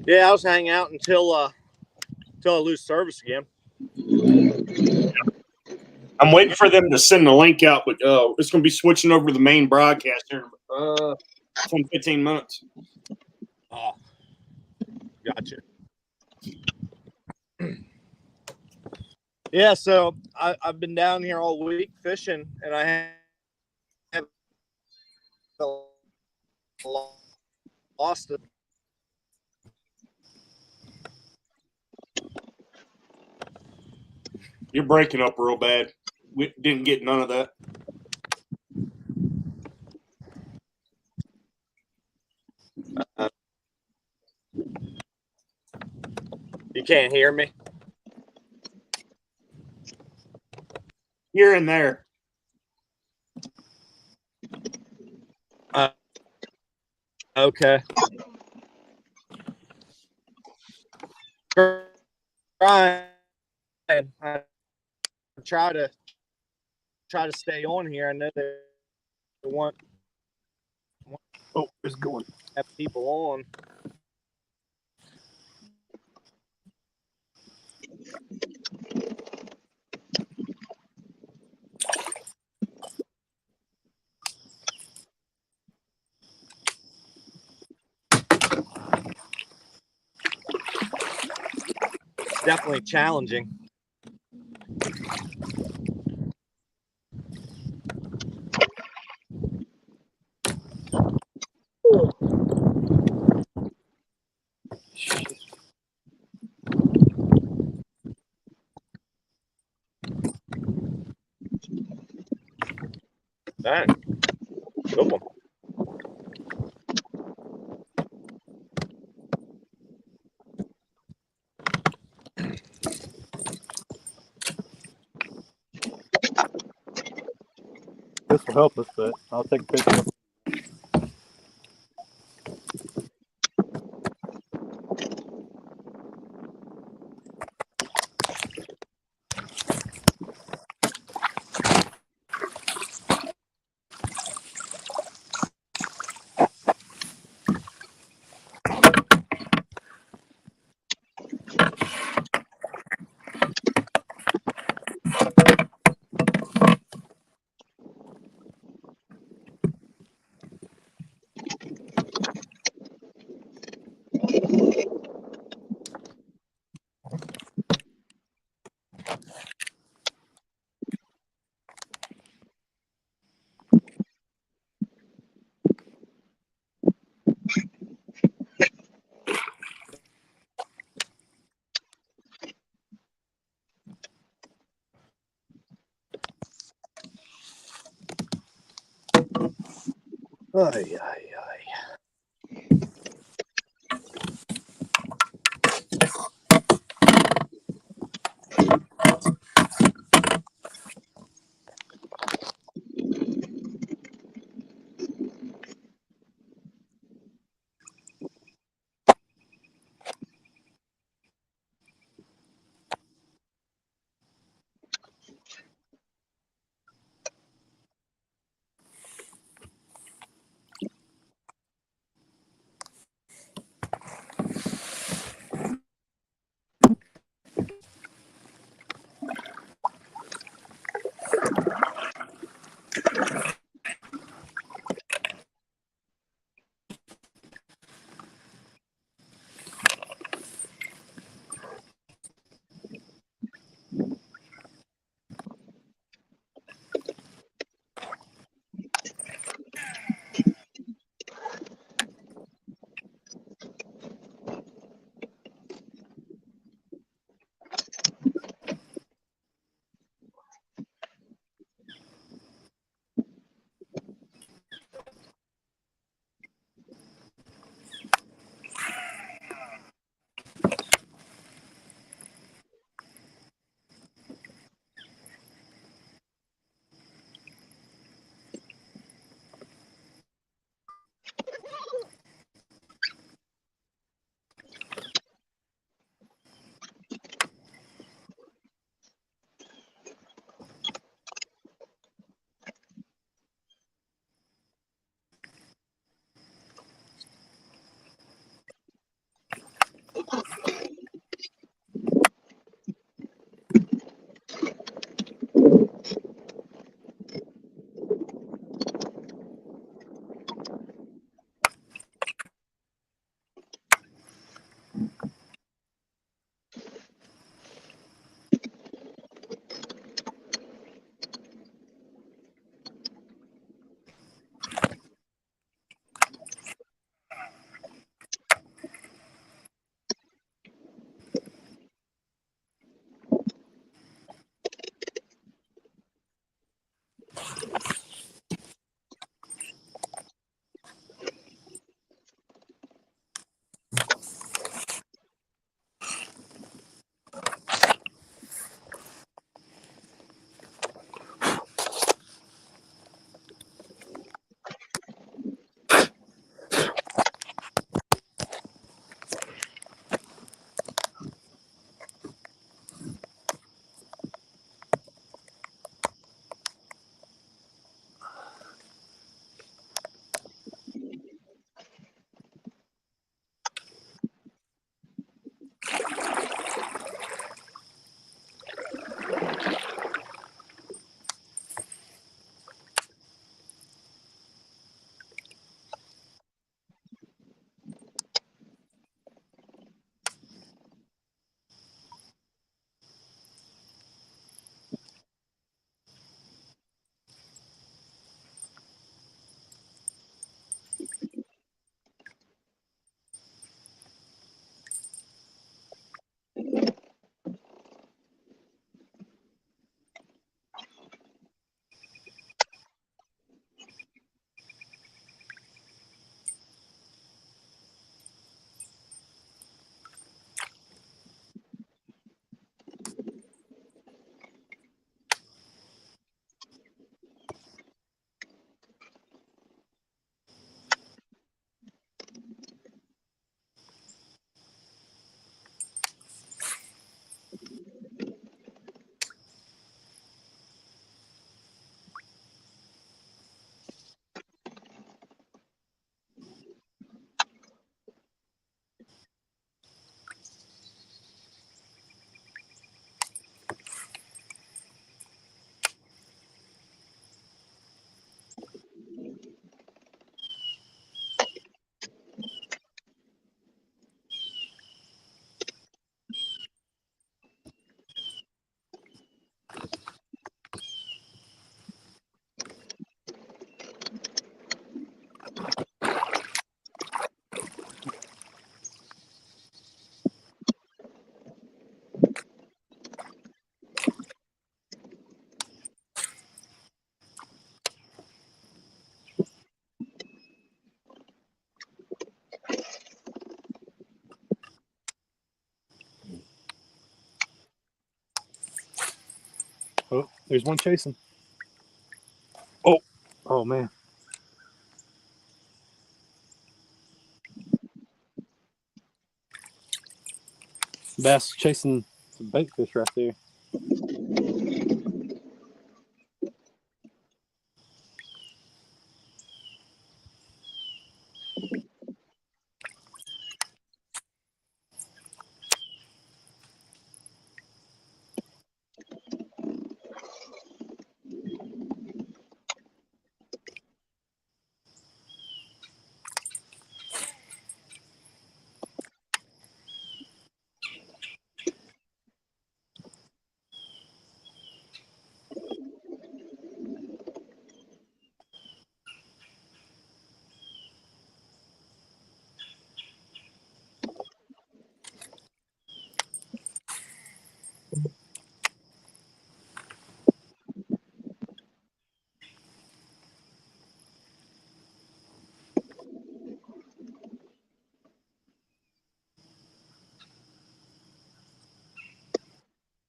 Yeah, I was hanging out until I lose service again. I'm waiting for them to send the link out, but it's going to be switching over to the main broadcast here in 10, 15 minutes. Oh, gotcha. Yeah, so I've been down here all week fishing, and I have lost it. You're breaking up real bad. We didn't get none of that. You can't hear me? Here and there. Okay. Trying. I try to stay on here. I know they want Oh, it's going. have people on. Definitely challenging. Dang. Good one. This will help us, but I'll take a picture. Ay, ay, ay. Oh, there's one chasing. Oh man. Bass chasing some bait fish right there.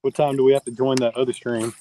What time do we have to join that other stream?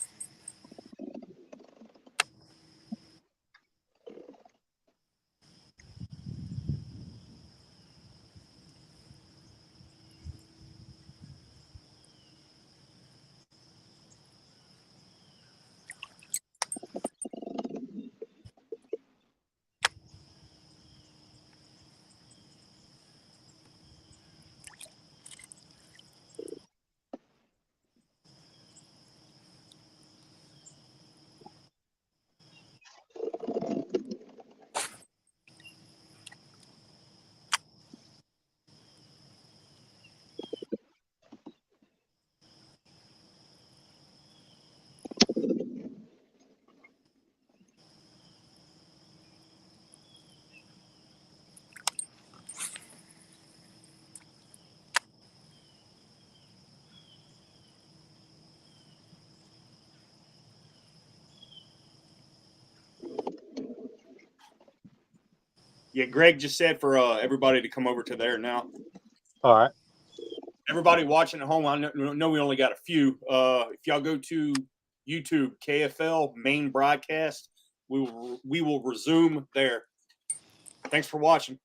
Yeah, Greg just said for everybody to come over to there now. All right. Everybody watching at home, I know we only got a few. If y'all go to YouTube, KFL main broadcast, we will resume there. Thanks for watching.